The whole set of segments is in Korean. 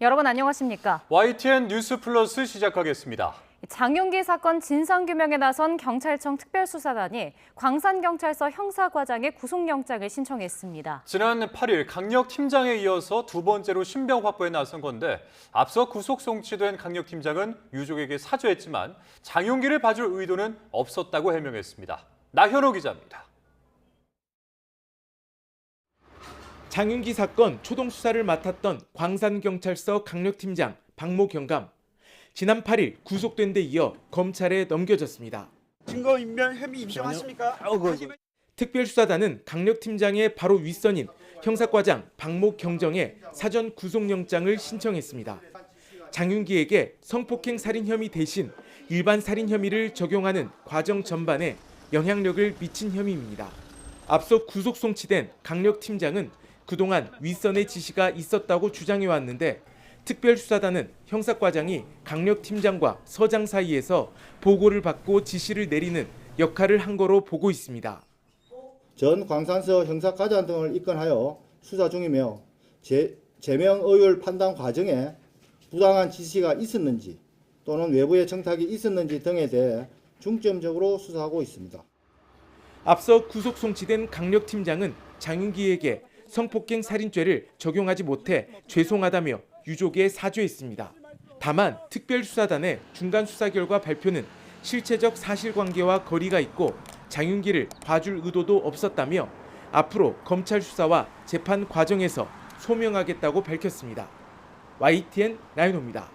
여러분 안녕하십니까? YTN 뉴스 플러스 시작하겠습니다. 장윤기 사건 진상규명에 나선 경찰청 특별수사단이 광산경찰서 형사과장의 구속영장을 신청했습니다. 지난 8일 강력팀장에 이어서 두 번째로 신병 확보에 나선 건데 앞서 구속 송치된 강력팀장은 유족에게 사죄했지만 장윤기를 봐줄 의도는 없었다고 해명했습니다. 나현호 기자입니다. 장윤기 사건 초동 수사를 맡았던 광산경찰서 강력팀장 박모 경감. 지난 8일 구속된 데 이어 검찰에 넘겨졌습니다. 증거인멸 혐의 인정하십니까? 특별수사단은 강력팀장의 바로 윗선인 형사과장 박모 경정에 사전 구속영장을 신청했습니다. 장윤기에게 성폭행 살인 혐의 대신 일반 살인 혐의를 적용하는 과정 전반에 영향력을 미친 혐의입니다. 앞서 구속 송치된 강력팀장은 그동안 윗선의 지시가 있었다고 주장해왔는데 특별수사단은 형사과장이 강력팀장과 서장 사이에서 보고를 받고 지시를 내리는 역할을 한 거로 보고 있습니다. 전 광산서 형사과장 등을 입건하여 수사 중이며 제명 의율 판단 과정에 부당한 지시가 있었는지 또는 외부의 청탁이 있었는지 등에 대해 중점적으로 수사하고 있습니다. 앞서 구속 송치된 강력팀장은 장윤기에게 성폭행 살인죄를 적용하지 못해 죄송하다며 유족에 사죄했습니다. 다만 특별수사단의 중간 수사 결과 발표는 실체적 사실관계와 거리가 있고 장윤기를 봐줄 의도도 없었다며 앞으로 검찰 수사와 재판 과정에서 소명하겠다고 밝혔습니다. YTN 나윤호입니다.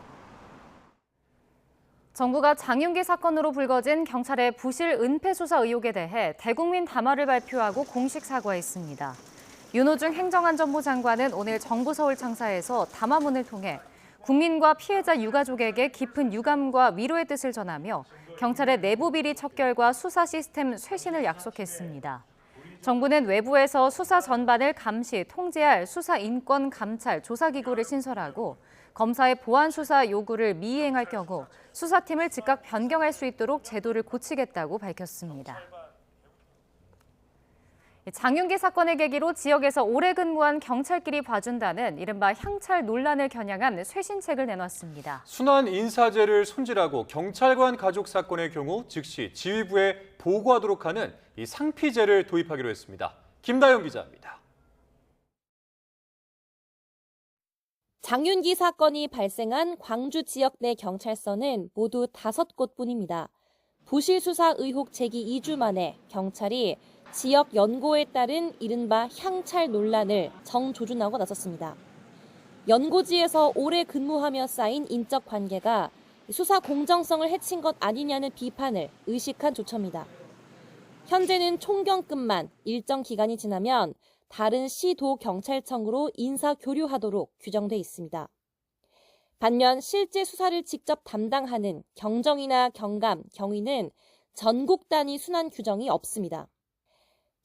정부가 장윤기 사건으로 불거진 경찰의 부실 은폐 수사 의혹에 대해 대국민 담화를 발표하고 공식 사과했습니다. 윤호중 행정안전부 장관은 오늘 정부 서울청사에서 담화문을 통해 국민과 피해자 유가족에게 깊은 유감과 위로의 뜻을 전하며 경찰의 내부 비리 척결과 수사 시스템 쇄신을 약속했습니다. 정부는 외부에서 수사 전반을 감시, 통제할 수사인권감찰 조사기구를 신설하고 검사의 보안 수사 요구를 미이행할 경우 수사팀을 즉각 변경할 수 있도록 제도를 고치겠다고 밝혔습니다. 장윤기 사건을 계기로 지역에서 오래 근무한 경찰끼리 봐준다는 이른바 향찰 논란을 겨냥한 쇄신책을 내놨습니다. 순환 인사제를 손질하고 경찰관 가족 사건의 경우 즉시 지휘부에 보고하도록 하는 이 상피제를 도입하기로 했습니다. 김다영 기자입니다. 장윤기 사건이 발생한 광주 지역 내 경찰서는 모두 5곳뿐입니다. 부실 수사 의혹 제기 2주 만에 경찰이 지역 연고에 따른 이른바 향찰 논란을 정조준하고 나섰습니다. 연고지에서 오래 근무하며 쌓인 인적 관계가 수사 공정성을 해친 것 아니냐는 비판을 의식한 조처입니다. 현재는 총경급만 일정 기간이 지나면 다른 시도 경찰청으로 인사 교류하도록 규정돼 있습니다. 반면 실제 수사를 직접 담당하는 경정이나 경감, 경위는 전국 단위 순환 규정이 없습니다.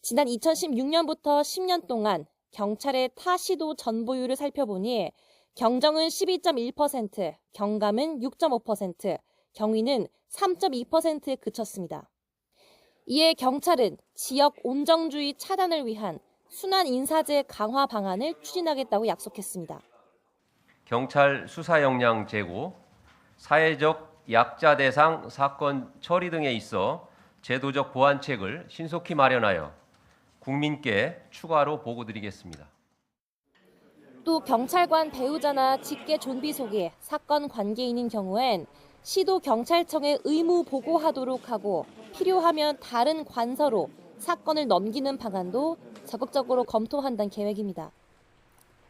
지난 2016년부터 10년 동안 경찰의 타 시도 전보율을 살펴보니 경정은 12.1%, 경감은 6.5%, 경위는 3.2%에 그쳤습니다. 이에 경찰은 지역 온정주의 차단을 위한 순환 인사제 강화 방안을 추진하겠다고 약속했습니다. 경찰 수사 역량 제고, 사회적 약자 대상 사건 처리 등에 있어 제도적 보완책을 신속히 마련하여 국민께 추가로 보고드리겠습니다. 또 경찰관 배우자나 직계 존비 속에 사건 관계인인 경우엔 시도 경찰청에 의무 보고하도록 하고 필요하면 다른 관서로 사건을 넘기는 방안도 적극적으로 검토한다는 계획입니다.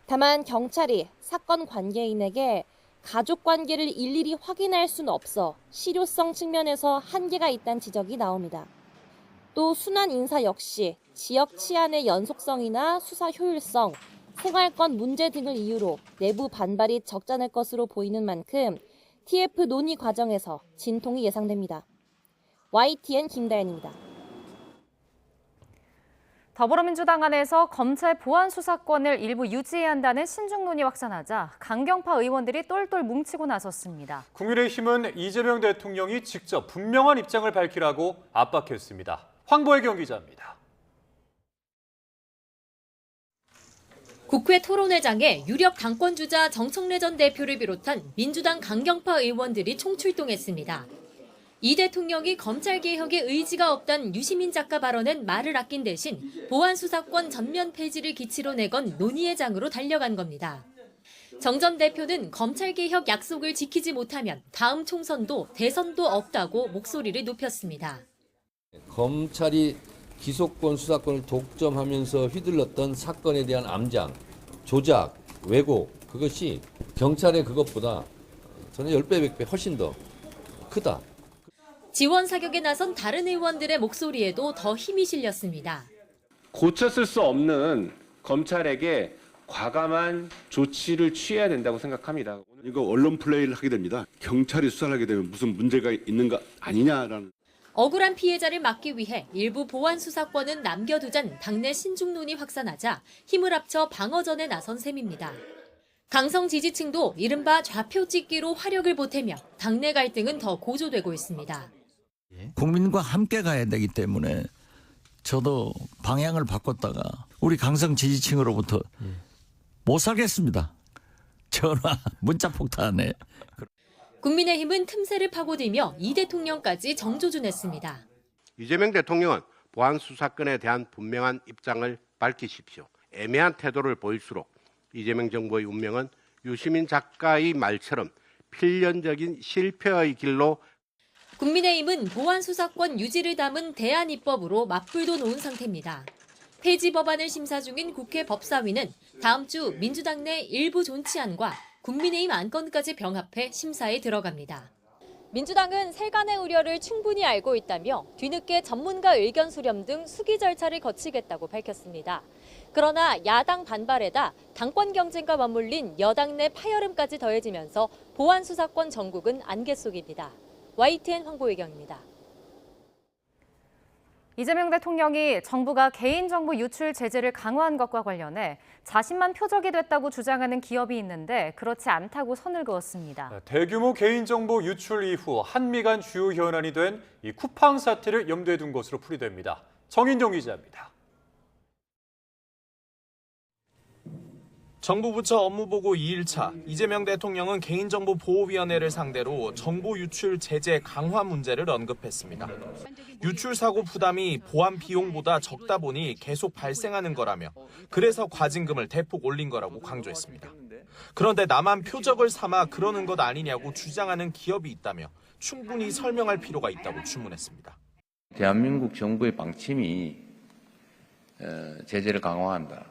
다만 경찰이 사건 관계인에게 가족 관계를 일일이 확인할 수는 없어 실효성 측면에서 한계가 있다는 지적이 나옵니다. 또 순환 인사 역시 지역 치안의 연속성이나 수사 효율성, 생활권 문제 등을 이유로 내부 반발이 적잖을 것으로 보이는 만큼 TF 논의 과정에서 진통이 예상됩니다. YTN 김다연입니다. 더불어민주당 안에서 검찰 보안 수사권을 일부 유지해야 한다는 신중 논의 확산하자 강경파 의원들이 똘똘 뭉치고 나섰습니다. 국민의힘은 이재명 대통령이 직접 분명한 입장을 밝히라고 압박했습니다. 황보혜경 기자입니다. 국회 토론회장에 유력 당권주자 정청래 전 대표를 비롯한 민주당 강경파 의원들이 총출동했습니다. 이 대통령이 검찰개혁에 의지가 없단 유시민 작가 발언은 말을 아낀 대신 보안수사권 전면 폐지를 기치로 내건 논의의 장으로 달려간 겁니다. 정 전 대표는 검찰개혁 약속을 지키지 못하면 다음 총선도 대선도 없다고 목소리를 높였습니다. 검찰이 기소권, 수사권을 독점하면서 휘둘렀던 사건에 대한 암장, 조작, 왜곡, 그것이 경찰의 그것보다 저는 10배, 100배 훨씬 더 크다. 지원 사격에 나선 다른 의원들의 목소리에도 더 힘이 실렸습니다. 고쳤을 수 없는 검찰에게 과감한 조치를 취해야 된다고 생각합니다. 이거 언론 플레이를 하게 됩니다. 경찰이 수사를 하게 되면 무슨 문제가 있는 거 아니냐라는. 억울한 피해자를 막기 위해 일부 보안 수사권은 남겨두잔 당내 신중론이 확산하자 힘을 합쳐 방어전에 나선 셈입니다. 강성 지지층도 이른바 좌표 찍기로 화력을 보태며 당내 갈등은 더 고조되고 있습니다. 국민과 함께 가야 되기 때문에 저도 방향을 바꿨다가 우리 강성 지지층으로부터 못 살겠습니다. 전화, 문자 폭탄에. 국민의힘은 틈새를 파고들며 이 대통령까지 정조준했습니다. 이재명 대통령은 보안 수사권에 대한 분명한 입장을 밝히십시오. 애매한 태도를 보일수록 이재명 정부의 운명은 유시민 작가의 말처럼 필연적인 실패의 길로. 국민의힘은 보안 수사권 유지를 담은 대안입법으로 맞불도 놓은 상태입니다. 폐지 법안을 심사 중인 국회 법사위는 다음 주 민주당 내 일부 존치안과 국민의힘 안건까지 병합해 심사에 들어갑니다. 민주당은 세간의 우려를 충분히 알고 있다며 뒤늦게 전문가 의견 수렴 등 수기 절차를 거치겠다고 밝혔습니다. 그러나 야당 반발에다 당권 경쟁과 맞물린 여당 내 파열음까지 더해지면서 보안 수사권 전국은 안개 속입니다. YTN 황보혜경입니다. 이재명 대통령이 정부가 개인정보 유출 제재를 강화한 것과 관련해 자신만 표적이 됐다고 주장하는 기업이 있는데 그렇지 않다고 선을 그었습니다. 대규모 개인정보 유출 이후 한미 간 주요 현안이 된 이 쿠팡 사태를 염두에 둔 것으로 풀이됩니다. 정인종 기자입니다. 정부 부처 업무보고 2일차, 이재명 대통령은 개인정보보호위원회를 상대로 정보 유출 제재 강화 문제를 언급했습니다. 유출 사고 부담이 보안 비용보다 적다 보니 계속 발생하는 거라며 그래서 과징금을 대폭 올린 거라고 강조했습니다. 그런데 나만 표적을 삼아 그러는 것 아니냐고 주장하는 기업이 있다며 충분히 설명할 필요가 있다고 주문했습니다. 대한민국 정부의 방침이 제재를 강화한다는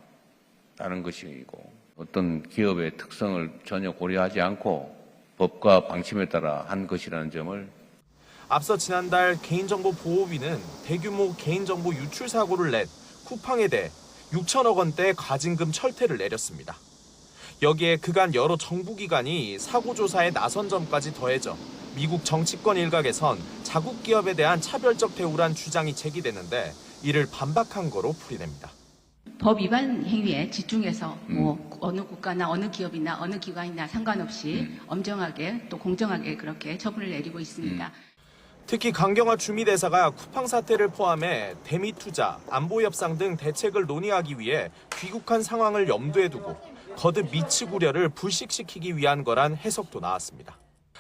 것이고 어떤 기업의 특성을 전혀 고려하지 않고 법과 방침에 따라 한 것이라는 점을. 앞서 지난달 개인정보보호위는 대규모 개인정보 유출 사고를 낸 쿠팡에 대해 6천억 원대 과징금 철퇴를 내렸습니다. 여기에 그간 여러 정부기관이 사고 조사에 나선 점까지 더해져 미국 정치권 일각에선 자국 기업에 대한 차별적 대우란 주장이 제기되는데 이를 반박한 거로 풀이됩니다. 법 위반 행위에 집중해서 어느 국가나 어느 기업이나 어느 기관이나 상관없이 엄정하게 또 공정하게 그렇게 처분을 내리고 있습니다. 특히 강경화 주미대사가 쿠팡 사태를 포함해 대미 투자, 안보 협상 등 대책을 논의하기 위해 귀국한 상황을 염두에 두고 거듭 미측 우려를 불식시키기 위한 거란 해석도 나왔습니다.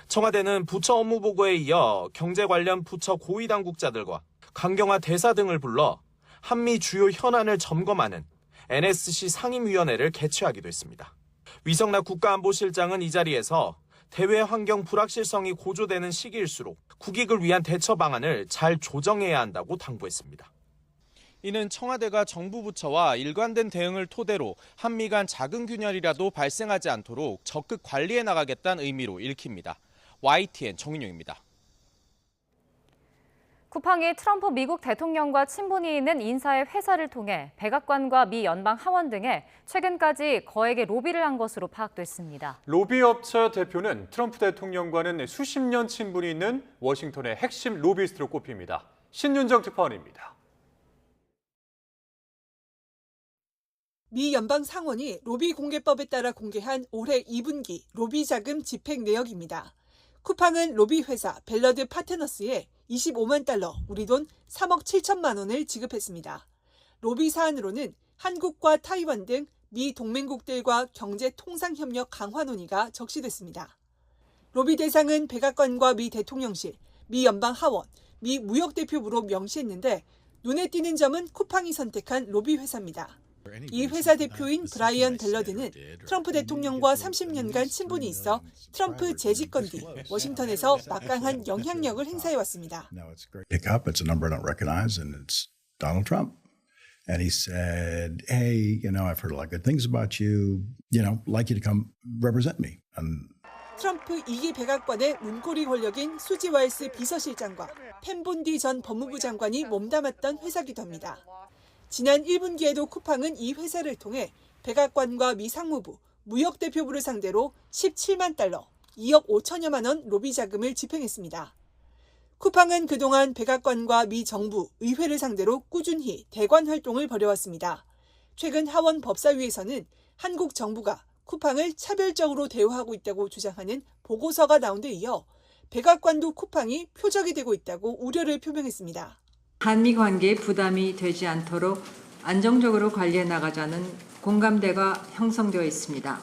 청와대는 부처 업무 보고에 이어 경제 관련 부처 고위 당국자들과 강경화 대사 등을 불러 한미 주요 현안을 점검하는 NSC 상임위원회를 개최하기도 했습니다. 위성락 국가안보실장은 이 자리에서 대외 환경 불확실성이 고조되는 시기일수록 국익을 위한 대처 방안을 잘 조정해야 한다고 당부했습니다. 이는 청와대가 정부 부처와 일관된 대응을 토대로 한미 간 작은 균열이라도 발생하지 않도록 적극 관리해 나가겠다는 의미로 읽힙니다. YTN 정인용입니다. 쿠팡이 트럼프 미국 대통령과 친분이 있는 인사의 회사를 통해 백악관과 미 연방 하원 등에 최근까지 거액의 로비를 한 것으로 파악됐습니다. 로비업체 대표는 트럼프 대통령과는 수십 년 친분이 있는 워싱턴의 핵심 로비스트로 꼽힙니다. 신윤정 특파원입니다. 미 연방 상원이 로비 공개법에 따라 공개한 올해 2분기 로비 자금 집행 내역입니다. 쿠팡은 로비 회사 벨러드 파트너스에 25만 달러, 우리 돈 3억 7천만 원을 지급했습니다. 로비 사안으로는 한국과 타이완 등 미 동맹국들과 경제 통상 협력 강화 논의가 적시됐습니다. 로비 대상은 백악관과 미 대통령실, 미 연방 하원, 미 무역대표부로 명시했는데 눈에 띄는 점은 쿠팡이 선택한 로비 회사입니다. 이 회사 대표인 브라이언 벨러드는 트럼프 대통령과 30년간 친분이 있어 트럼프 재집권 뒤 워싱턴에서 막강한 영향력을 행사해왔습니다. Pick up, it's a number I don't recognize, and it's Donald Trump. And he said, hey, I've heard a lot of good things about you, like you to come represent me. And 트럼프 2기 백악관의 문고리 권력인 수지 와일스 비서실장과 펜본디 전 법무부 장관이 몸담았던 회사기도 합니다. 지난 1분기에도 쿠팡은 이 회사를 통해 백악관과 미 상무부, 무역대표부를 상대로 17만 달러, 2억 5천여만 원 로비 자금을 집행했습니다. 쿠팡은 그동안 백악관과 미 정부, 의회를 상대로 꾸준히 대관 활동을 벌여왔습니다. 최근 하원 법사위에서는 한국 정부가 쿠팡을 차별적으로 대우하고 있다고 주장하는 보고서가 나온 데 이어 백악관도 쿠팡이 표적이 되고 있다고 우려를 표명했습니다. 한미 관계에 부담이 되지 않도록 안정적으로 관리해 나가자는 공감대가 형성되어 있습니다.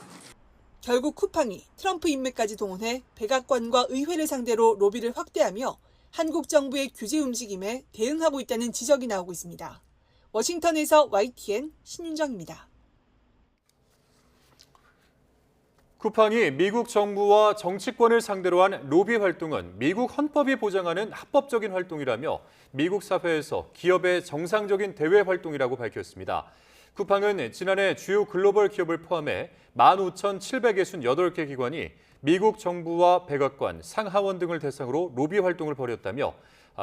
결국 쿠팡이 트럼프 인맥까지 동원해 백악관과 의회를 상대로 로비를 확대하며 한국 정부의 규제 움직임에 대응하고 있다는 지적이 나오고 있습니다. 워싱턴에서 YTN 신윤정입니다. 쿠팡이 미국 정부와 정치권을 상대로 한 로비 활동은 미국 헌법이 보장하는 합법적인 활동이라며 미국 사회에서 기업의 정상적인 대외 활동이라고 밝혔습니다. 쿠팡은 지난해 주요 글로벌 기업을 포함해 15,768개 기관이 미국 정부와 백악관, 상하원 등을 대상으로 로비 활동을 벌였다며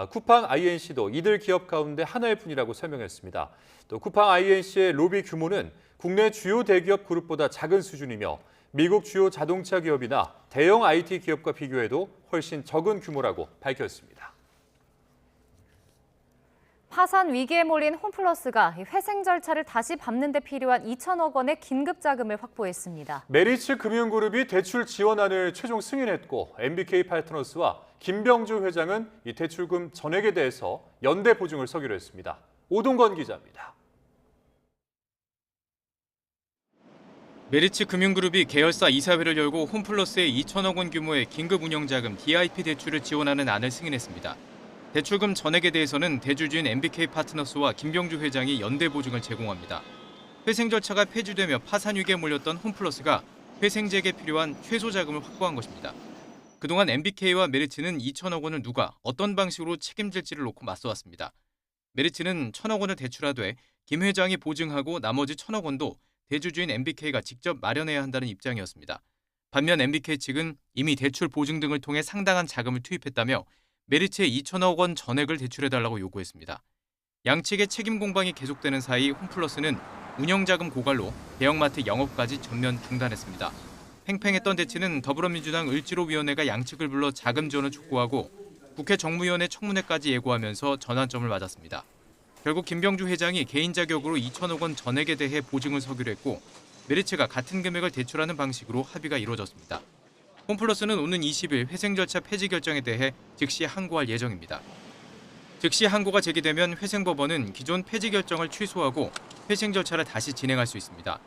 쿠팡 INC도 이들 기업 가운데 하나일 뿐이라고 설명했습니다. 또 쿠팡 INC의 로비 규모는 국내 주요 대기업 그룹보다 작은 수준이며 미국 주요 자동차 기업이나 대형 IT 기업과 비교해도 훨씬 적은 규모라고 밝혔습니다. 파산 위기에 몰린 홈플러스가 회생 절차를 다시 밟는 데 필요한 2천억 원의 긴급 자금을 확보했습니다. 메리츠 금융그룹이 대출 지원안을 최종 승인했고 MBK 파트너스와 김병주 회장은 이 대출금 전액에 대해서 연대 보증을 서기로 했습니다. 오동건 기자입니다. 메리츠 금융그룹이 계열사 이사회를 열고 홈플러스에 2천억 원 규모의 긴급 운영자금 DIP 대출을 지원하는 안을 승인했습니다. 대출금 전액에 대해서는 대주주인 MBK 파트너스와 김병주 회장이 연대 보증을 제공합니다. 회생 절차가 폐지되며 파산 위기에 몰렸던 홈플러스가 회생재개에 필요한 최소 자금을 확보한 것입니다. 그동안 MBK와 메리츠는 2천억 원을 누가 어떤 방식으로 책임질지를 놓고 맞서왔습니다. 메리츠는 1천억 원을 대출하되 김 회장이 보증하고 나머지 1천억 원도 대주주인 MBK가 직접 마련해야 한다는 입장이었습니다. 반면 MBK 측은 이미 대출 보증 등을 통해 상당한 자금을 투입했다며 메리츠의 2천억 원 전액을 대출해달라고 요구했습니다. 양측의 책임 공방이 계속되는 사이 홈플러스는 운영자금 고갈로 대형마트 영업까지 전면 중단했습니다. 팽팽했던 대치는 더불어민주당 을지로위원회가 양측을 불러 자금 지원을 촉구하고 국회 정무위원회 청문회까지 예고하면서 전환점을 맞았습니다. 결국 김병주 회장이 개인 자격으로 2천억 원 전액에 대해 보증을 서기로 했고 메리츠가 같은 금액을 대출하는 방식으로 합의가 이루어졌습니다. 홈플러스는 오는 20일 회생 절차 폐지 결정에 대해 즉시 항고할 예정입니다. 즉시 항고가 제기되면 회생법원은 기존 폐지 결정을 취소하고 회생 절차를 다시 진행할 수 있습니다.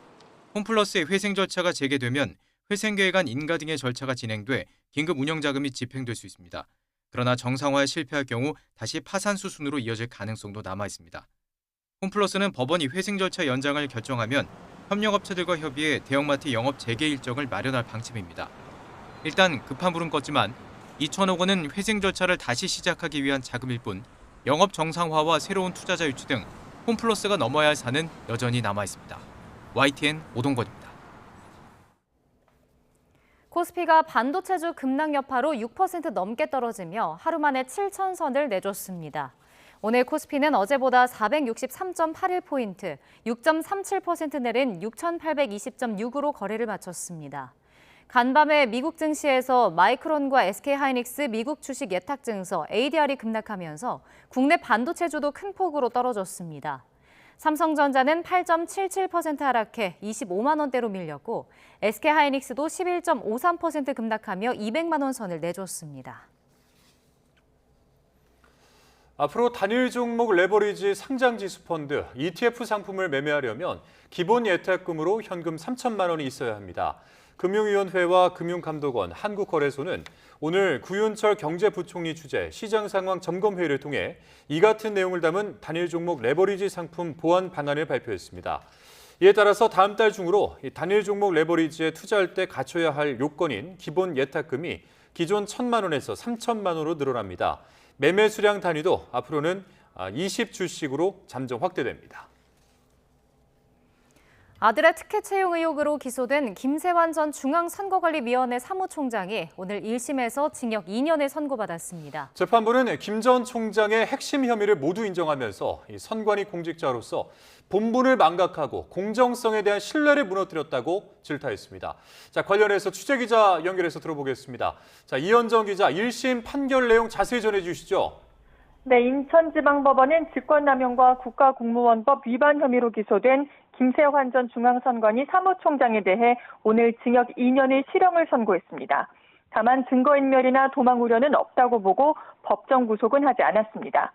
홈플러스의 회생 절차가 재개되면 회생계획안 인가 등의 절차가 진행돼 긴급 운영자금이 집행될 수 있습니다. 그러나 정상화에 실패할 경우 다시 파산 수순으로 이어질 가능성도 남아 있습니다. 홈플러스는 법원이 회생 절차 연장을 결정하면 협력업체들과 협의해 대형마트 영업 재개 일정을 마련할 방침입니다. 일단 급한 불은 껐지만 2천억 원은 회생 절차를 다시 시작하기 위한 자금일 뿐 영업 정상화와 새로운 투자자 유치 등 홈플러스가 넘어야 할 산은 여전히 남아 있습니다. YTN 오동건입니다. 코스피가 반도체주 급락 여파로 6% 넘게 떨어지며 하루 만에 7,000선을 내줬습니다. 오늘 코스피는 어제보다 463.81포인트, 6.37% 내린 6,820.6으로 거래를 마쳤습니다. 간밤에 미국 증시에서 마이크론과 SK하이닉스 미국 주식 예탁 증서 ADR이 급락하면서 국내 반도체주도 큰 폭으로 떨어졌습니다. 삼성전자는 8.77% 하락해 25만 원대로 밀렸고 SK하이닉스도 11.53% 급락하며 200만 원 선을 내줬습니다. 앞으로 단일 종목 레버리지 상장지수 펀드 ETF 상품을 매매하려면 기본 예탁금으로 현금 3천만 원이 있어야 합니다. 금융위원회와 금융감독원, 한국거래소는 오늘 구윤철 경제부총리 주재 시장 상황 점검회의를 통해 이 같은 내용을 담은 단일 종목 레버리지 상품 보완 방안을 발표했습니다. 이에 따라서 다음 달 중으로 단일 종목 레버리지에 투자할 때 갖춰야 할 요건인 기본 예탁금이 기존 1,000만 원에서 3천만 원으로 늘어납니다. 매매 수량 단위도 앞으로는 20주씩으로 잠정 확대됩니다. 아들의 특혜 채용 의혹으로 기소된 김세환 전 중앙선거관리위원회 사무총장이 오늘 1심에서 징역 2년을 선고받았습니다. 재판부는 김 전 총장의 핵심 혐의를 모두 인정하면서 선관위 공직자로서 본분을 망각하고 공정성에 대한 신뢰를 무너뜨렸다고 질타했습니다. 자, 관련해서 취재기자 연결해서 들어보겠습니다. 자, 이현정 기자, 1심 판결 내용 자세히 전해주시죠. 네, 인천지방법원은 직권남용과 국가공무원법 위반 혐의로 기소된 김세환 전 중앙선관위 사무총장에 대해 오늘 징역 2년의 실형을 선고했습니다. 다만 증거인멸이나 도망 우려는 없다고 보고 법정 구속은 하지 않았습니다.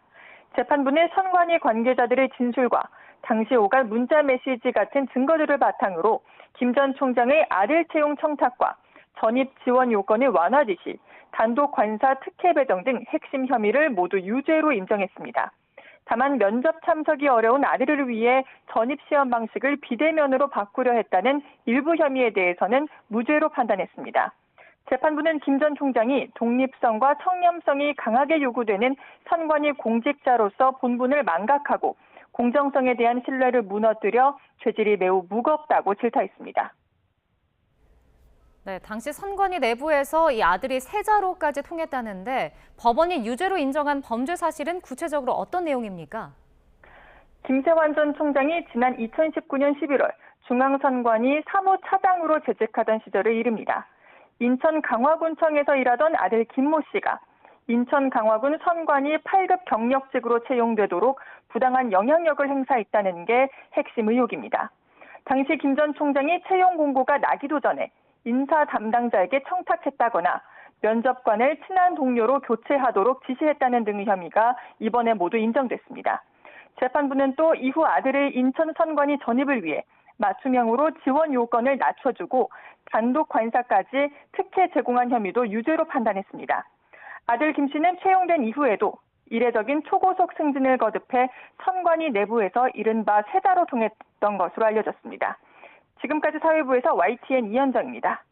재판부는 선관위 관계자들의 진술과 당시 오갈 문자 메시지 같은 증거들을 바탕으로 김 전 총장의 아들 채용 청탁과 전입 지원 요건의 완화 지시, 단독 관사 특혜 배정 등 핵심 혐의를 모두 유죄로 인정했습니다. 다만 면접 참석이 어려운 아들을 위해 전입 시험 방식을 비대면으로 바꾸려 했다는 일부 혐의에 대해서는 무죄로 판단했습니다. 재판부는 김 전 총장이 독립성과 청렴성이 강하게 요구되는 선관위 공직자로서 본분을 망각하고 공정성에 대한 신뢰를 무너뜨려 죄질이 매우 무겁다고 질타했습니다. 네, 당시 선관위 내부에서 이 아들이 세자로까지 통했다는데 법원이 유죄로 인정한 범죄 사실은 구체적으로 어떤 내용입니까? 김세환 전 총장이 지난 2019년 11월 중앙선관위 사무차장으로 재직하던 시절의 일입니다. 인천 강화군청에서 일하던 아들 김모 씨가 인천 강화군 선관위 8급 경력직으로 채용되도록 부당한 영향력을 행사했다는 게 핵심 의혹입니다. 당시 김 전 총장이 채용 공고가 나기도 전에 인사 담당자에게 청탁했다거나 면접관을 친한 동료로 교체하도록 지시했다는 등의 혐의가 이번에 모두 인정됐습니다. 재판부는 또 이후 아들의 인천 선관위 전입을 위해 맞춤형으로 지원 요건을 낮춰주고 단독 관사까지 특혜 제공한 혐의도 유죄로 판단했습니다. 아들 김 씨는 채용된 이후에도 이례적인 초고속 승진을 거듭해 선관위 내부에서 이른바 세자로 통했던 것으로 알려졌습니다. 지금까지 사회부에서 YTN 이현정입니다.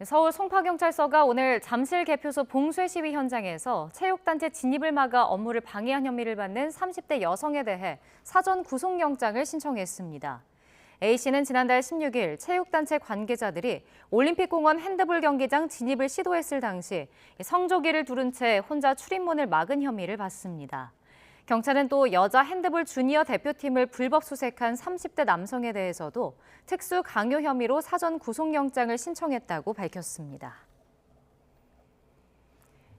서울 송파경찰서가 오늘 잠실 개표소 봉쇄 시위 현장에서 체육단체 진입을 막아 업무를 방해한 혐의를 받는 30대 여성에 대해 사전 구속영장을 신청했습니다. A씨는 지난달 16일 체육단체 관계자들이 올림픽공원 핸드볼 경기장 진입을 시도했을 당시 성조기를 두른 채 혼자 출입문을 막은 혐의를 받습니다. 경찰은 또 여자 핸드볼 주니어 대표팀을 불법 수색한 30대 남성에 대해서도 특수 강요 혐의로 사전 구속영장을 신청했다고 밝혔습니다.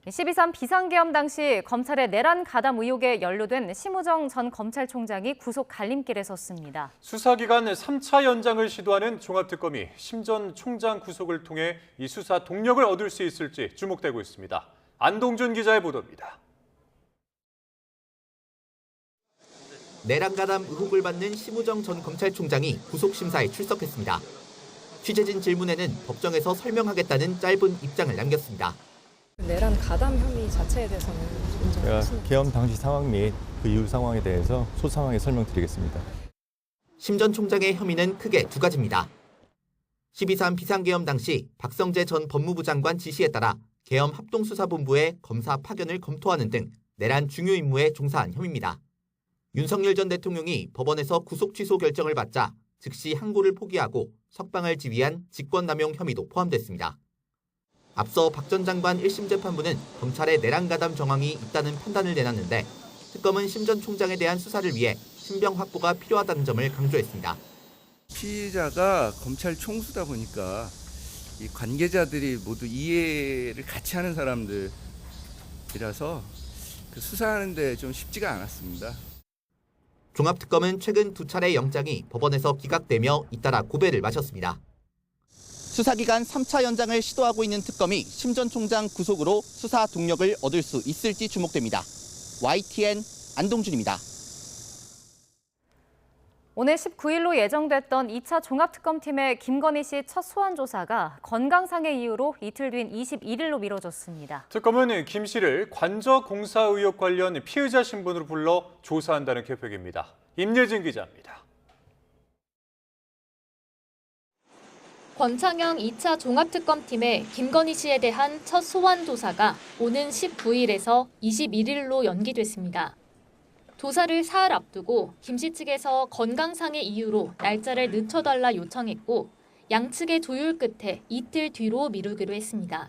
12.3 비상계엄 당시 검찰의 내란 가담 의혹에 연루된 심우정 전 검찰총장이 구속 갈림길에 섰습니다. 수사기간 3차 연장을 시도하는 종합특검이 심 전 총장 구속을 통해 이 수사 동력을 얻을 수 있을지 주목되고 있습니다. 안동준 기자의 보도입니다. 내란 가담 의혹을 받는 심우정 전 검찰총장이 구속심사에 출석했습니다. 취재진 질문에는 법정에서 설명하겠다는 짧은 입장을 남겼습니다. 내란 가담 혐의 자체에 대해서는 인정하십니까? 계엄 당시 상황 및 그 이후 상황에 대해서 소상하게 설명드리겠습니다. 심 전 총장의 혐의는 크게 두 가지입니다. 12.3 비상계엄 당시 박성재 전 법무부 장관 지시에 따라 계엄 합동수사본부에 검사 파견을 검토하는 등 내란 중요 임무에 종사한 혐의입니다. 윤석열 전 대통령이 법원에서 구속 취소 결정을 받자 즉시 항고를 포기하고 석방을 지휘한 직권남용 혐의도 포함됐습니다. 앞서 박 전 장관 1심 재판부는 검찰의 내란 가담 정황이 있다는 판단을 내놨는데 특검은 심 전 총장에 대한 수사를 위해 신병 확보가 필요하다는 점을 강조했습니다. 피의자가 검찰 총수다 보니까 이 관계자들이 모두 이해를 같이 하는 사람들이라서 수사하는 데 좀 쉽지가 않았습니다. 종합특검은 최근 두 차례 영장이 법원에서 기각되며 잇따라 고배를 마셨습니다. 수사기간 3차 연장을 시도하고 있는 특검이 심 전 총장 구속으로 수사 동력을 얻을 수 있을지 주목됩니다. YTN 안동준입니다. 오늘 19일로 예정됐던 2차 종합특검팀의 김건희 씨 첫 소환 조사가 건강상의 이유로 이틀 뒤인 21일로 미뤄졌습니다. 특검은 김 씨를 관저 공사 의혹 관련 피의자 신분으로 불러 조사한다는 계획입니다. 임예진 기자입니다. 권창형 2차 종합특검팀의 김건희 씨에 대한 첫 소환 조사가 오는 19일에서 21일로 연기됐습니다. 조사를 사흘 앞두고 김 씨 측에서 건강상의 이유로 날짜를 늦춰달라 요청했고 양측의 조율 끝에 이틀 뒤로 미루기로 했습니다.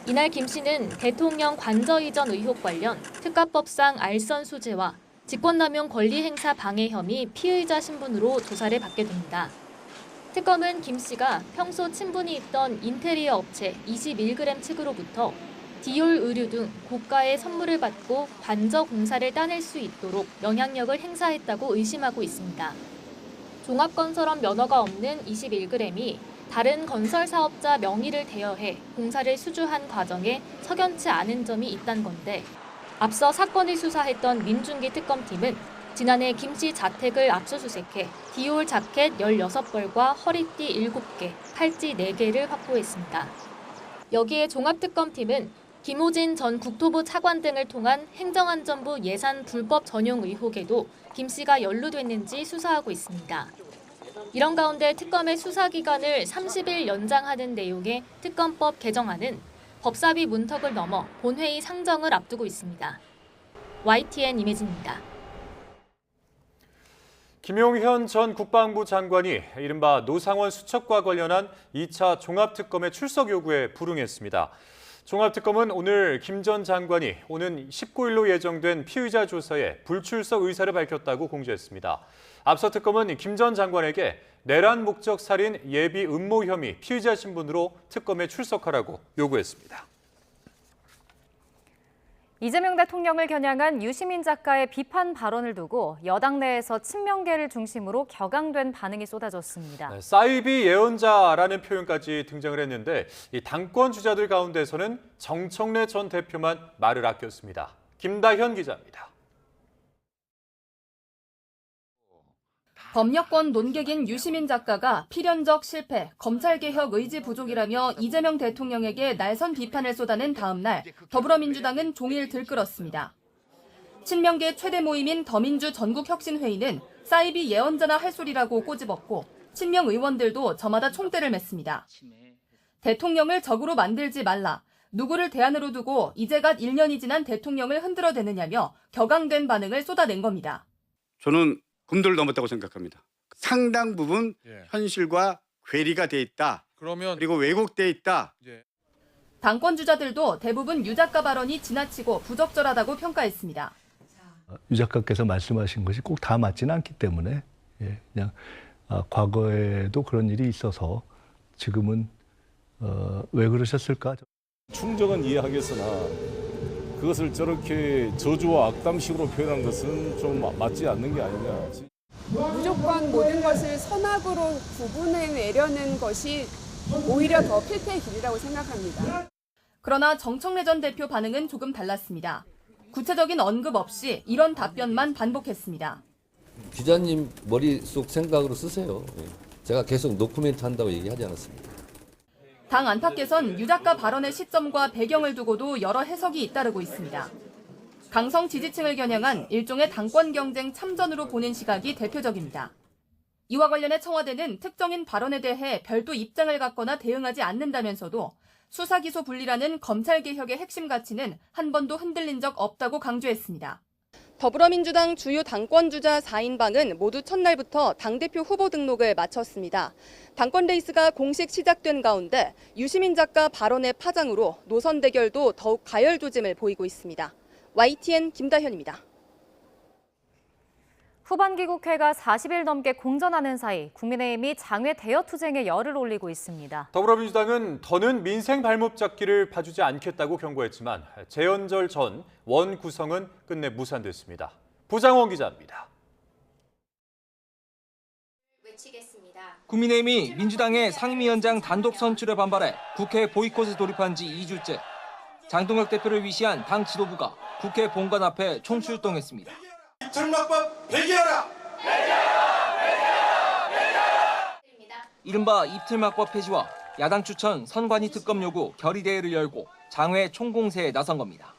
이날 김 씨는 대통령 관저 이전 의혹 관련 특가법상 알선 수재와 직권남용 권리행사 방해 혐의 피의자 신분으로 조사를 받게 됩니다. 특검은 김 씨가 평소 친분이 있던 인테리어 업체 21g 측으로부터 디올 의류 등 고가의 선물을 받고 관저 공사를 따낼 수 있도록 영향력을 행사했다고 의심하고 있습니다. 종합건설업 면허가 없는 21g이 다른 건설 사업자 명의를 대여해 공사를 수주한 과정에 석연치 않은 점이 있다는 건데 앞서 사건을 수사했던 민중기 특검팀은 지난해 김 씨 자택을 압수수색해 디올 자켓 16벌과 허리띠 7개, 팔찌 4개를 확보했습니다. 여기에 종합특검팀은 김호진 전 국토부 차관 등을 통한 행정안전부 예산 불법 전용 의혹에도 김 씨가 연루됐는지 수사하고 있습니다. 이런 가운데 특검의 수사 기간을 30일 연장하는 내용의 특검법 개정안은 법사위 문턱을 넘어 본회의 상정을 앞두고 있습니다. YTN 임혜진입니다. 김용현 전 국방부 장관이 이른바 노상원 수첩과 관련한 2차 종합특검의 출석 요구에 불응했습니다. 종합특검은 오늘 김 전 장관이 오는 19일로 예정된 피의자 조사에 불출석 의사를 밝혔다고 공지했습니다. 앞서 특검은 김 전 장관에게 내란 목적 살인 예비 음모 혐의 피의자 신분으로 특검에 출석하라고 요구했습니다. 이재명 대통령을 겨냥한 유시민 작가의 비판 발언을 두고 여당 내에서 친명계를 중심으로 격앙된 반응이 쏟아졌습니다. 사이비 예언자라는 표현까지 등장을 했는데 이 당권 주자들 가운데서는 정청래 전 대표만 말을 아꼈습니다. 김다현 기자입니다. 범여권 논객인 유시민 작가가 필연적 실패, 검찰개혁 의지 부족이라며 이재명 대통령에게 날선 비판을 쏟아낸 다음 날 더불어민주당은 종일 들끓었습니다. 친명계 최대 모임인 더민주 전국혁신회의는 사이비 예언자나 할 소리라고 꼬집었고 친명 의원들도 저마다 총대를 맸습니다. 대통령을 적으로 만들지 말라. 누구를 대안으로 두고 이제 갓 1년이 지난 대통령을 흔들어대느냐며 격앙된 반응을 쏟아낸 겁니다. 저는 금도를 넘었다고 생각합니다. 상당 부분 현실과 괴리가 돼 있다. 그리고 왜곡돼 있다. 당권 주자들도 대부분 유 작가 발언이 지나치고 부적절하다고 평가했습니다. 유 작가께서 말씀하신 것이 꼭 다 맞지는 않기 때문에 그냥 과거에도 그런 일이 있어서 지금은 왜 그러셨을까? 충정은 이해하겠으나 그것을 저렇게 저주와 악담식으로 표현한 것은 좀 맞지 않는 게 아니냐. 무조건 모든 것을 선악으로 구분해내려는 것이 오히려 더 필패의 길이라고 생각합니다. 그러나 정청래 전 대표 반응은 조금 달랐습니다. 구체적인 언급 없이 이런 답변만 반복했습니다. 기자님 머릿속 생각으로 쓰세요. 제가 계속 노코멘트 한다고 얘기하지 않았습니다. 당 안팎에선 유 작가 발언의 시점과 배경을 두고도 여러 해석이 잇따르고 있습니다. 강성 지지층을 겨냥한 일종의 당권 경쟁 참전으로 보는 시각이 대표적입니다. 이와 관련해 청와대는 특정인 발언에 대해 별도 입장을 갖거나 대응하지 않는다면서도 수사기소 분리라는 검찰개혁의 핵심 가치는 한 번도 흔들린 적 없다고 강조했습니다. 더불어민주당 주요 당권주자 4인방은 모두 첫날부터 당대표 후보 등록을 마쳤습니다. 당권 레이스가 공식 시작된 가운데 유시민 작가 발언의 파장으로 노선 대결도 더욱 가열 조짐을 보이고 있습니다. YTN 김다현입니다. 후반기 국회가 40일 넘게 공전하는 사이 국민의힘이 장외 대여 투쟁에 열을 올리고 있습니다. 더불어민주당은 더는 민생 발목 잡기를 봐주지 않겠다고 경고했지만 재연절 전 원 구성은 끝내 무산됐습니다. 부장원 기자입니다. 외치겠습니다. 국민의힘이 민주당의 상임위원장 단독 선출에 반발해 국회 보이콧에 돌입한 지 2주째. 장동혁 대표를 위시한 당 지도부가 국회 본관 앞에 총출동했습니다. 입틀막법 폐기하라! 이른바 입틀막법 폐지와 야당 추천 선관위 특검 요구 결의대회를 열고 장외 총공세에 나선 겁니다.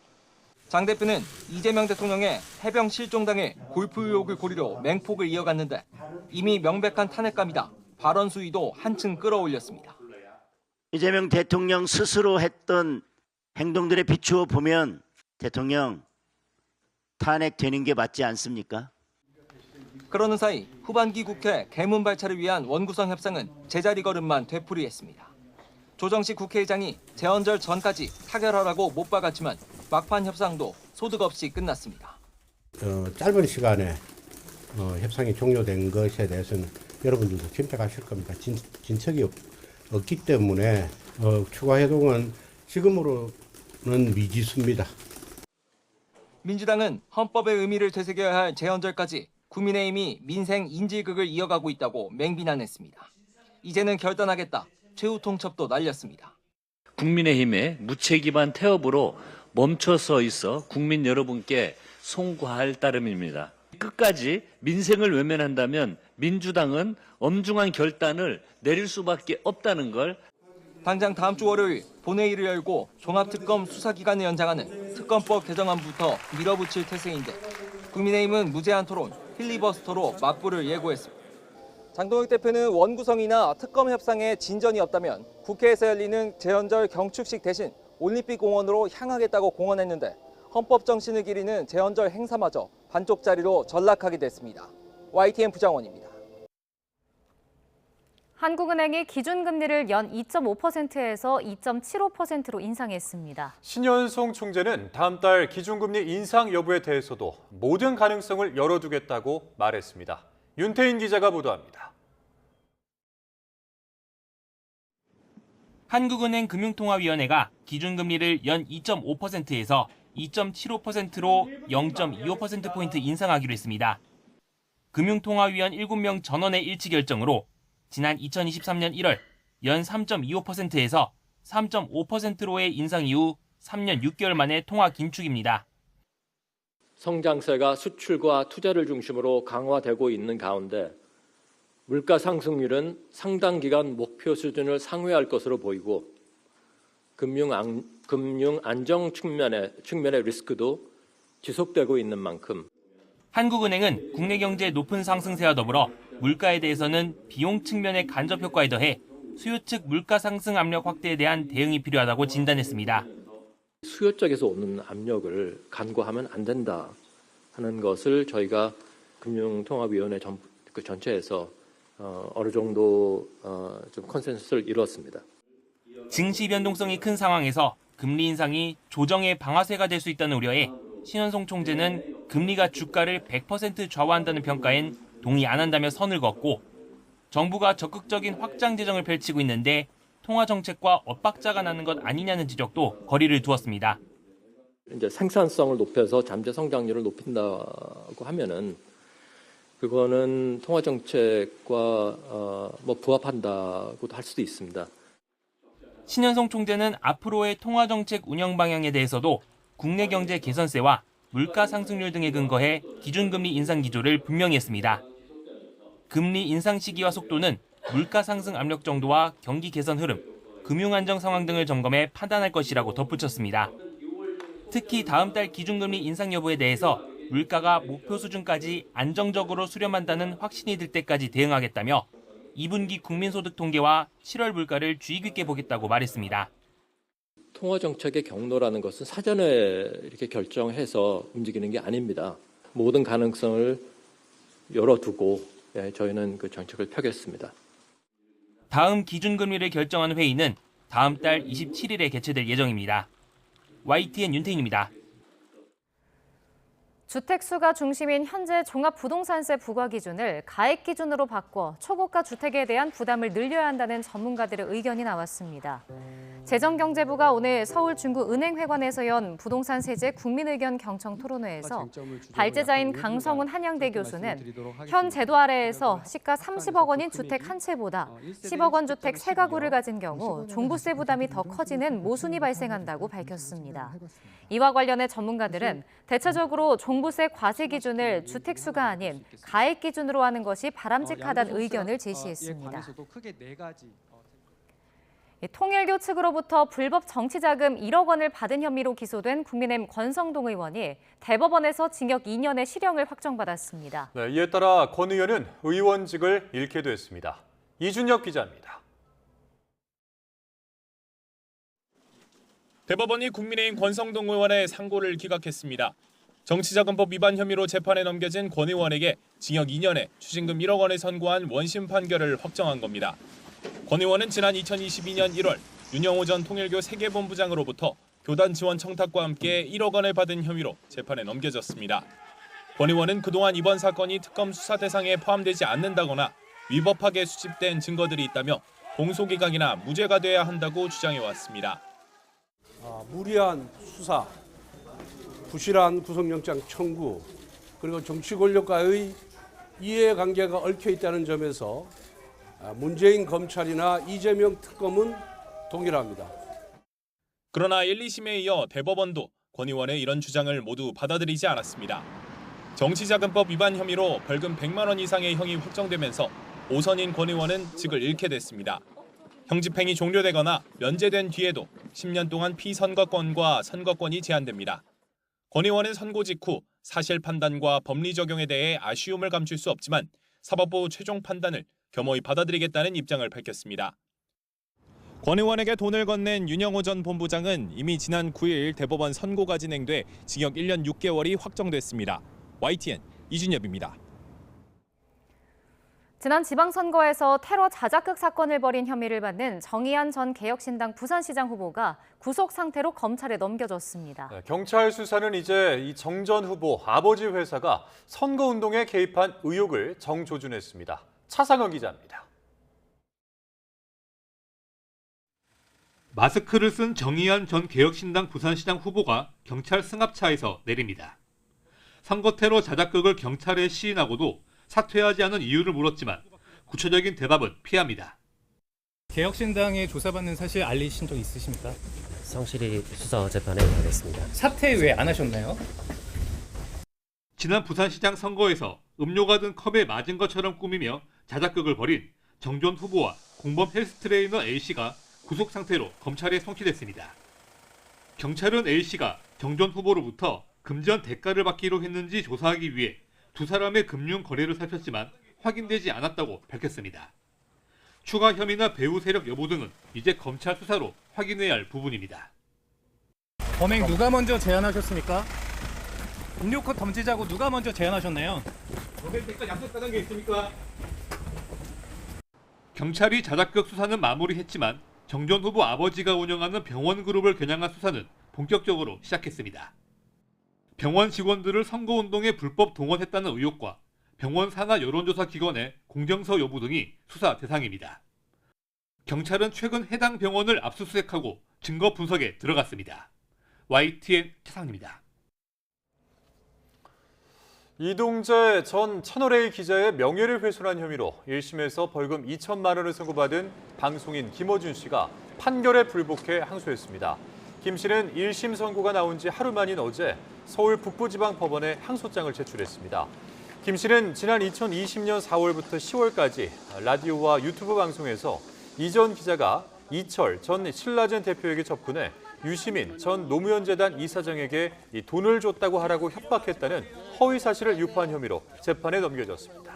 장 대표는 이재명 대통령의 해병 실종 당일 골프 의혹을 고리로 맹폭을 이어갔는데 이미 명백한 탄핵감이다. 발언 수위도 한층 끌어올렸습니다. 이재명 대통령 스스로 했던 행동들에 비추어 보면 대통령 탄핵되는 게 맞지 않습니까? 그러는 사이 후반기 국회 개문 발차를 위한 원구성 협상은 제자리 걸음만 되풀이했습니다. 조정식 국회의장이 재헌절 전까지 타결하라고 못 박았지만 막판 협상도 소득 없이 끝났습니다. 짧은 시간에 협상이 종료된 것에 대해서는 여러분들도 짐작하실 겁니다. 진척이 없기 때문에 추가 회동은 지금으로는 미지수입니다. 민주당은 헌법의 의미를 되새겨야 할 재헌절까지 국민의힘이 민생 인질극을 이어가고 있다고 맹비난했습니다. 이제는 결단하겠다. 최후 통첩도 날렸습니다. 국민의힘의 무책임한 태업으로 멈춰서 있어 국민 여러분께 송구할 따름입니다. 끝까지 민생을 외면한다면 민주당은 엄중한 결단을 내릴 수밖에 없다는 걸. 당장 다음 주 월요일 본회의를 열고 종합특검 수사기간을 연장하는 특검법 개정안부터 밀어붙일 태세인데 국민의힘은 무제한 토론, 필리버스터로 맞불을 예고했습니다. 장동혁 대표는 원구성이나 특검 협상에 진전이 없다면 국회에서 열리는 재헌절 경축식 대신 올림픽 공원으로 향하겠다고 공언했는데 헌법 정신을 기리는 재헌절 행사마저 반쪽짜리로 전락하게 됐습니다. YTN 부장원입니다. 한국은행이 기준금리를 연 2.5%에서 2.75%로 인상했습니다. 신현송 총재는 다음 달 기준금리 인상 여부에 대해서도 모든 가능성을 열어두겠다고 말했습니다. 윤태인 기자가 보도합니다. 한국은행 금융통화위원회가 기준금리를 연 2.5%에서 2.75%로 0.25%포인트 인상하기로 했습니다. 금융통화위원 7명 전원의 일치 결정으로 지난 2023년 1월 연 3.25%에서 3.5%로의 인상 이후 3년 6개월 만에 통화 긴축입니다. 성장세가 수출과 투자를 중심으로 강화되고 있는 가운데 물가 상승률은 상당 기간 목표 수준을 상회할 것으로 보이고 금융 안정 측면의 리스크도 지속되고 있는 만큼 한국은행은 국내 경제의 높은 상승세와 더불어 물가에 대해서는 비용 측면의 간접 효과에 더해 수요 측 물가 상승 압력 확대에 대한 대응이 필요하다고 진단했습니다. 수요 쪽에서 오는 압력을 간과하면 안 된다 하는 것을 저희가 금융통화위원회 전체에서 어느 정도 좀 컨센서스를 이뤘습니다. 증시 변동성이 큰 상황에서 금리 인상이 조정의 방아쇠가 될 수 있다는 우려에 신현송 총재는 금리가 주가를 100% 좌우한다는 평가엔 동의 안 한다며 선을 그었고 정부가 적극적인 확장 재정을 펼치고 있는데 통화 정책과 엇박자가 나는 것 아니냐는 지적도 거리를 두었습니다. 이제 생산성을 높여서 잠재 성장률을 높인다고 하면은 그거는 통화 정책과 부합한다고도 할 수도 있습니다. 신현송 총재는 앞으로의 통화 정책 운영 방향에 대해서도 국내 경제 개선세와 물가 상승률 등에 근거해 기준금리 인상 기조를 분명히 했습니다. 금리 인상 시기와 속도는 물가 상승 압력 정도와 경기 개선 흐름, 금융 안정 상황 등을 점검해 판단할 것이라고 덧붙였습니다. 특히 다음 달 기준금리 인상 여부에 대해서 물가가 목표 수준까지 안정적으로 수렴한다는 확신이 들 때까지 대응하겠다며 2분기 국민소득 통계와 7월 물가를 주의 깊게 보겠다고 말했습니다. 통화 정책의 경로라는 것은 사전에 이렇게 결정해서 움직이는 게 아닙니다. 모든 가능성을 열어두고 저희는 그 정책을 펴겠습니다. 다음 기준금리를 결정하는 회의는 다음 달 27일에 개최될 예정입니다. YTN 윤태인입니다. 주택수가 중심인 현재 종합부동산세 부과 기준을 가액 기준으로 바꿔 초고가 주택에 대한 부담을 늘려야 한다는 전문가들의 의견이 나왔습니다. 재정경제부가 오늘 서울 중구은행회관에서 연 부동산 세제 국민의견 경청 토론회에서 발제자인 강성훈 한양대 교수는 현 제도 아래에서 시가 30억 원인 주택 한 채보다 10억 원 주택 세 가구를 가진 경우 종부세 부담이 더 커지는 모순이 발생한다고 밝혔습니다. 이와 관련해 전문가들은 대체적으로 종부세 과세 기준을 주택수가 아닌 가액 기준으로 하는 것이 바람직하다는 의견을 제시했습니다. 통일교 측으로부터 불법 정치자금 1억 원을 받은 혐의로 기소된 국민의힘 권성동 의원이 대법원에서 징역 2년의 실형을 확정받았습니다. 네, 이에 따라 권 의원은 의원직을 잃게 됐습니다. 이준혁 기자입니다. 대법원이 국민의힘 권성동 의원의 상고를 기각했습니다. 정치자금법 위반 혐의로 재판에 넘겨진 권 의원에게 징역 2년에 추징금 1억 원을 선고한 원심 판결을 확정한 겁니다. 권 의원은 지난 2022년 1월 윤영호 전 통일교 세계본부장으로부터 교단 지원 청탁과 함께 1억 원을 받은 혐의로 재판에 넘겨졌습니다. 권 의원은 그동안 이번 사건이 특검 수사 대상에 포함되지 않는다거나 위법하게 수집된 증거들이 있다며 공소기각이나 무죄가 돼야 한다고 주장해왔습니다. 무리한 수사, 부실한 구속영장 청구, 그리고 정치 권력과의 이해관계가 얽혀 있다는 점에서 문재인 검찰이나 이재명 특검은 동일합니다. 그러나 1, 2심에 이어 대법원도 권 의원의 이런 주장을 모두 받아들이지 않았습니다. 정치자금법 위반 혐의로 벌금 100만 원 이상의 형이 확정되면서 5선인 권 의원은 직을 잃게 됐습니다. 형집행이 종료되거나 면제된 뒤에도 10년 동안 피선거권과 선거권이 제한됩니다. 권 의원은 선고 직후 사실 판단과 법리 적용에 대해 아쉬움을 감출 수 없지만 사법부 최종 판단을 겸허히 받아들이겠다는 입장을 밝혔습니다. 권 의원에게 돈을 건넨 윤영호 전 본부장은 이미 지난 9일 대법원 선고가 진행돼 징역 1년 6개월이 확정됐습니다. YTN 이준엽입니다. 지난 지방선거에서 테러 자작극 사건을 벌인 혐의를 받는 정의안 전 개혁신당 부산시장 후보가 구속 상태로 검찰에 넘겨졌습니다. 네, 경찰 수사는 이제 이 정 전 후보 아버지 회사가 선거운동에 개입한 의혹을 정조준했습니다. 차상원 기자입니다. 마스크를 쓴 정의안 전 개혁신당 부산시장 후보가 경찰 승합차에서 내립니다. 선거 테러 자작극을 경찰에 시인하고도 사퇴하지 않은 이유를 물었지만 구체적인 대답은 피합니다. 개혁신당에 조사받는 사실 알리신 적 있으십니까? 성실히 수사 재판에 임하겠습니다. 사퇴 왜 안 하셨나요? 지난 부산시장 선거에서 음료가 든 컵에 맞은 것처럼 꾸미며 자작극을 벌인 정 전 후보와 공범 헬스 트레이너 A씨가 구속 상태로 검찰에 송치됐습니다. 경찰은 A씨가 정 전 후보로부터 금전 대가를 받기로 했는지 조사하기 위해 두 사람의 금융 거래를 살폈지만 확인되지 않았다고 밝혔습니다. 추가 혐의나 배후 세력 여부 등은 이제 검찰 수사로 확인해야 할 부분입니다. 범행 누가 먼저 제안하셨습니까? 음료컵 던지자고 누가 먼저 제안하셨나요? 모델 대가 약속받은 게 있습니까? 경찰이 자작극 수사는 마무리했지만 정 전 후보 아버지가 운영하는 병원 그룹을 겨냥한 수사는 본격적으로 시작했습니다. 병원 직원들을 선거운동에 불법 동원했다는 의혹과 병원 산하 여론조사 기관의 공정성 여부 등이 수사 대상입니다. 경찰은 최근 해당 병원을 압수수색하고 증거 분석에 들어갔습니다. YTN 최상입니다. 이동재 전 채널A 기자의 명예를 훼손한 혐의로 1심에서 벌금 2천만 원을 선고받은 방송인 김어준 씨가 판결에 불복해 항소했습니다. 김 씨는 1심 선고가 나온 지 하루 만인 어제 서울 북부지방법원에 항소장을 제출했습니다. 김 씨는 지난 2020년 4월부터 10월까지 라디오와 유튜브 방송에서 이 전 기자가 이철 전 신라젠 대표에게 접근해 유시민 전 노무현재단 이사장에게 돈을 줬다고 하라고 협박했다는 허위 사실을 유포한 혐의로 재판에 넘겨졌습니다.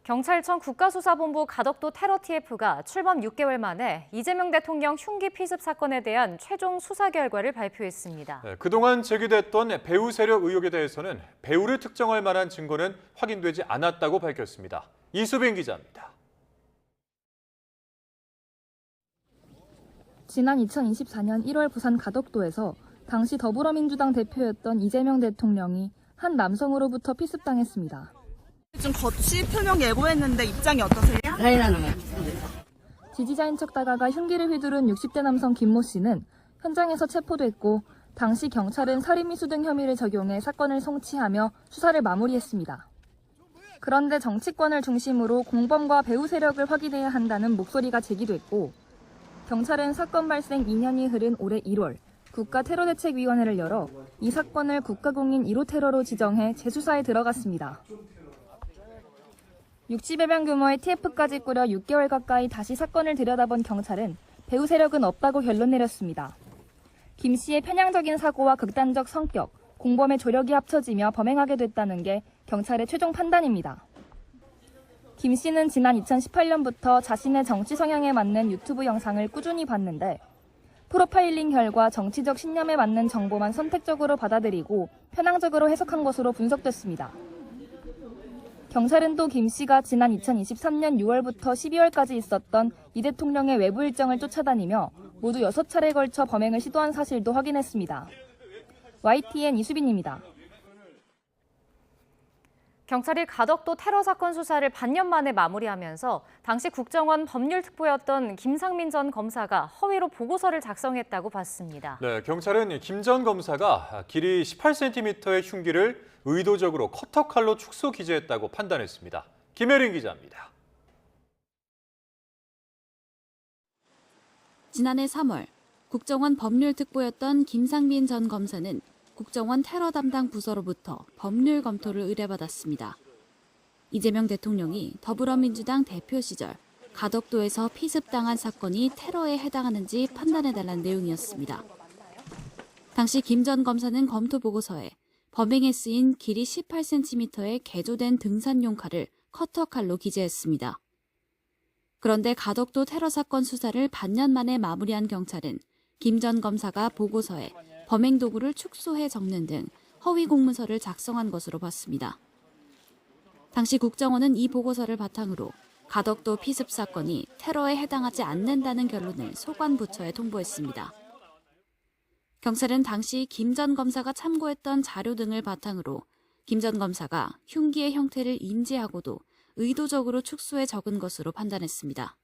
경찰청 국가수사본부 가덕도 테러 TF가 출범 6개월 만에 이재명 대통령 흉기 피습 사건에 대한 최종 수사 결과를 발표했습니다. 네, 그동안 제기됐던 배후 세력 의혹에 대해서는 배후를 특정할 만한 증거는 확인되지 않았다고 밝혔습니다. 이수빈 기자입니다. 지난 2024년 1월 부산 가덕도에서 당시 더불어민주당 대표였던 이재명 대통령이 한 남성으로부터 피습당했습니다. 좀 거취 표명 예고했는데 입장이 어떠세요? 지지자인 척 다가가 흉기를 휘두른 60대 남성 김모 씨는 현장에서 체포됐고 당시 경찰은 살인미수 등 혐의를 적용해 사건을 송치하며 수사를 마무리했습니다. 그런데 정치권을 중심으로 공범과 배후 세력을 확인해야 한다는 목소리가 제기됐고 경찰은 사건 발생 2년이 흐른 올해 1월 국가테러대책위원회를 열어 이 사건을 국가공인 1호 테러로 지정해 재수사에 들어갔습니다. 60여 명 규모의 TF까지 꾸려 6개월 가까이 다시 사건을 들여다본 경찰은 배후 세력은 없다고 결론 내렸습니다. 김 씨의 편향적인 사고와 극단적 성격, 공범의 조력이 합쳐지며 범행하게 됐다는 게 경찰의 최종 판단입니다. 김 씨는 지난 2018년부터 자신의 정치 성향에 맞는 유튜브 영상을 꾸준히 봤는데 프로파일링 결과 정치적 신념에 맞는 정보만 선택적으로 받아들이고 편향적으로 해석한 것으로 분석됐습니다. 경찰은 또 김 씨가 지난 2023년 6월부터 12월까지 있었던 이 대통령의 외부 일정을 쫓아다니며 모두 6차례에 걸쳐 범행을 시도한 사실도 확인했습니다. YTN 이수빈입니다. 경찰이 가덕도 테러 사건 수사를 반년 만에 마무리하면서 당시 국정원 법률특보였던 김상민 전 검사가 허위로 보고서를 작성했다고 봤습니다. 네, 경찰은 김 전 검사가 길이 18cm의 흉기를 의도적으로 커터칼로 축소 기재했다고 판단했습니다. 김혜린 기자입니다. 지난해 3월 국정원 법률특보였던 김상민 전 검사는 국정원 테러 담당 부서로부터 법률 검토를 의뢰받았습니다. 이재명 대통령이 더불어민주당 대표 시절 가덕도에서 피습당한 사건이 테러에 해당하는지 판단해달라는 내용이었습니다. 당시 김 전 검사는 검토 보고서에 범행에 쓰인 길이 18cm의 개조된 등산용 칼을 커터칼로 기재했습니다. 그런데 가덕도 테러 사건 수사를 반년 만에 마무리한 경찰은 김 전 검사가 보고서에 범행 도구를 축소해 적는 등 허위 공문서를 작성한 것으로 봤습니다. 당시 국정원은 이 보고서를 바탕으로 가덕도 피습 사건이 테러에 해당하지 않는다는 결론을 소관부처에 통보했습니다. 경찰은 당시 김 전 검사가 참고했던 자료 등을 바탕으로 김 전 검사가 흉기의 형태를 인지하고도 의도적으로 축소해 적은 것으로 판단했습니다.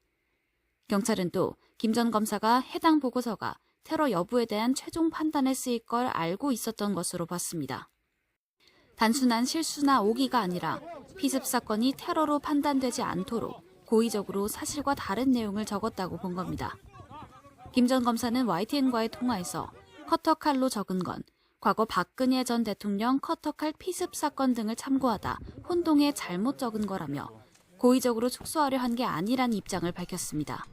경찰은 또 김 전 검사가 해당 보고서가 테러 여부에 대한 최종 판단에 쓰일 걸 알고 있었던 것으로 봤습니다. 단순한 실수나 오기가 아니라 피습 사건이 테러로 판단되지 않도록 고의적으로 사실과 다른 내용을 적었다고 본 겁니다. 김 전 검사는 YTN과의 통화에서 커터칼로 적은 건 과거 박근혜 전 대통령 커터칼 피습 사건 등을 참고하다 혼동해 잘못 적은 거라며 고의적으로 축소하려 한 게 아니란 입장을 밝혔습니다.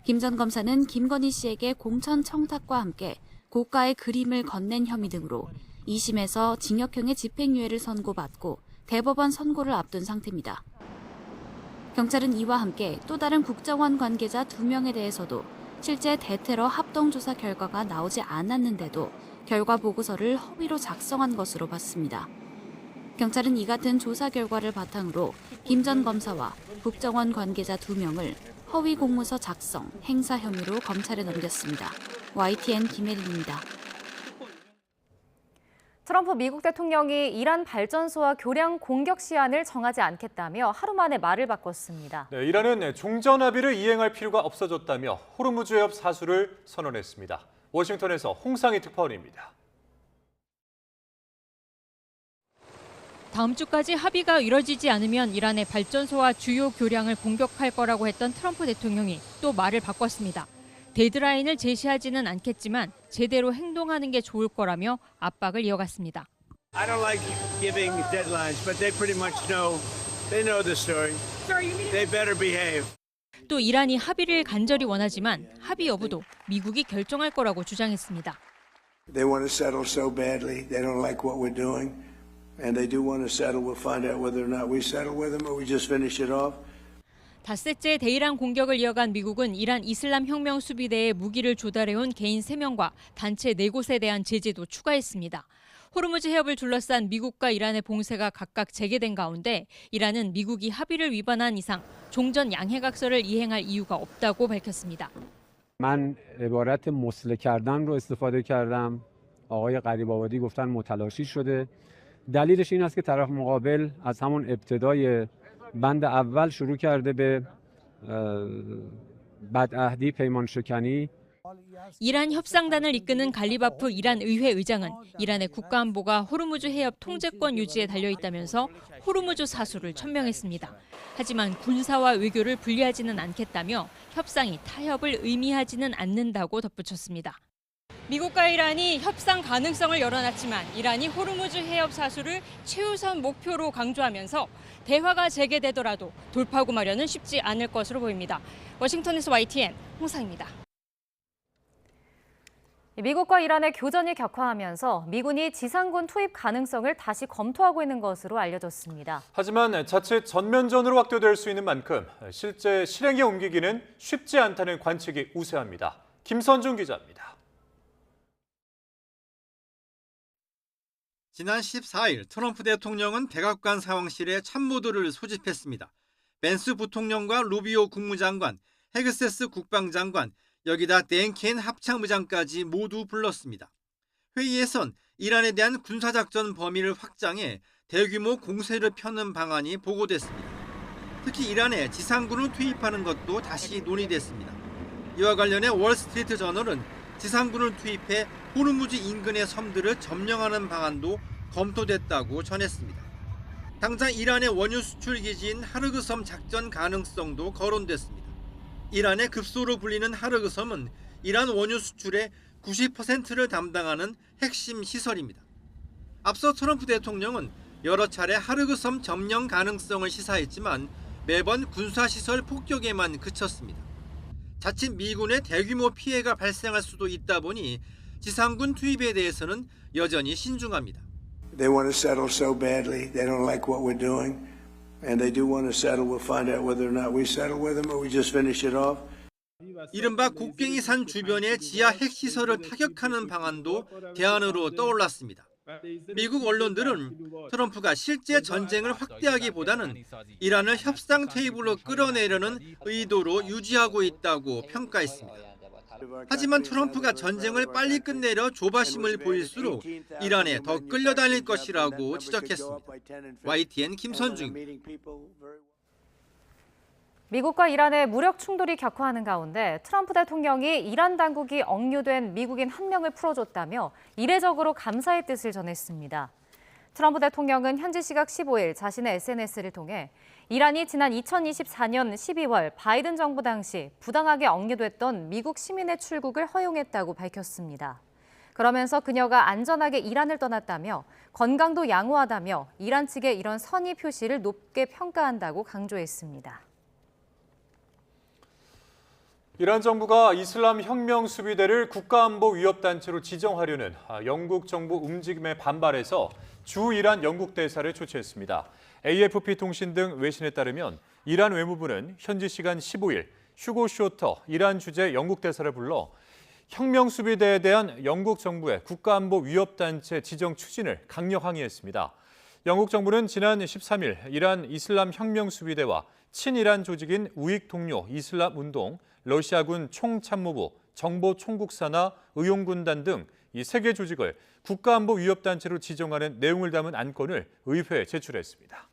김 전 검사는 김건희 씨에게 공천 청탁과 함께 고가의 그림을 건넨 혐의 등으로 2심에서 징역형의 집행유예를 선고받고 대법원 선고를 앞둔 상태입니다. 경찰은 이와 함께 또 다른 국정원 관계자 2명에 대해서도 실제 대테러 합동조사 결과가 나오지 않았는데도 결과 보고서를 허위로 작성한 것으로 봤습니다. 경찰은 이 같은 조사 결과를 바탕으로 김 전 검사와 국정원 관계자 2명을 허위 공문서 작성, 행사 혐의로 검찰에 넘겼습니다. YTN 김혜린입니다. 트럼프 미국 대통령이 이란 발전소와 교량 공격 시한을 정하지 않겠다며 하루 만에 말을 바꿨습니다. 네, 이란은 종전 합의를 이행할 필요가 없어졌다며 호르무즈 해협 사수를 선언했습니다. 워싱턴에서 홍상희 특파원입니다. 다음 주까지 합의가 이뤄지지 않으면 이란의 발전소와 주요 교량을 공격할 거라고 했던 트럼프 대통령이 또 말을 바꿨습니다. 데드라인을 제시하지는 않겠지만 제대로 행동하는 게 좋을 거라며 압박을 이어갔습니다. I don't like giving deadlines, but they pretty much know the story. They better behave. 또 이란이 합의를 간절히 원하지만 합의 여부도 미국이 결정할 거라고 주장했습니다. They want to settle so badly. They don't like what we're doing. And they do want to settle. We'll find out whether or not we settle with them or we just finish it off. 닷새째 대이란 공격을 이어간 미국은 이란 이슬람 혁명 수비대에 무기를 조달해온 개인 3명과 단체 4곳에 대한 제재도 추가했습니다. 호르무즈 해협을 둘러싼 미국과 이란의 봉쇄가 각각 재개된 가운데 이란은 미국이 합의를 위반한 이상 종전 양해각서를 이행할 이유가 없다고 밝혔습니다. من عبارت مسله کردن رو استفاده کردم. آقای غریب‌آبادی گفتن متلاشی شده. دلیلش این است که طرف مقابل از همون ابتدای بند اول شروع کرده به بدعهدی پیمان شکنی 이란 협상단을 이끄는 갈리바프 이란 의회 의장은 이란의 국가안보가 호르무즈 해협 통제권 유지에 달려있다면서 호르무즈 사수를 천명했습니다. 하지만 군사와 외교를 분리하지는 않겠다며 협상이 타협을 의미하지는 않는다고 덧붙였습니다. 미국과 이란이 협상 가능성을 열어놨지만 이란이 호르무즈 해협 사수를 최우선 목표로 강조하면서 대화가 재개되더라도 돌파구 마련은 쉽지 않을 것으로 보입니다. 워싱턴에서 YTN 홍상입니다. 미국과 이란의 교전이 격화하면서 미군이 지상군 투입 가능성을 다시 검토하고 있는 것으로 알려졌습니다. 하지만 자칫 전면전으로 확대될 수 있는 만큼 실제 실행에 옮기기는 쉽지 않다는 관측이 우세합니다. 김선중 기자입니다. 지난 14일 트럼프 대통령은 백악관 상황실에 참모들을 소집했습니다. 벤스 부통령과 루비오 국무장관, 헤그세스 국방장관, 여기다 댄 케인 합참의장까지 모두 불렀습니다. 회의에선 이란에 대한 군사작전 범위를 확장해 대규모 공세를 펴는 방안이 보고됐습니다. 특히 이란에 지상군을 투입하는 것도 다시 논의됐습니다. 이와 관련해 월스트리트 저널은 지상군을 투입해 호르무즈 인근의 섬들을 점령하는 방안도 검토됐다고 전했습니다. 당장 이란의 원유 수출 기지인 하르그섬 작전 가능성도 거론됐습니다. 이란의 급소로 불리는 하르그섬은 이란 원유 수출의 90%를 담당하는 핵심 시설입니다. 앞서 트럼프 대통령은 여러 차례 하르그섬 점령 가능성을 시사했지만 매번 군사시설 폭격에만 그쳤습니다. 자칫 미군의 대규모 피해가 발생할 수도 있다 보니 지상군 투입에 대해서는 여전히 신중합니다. They want to settle so badly. They don't like what we're doing. And they do want to settle. We'll find out whether or not we settle with them or we just finish it off. 이른바 곡괭이산 주변의 지하 핵시설을 타격하는 방안도 대안으로 떠올랐습니다. 미국 언론들은 트럼프가 실제 전쟁을 확대하기보다는 이란을 협상 테이블로 끌어내려는 의도로 유지하고 있다고 평가했습니다. 하지만 트럼프가 전쟁을 빨리 끝내려 조바심을 보일수록 이란에 더 끌려다닐 것이라고 지적했습니다. YTN 김선중입니다. 미국과 이란의 무력 충돌이 격화하는 가운데 트럼프 대통령이 이란 당국이 억류된 미국인 한 명을 풀어줬다며 이례적으로 감사의 뜻을 전했습니다. 트럼프 대통령은 현지 시각 15일 자신의 SNS를 통해 이란이 지난 2024년 12월 바이든 정부 당시 부당하게 억류됐던 미국 시민의 출국을 허용했다고 밝혔습니다. 그러면서 그녀가 안전하게 이란을 떠났다며 건강도 양호하다며 이란 측의 이런 선의 표시를 높게 평가한다고 강조했습니다. 이란 정부가 이슬람 혁명 수비대를 국가안보 위협단체로 지정하려는 영국 정부 움직임에 반발해서 주 이란 영국 대사를 초치했습니다. AFP 통신 등 외신에 따르면 이란 외무부는 현지 시간 15일 휴고 쇼터 이란 주재 영국 대사를 불러 혁명 수비대에 대한 영국 정부의 국가안보 위협단체 지정 추진을 강력 항의했습니다. 영국 정부는 지난 13일 이란 이슬람 혁명 수비대와 친이란 조직인 우익 동료 이슬람 운동, 러시아군 총참모부, 정보총국사나 의용군단 등 이 세 개 조직을 국가안보 위협단체로 지정하는 내용을 담은 안건을 의회에 제출했습니다.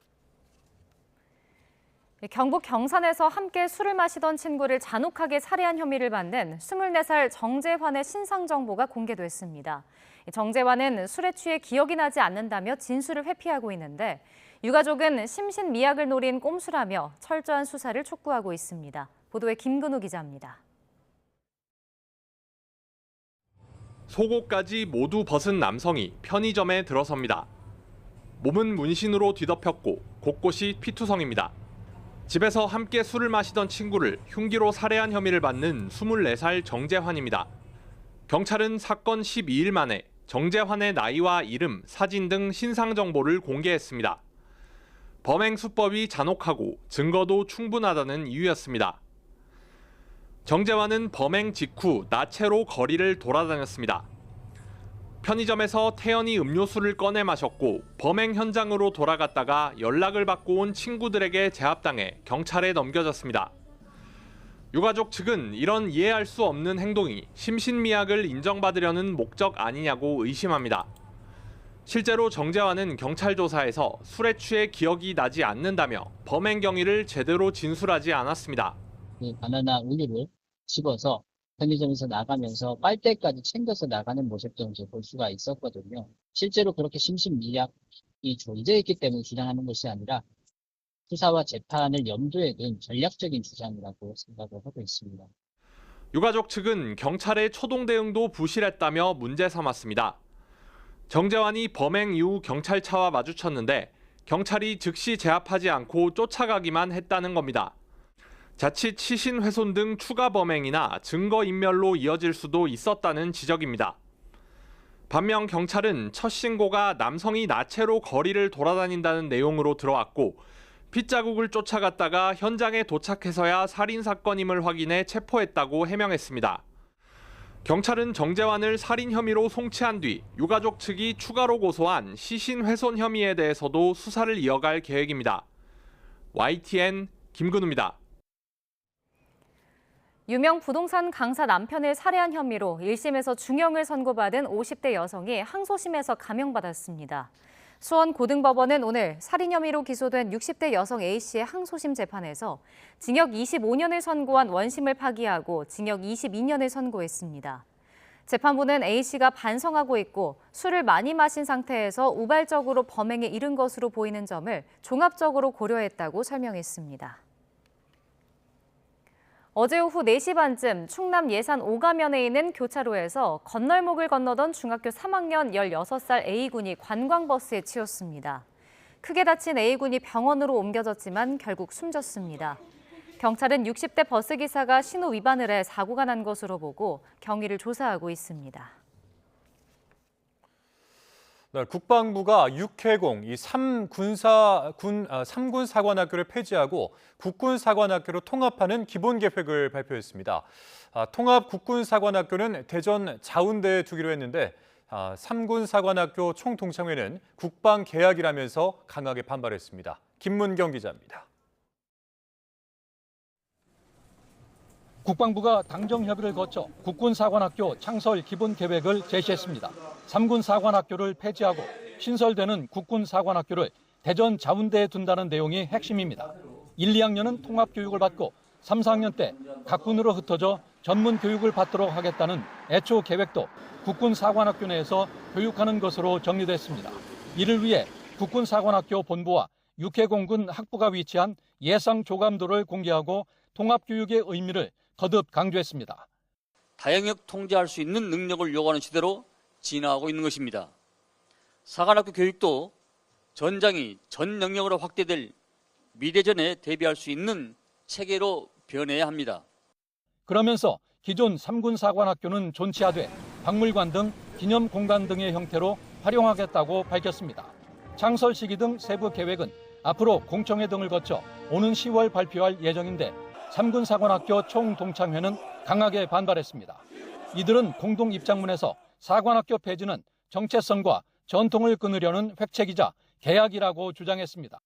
경북 경산에서 함께 술을 마시던 친구를 잔혹하게 살해한 혐의를 받는 24살 정재환의 신상 정보가 공개됐습니다. 정재환은 술에 취해 기억이 나지 않는다며 진술을 회피하고 있는데 유가족은 심신미약을 노린 꼼수라며 철저한 수사를 촉구하고 있습니다. 보도에 김근우 기자입니다. 속옷까지 모두 벗은 남성이 편의점에 들어섭니다. 몸은 문신으로 뒤덮였고 곳곳이 피투성입니다. 집에서 함께 술을 마시던 친구를 흉기로 살해한 혐의를 받는 24살 정재환입니다. 경찰은 사건 12일 만에 정재환의 나이와 이름, 사진 등 신상 정보를 공개했습니다. 범행 수법이 잔혹하고 증거도 충분하다는 이유였습니다. 정재환은 범행 직후 나체로 거리를 돌아다녔습니다. 편의점에서 태연히 음료수를 꺼내 마셨고 범행 현장으로 돌아갔다가 연락을 받고 온 친구들에게 제압당해 경찰에 넘겨졌습니다. 유가족 측은 이런 이해할 수 없는 행동이 심신미약을 인정받으려는 목적 아니냐고 의심합니다. 실제로 정재환은 경찰 조사에서 술에 취해 기억이 나지 않는다며 범행 경위를 제대로 진술하지 않았습니다. 그 바나나 우유를 집어서 편의점에서 나가면서 빨대까지 챙겨서 나가는 모습도 이제 볼 수가 있었거든요. 실제로 그렇게 심신미약이 존재했기 때문에 주장하는 것이 아니라 수사와 재판을 염두에 둔 전략적인 주장이라고 생각을 하고 있습니다. 유가족 측은 경찰의 초동 대응도 부실했다며 문제 삼았습니다. 정재환이 범행 이후 경찰차와 마주쳤는데 경찰이 즉시 제압하지 않고 쫓아가기만 했다는 겁니다. 자칫 시신 훼손 등 추가 범행이나 증거인멸로 이어질 수도 있었다는 지적입니다. 반면 경찰은 첫 신고가 남성이 나체로 거리를 돌아다닌다는 내용으로 들어왔고 핏자국을 쫓아갔다가 현장에 도착해서야 살인사건임을 확인해 체포했다고 해명했습니다. 경찰은 정재환을 살인 혐의로 송치한 뒤 유가족 측이 추가로 고소한 시신 훼손 혐의에 대해서도 수사를 이어갈 계획입니다. YTN 김근우입니다. 유명 부동산 강사 남편을 살해한 혐의로 1심에서 중형을 선고받은 50대 여성이 항소심에서 감형받았습니다. 수원 고등법원은 오늘 살인 혐의로 기소된 60대 여성 A씨의 항소심 재판에서 징역 25년을 선고한 원심을 파기하고 징역 22년을 선고했습니다. 재판부는 A씨가 반성하고 있고 술을 많이 마신 상태에서 우발적으로 범행에 이른 것으로 보이는 점을 종합적으로 고려했다고 설명했습니다. 어제 오후 4시 반쯤 충남 예산 오가면에 있는 교차로에서 건널목을 건너던 중학교 3학년 16살 A군이 관광버스에 치였습니다. 크게 다친 A군이 병원으로 옮겨졌지만 결국 숨졌습니다. 경찰은 60대 버스기사가 신호 위반을 해 사고가 난 것으로 보고 경위를 조사하고 있습니다. 국방부가 육해공 이 3군 사관학교를 폐지하고 국군 사관학교로 통합하는 기본 계획을 발표했습니다. 통합 국군 사관학교는 대전 자운대에 두기로 했는데 3군 사관학교 총동창회는 국방 계약이라면서 강하게 반발했습니다. 김문경 기자입니다. 국방부가 당정 협의를 거쳐 국군 사관학교 창설 기본 계획을 제시했습니다. 3군 사관학교를 폐지하고 신설되는 국군 사관학교를 대전 자운대에 둔다는 내용이 핵심입니다. 1, 2학년은 통합 교육을 받고 3, 4학년 때 각 군으로 흩어져 전문 교육을 받도록 하겠다는 애초 계획도 국군 사관학교 내에서 교육하는 것으로 정리됐습니다. 이를 위해 국군 사관학교 본부와 육해공군 학부가 위치한 예상 조감도를 공개하고 통합 교육의 의미를 거듭 강조했습니다. 다영역 통제할 수 있는 능력을 요구하는 시대로 진화하고 있는 것입니다. 사관학교 교육도 전장이 전 영역으로 확대될 미래전에 대비할 수 있는 체계로 변해야 합니다. 그러면서 기존 3군 사관학교는 존치하되 박물관 등 기념공간 등의 형태로 활용하겠다고 밝혔습니다. 창설 시기 등 세부 계획은 앞으로 공청회 등을 거쳐 오는 10월 발표할 예정인데 3군 사관학교 총동창회는 강하게 반발했습니다. 이들은 공동 입장문에서 사관학교 폐지는 정체성과 전통을 끊으려는 획책이자 계약이라고 주장했습니다.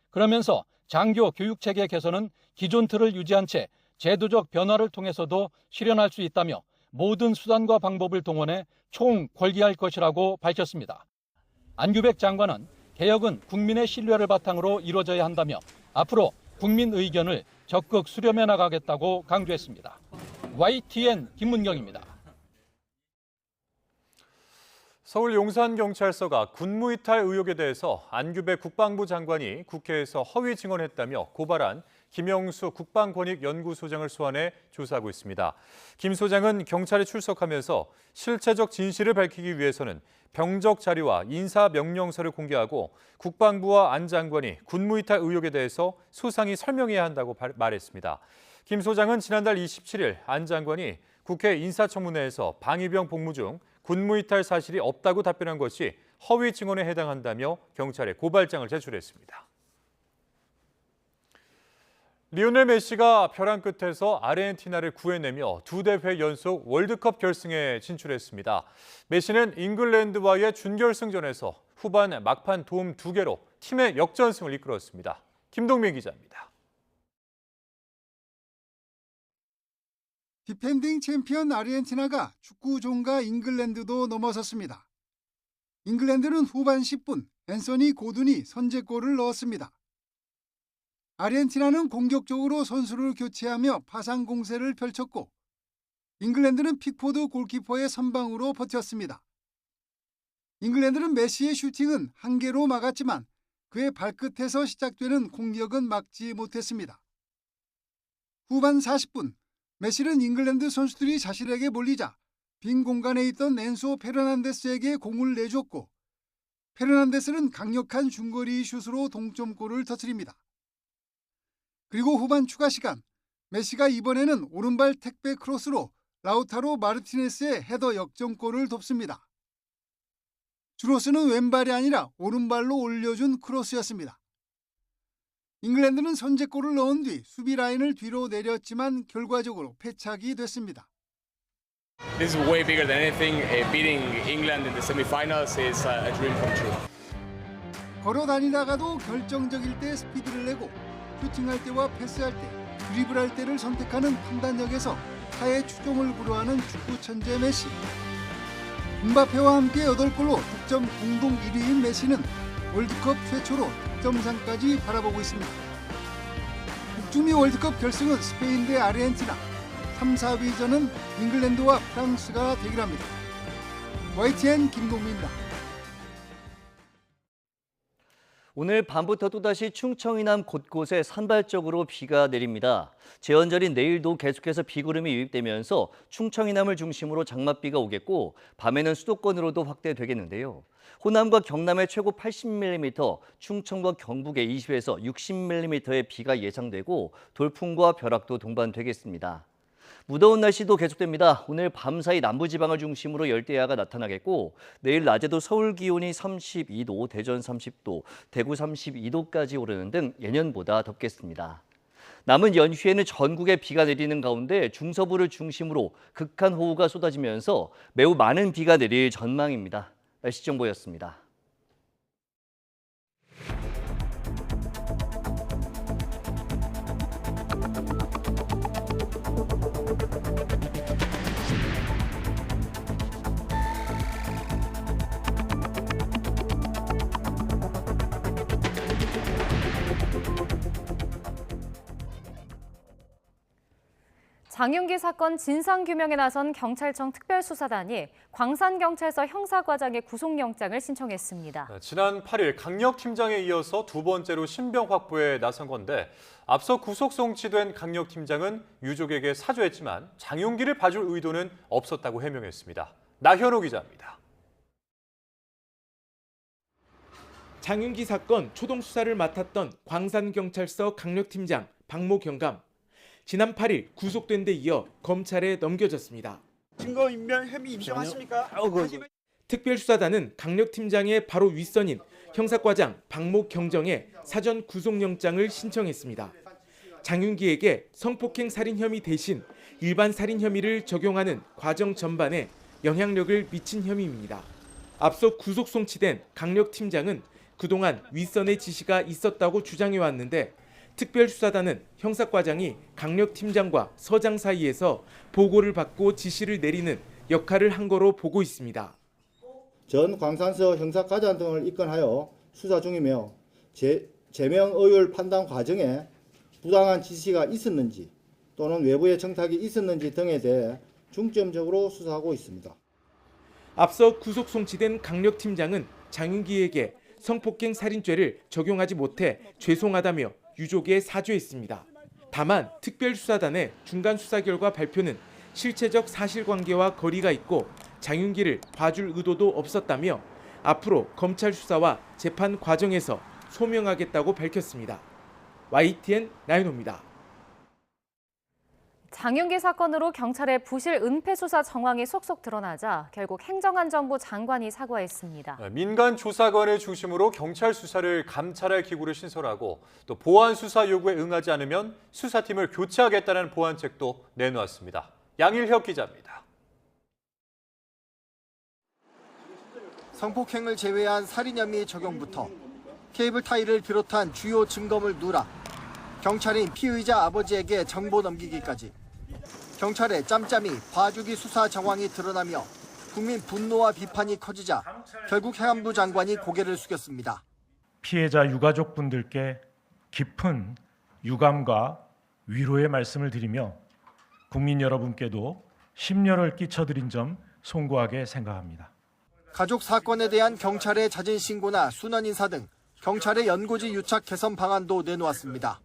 그러면서 장교 교육체계 개선은 기존 틀을 유지한 채 제도적 변화를 통해서도 실현할 수 있다며 모든 수단과 방법을 동원해 총궐기할 것이라고 밝혔습니다. 안규백 장관은 개혁은 국민의 신뢰를 바탕으로 이루어져야 한다며 앞으로 국민 의견을 적극 수렴해 나가겠다고 강조했습니다. YTN 김문경입니다. 서울 용산경찰서가 군무이탈 의혹에 대해서 안규백 국방부 장관이 국회에서 허위 증언했다며 고발한 김영수 국방권익연구소장을 소환해 조사하고 있습니다. 김 소장은 경찰에 출석하면서 실체적 진실을 밝히기 위해서는 병적 자료와 인사명령서를 공개하고 국방부와 안 장관이 군무이탈 의혹에 대해서 소상히 설명해야 한다고 말했습니다. 김 소장은 지난달 27일 안 장관이 국회 인사청문회에서 방위병 복무 중 군무이탈 사실이 없다고 답변한 것이 허위 증언에 해당한다며 경찰에 고발장을 제출했습니다. 리오넬 메시가 벼랑 끝에서 아르헨티나를 구해내며 2대회 연속 월드컵 결승에 진출했습니다. 메시는 잉글랜드와의 준결승전에서 후반 막판 도움 2개로 팀의 역전승을 이끌었습니다. 김동민 기자입니다. 디펜딩 챔피언 아르헨티나가 축구 종가 잉글랜드도 넘어섰습니다. 잉글랜드는 후반 10분 앤서니 고든이 선제골을 넣었습니다. 아르헨티나는 공격적으로 선수를 교체하며 파상 공세를 펼쳤고 잉글랜드는 픽포드 골키퍼의 선방으로 버텼습니다. 잉글랜드는 메시의 슈팅은 한 개로 막았지만 그의 발끝에서 시작되는 공격은 막지 못했습니다. 후반 40분, 메시는 잉글랜드 선수들이 자신에게 몰리자 빈 공간에 있던 엔소 페르난데스에게 공을 내줬고 페르난데스는 강력한 중거리 슛으로 동점골을 터뜨립니다. 그리고 후반 추가 시간, 메시가 이번에는 오른발 택배 크로스로 라우타로 마르티네스의 헤더 역전골을 돕습니다. 주로스는 왼발이 아니라 오른발로 올려준 크로스였습니다. 잉글랜드는 선제골을 넣은 뒤 수비 라인을 뒤로 내렸지만 결과적으로 패착이 됐습니다. This is way bigger than anything. Beating England in the semi-finals is a dream come true. 걸어 다니다가도 결정적일 때 스피드를 내고 슈팅할 때와 패스할 때, 드리블할 때를 선택하는 판단력에서 타의 추종을 불허하는 축구 천재 메시. 음바페와 함께 8골로 득점 공동 1위인 메시는 월드컵 최초로 득점상까지 바라보고 있습니다. 북중미 월드컵 결승은 스페인 대 아르헨티나, 3, 4위전은 잉글랜드와 프랑스가 대결합니다. YTN 김동민입니다. 오늘 밤부터 또다시 충청 이남 곳곳에 산발적으로 비가 내립니다. 제헌절인 내일도 계속해서 비구름이 유입되면서 충청 이남을 중심으로 장맛비가 오겠고 밤에는 수도권으로도 확대되겠는데요. 호남과 경남의 최고 80mm, 충청과 경북의 20에서 60mm의 비가 예상되고 돌풍과 벼락도 동반되겠습니다. 무더운 날씨도 계속됩니다. 오늘 밤사이 남부지방을 중심으로 열대야가 나타나겠고 내일 낮에도 서울 기온이 32도, 대전 30도, 대구 32도까지 오르는 등 예년보다 덥겠습니다. 남은 연휴에는 전국에 비가 내리는 가운데 중서부를 중심으로 극한 호우가 쏟아지면서 매우 많은 비가 내릴 전망입니다. 날씨 정보였습니다. 장윤기 사건 진상규명에 나선 경찰청 특별수사단이 광산경찰서 형사과장의 구속영장을 신청했습니다. 지난 8일 강력팀장에 이어서 두 번째로 신병 확보에 나선 건데 앞서 구속 송치된 강력팀장은 유족에게 사죄했지만 장윤기를 봐줄 의도는 없었다고 해명했습니다. 나현호 기자입니다. 장윤기 사건 초동 수사를 맡았던 광산경찰서 강력팀장 박모 경감. 지난 8일 구속된 데 이어 검찰에 넘겨졌습니다. 증거인멸 혐의 인정하십니까? 특별수사단은 강력팀장의 바로 윗선인 형사과장 박모 경정의 사전 구속영장을 신청했습니다. 장윤기에게 성폭행 살인 혐의 대신 일반 살인 혐의를 적용하는 과정 전반에 영향력을 미친 혐의입니다. 앞서 구속 송치된 강력팀장은 그동안 윗선의 지시가 있었다고 주장해왔는데 특별수사단은 형사과장이 강력팀장과 서장 사이에서 보고를 받고 지시를 내리는 역할을 한 거로 보고 있습니다. 전 광산서 형사과장 등을 입건하여 수사 중이며 제명 의율 판단 과정에 부당한 지시가 있었는지 또는 외부의 청탁이 있었는지 등에 대해 중점적으로 수사하고 있습니다. 앞서 구속 송치된 강력팀장은 장윤기에게 성폭행 살인죄를 적용하지 못해 죄송하다며 유족에 사죄했습니다. 다만 특별수사단의 중간 수사 결과 발표는 실체적 사실관계와 거리가 있고 장윤기를 봐줄 의도도 없었다며 앞으로 검찰 수사와 재판 과정에서 소명하겠다고 밝혔습니다. YTN 나윤호입니다. 장윤기 사건으로 경찰의 부실 은폐 수사 정황이 속속 드러나자 결국 행정안전부 장관이 사과했습니다. 민간 조사관을 중심으로 경찰 수사를 감찰할 기구를 신설하고 또 보안 수사 요구에 응하지 않으면 수사팀을 교체하겠다는 보완책도 내놓았습니다. 양일혁 기자입니다. 성폭행을 제외한 살인 혐의 적용부터 케이블 타이를 비롯한 주요 증거물 누락, 경찰인 피의자 아버지에게 정보 넘기기까지 경찰의 짬짬이 봐주기 수사 정황이 드러나며 국민 분노와 비판이 커지자 결국 행안부 장관이 고개를 숙였습니다. 피해자 유가족분들께 깊은 유감과 위로의 말씀을 드리며 국민 여러분께도 심려를 끼쳐드린 점 송구하게 생각합니다. 가족 사건에 대한 경찰의 자진 신고나 순원 인사 등 경찰의 연고지 유착 개선 방안도 내놓았습니다.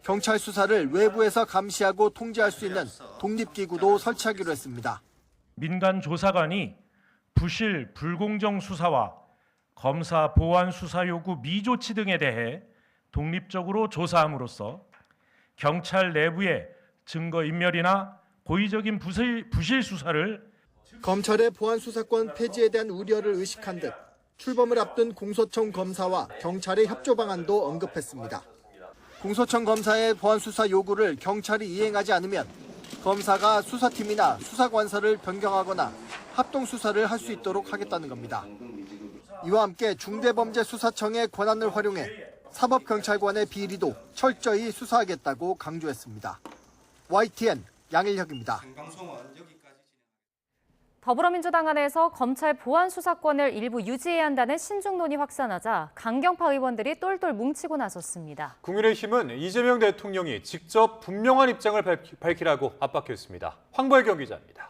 경찰 수사를 외부에서 감시하고 통제할 수 있는 독립기구도 설치하기로 했습니다. 민간 조사관이 부실, 불공정 수사와 검사 보완 수사 요구 미조치 등에 대해 독립적으로 조사함으로써 경찰 내부의 증거인멸이나 고의적인 부실 수사를 검찰의 보안 수사권 폐지에 대한 우려를 의식한 듯 출범을 앞둔 공소청 검사와 경찰의 협조 방안도 언급했습니다. 공소청 검사의 보안 수사 요구를 경찰이 이행하지 않으면 검사가 수사팀이나 수사관서를 변경하거나 합동 수사를 할 수 있도록 하겠다는 겁니다. 이와 함께 중대범죄수사청의 권한을 활용해 사법경찰관의 비리도 철저히 수사하겠다고 강조했습니다. YTN 양일혁입니다. 더불어민주당 안에서 검찰 보안 수사권을 일부 유지해야 한다는 신중론이 확산하자 강경파 의원들이 똘똘 뭉치고 나섰습니다. 국민의힘은 이재명 대통령이 직접 분명한 입장을 밝히라고 압박했습니다. 황보혜경 기자입니다.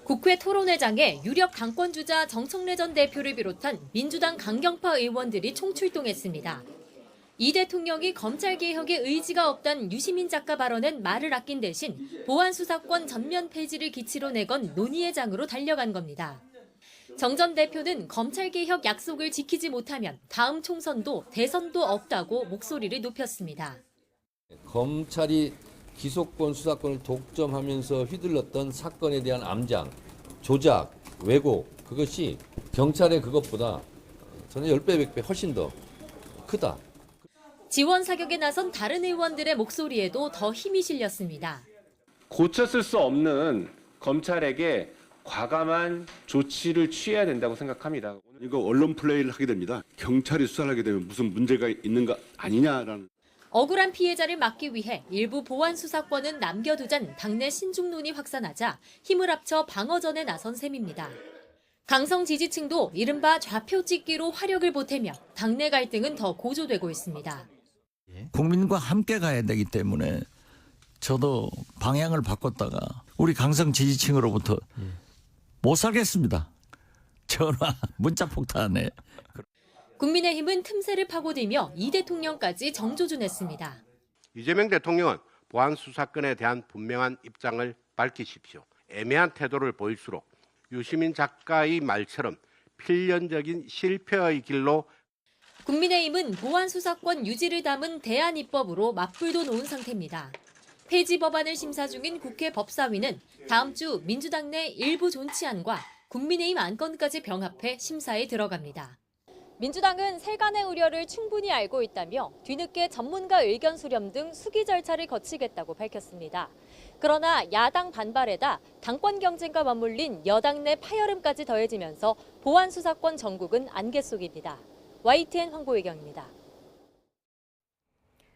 국회 토론회장에 유력 당권주자 정청래 전 대표를 비롯한 민주당 강경파 의원들이 총출동했습니다. 이 대통령이 검찰개혁에 의지가 없다는 유시민 작가 발언은 말을 아낀 대신 보안수사권 전면 폐지를 기치로 내건 논의의 장으로 달려간 겁니다. 정 전 대표는 검찰개혁 약속을 지키지 못하면 다음 총선도 대선도 없다고 목소리를 높였습니다. 검찰이 기소권, 수사권을 독점하면서 휘둘렀던 사건에 대한 암장, 조작, 왜곡, 그것이 경찰의 그것보다 저는 10배, 100배 훨씬 더 크다. 지원 사격에 나선 다른 의원들의 목소리에도 더 힘이 실렸습니다. 고쳤을 수 없는 검찰에게 과감한 조치를 취해야 된다고 생각합니다. 이거 언론 플레이를 하게 됩니다. 경찰이 수사를 하게 되면 무슨 문제가 있는가 아니냐라는. 억울한 피해자를 막기 위해 일부 보안 수사권은 남겨두잔 당내 신중론이 확산하자 힘을 합쳐 방어전에 나선 셈입니다. 강성 지지층도 이른바 좌표 찍기로 화력을 보태며 당내 갈등은 더 고조되고 있습니다. 국민과 함께 가야 되기 때문에 저도 방향을 바꿨다가 우리 강성 지지층으로부터 못 살겠습니다. 전화, 문자 폭탄에. 국민의힘은 틈새를 파고들며 이 대통령까지 정조준했습니다. 이재명 대통령은 보안 수사권에 대한 분명한 입장을 밝히십시오. 애매한 태도를 보일수록 유시민 작가의 말처럼 필연적인 실패의 길로 국민의힘은 보안 수사권 유지를 담은 대안입법으로 맞불도 놓은 상태입니다. 폐지 법안을 심사 중인 국회 법사위는 다음 주 민주당 내 일부 존치안과 국민의힘 안건까지 병합해 심사에 들어갑니다. 민주당은 세간의 우려를 충분히 알고 있다며 뒤늦게 전문가 의견 수렴 등 수기 절차를 거치겠다고 밝혔습니다. 그러나 야당 반발에다 당권 경쟁과 맞물린 여당 내 파열음까지 더해지면서 보안 수사권 전국은 안개 속입니다. YTN 황보혜경입니다.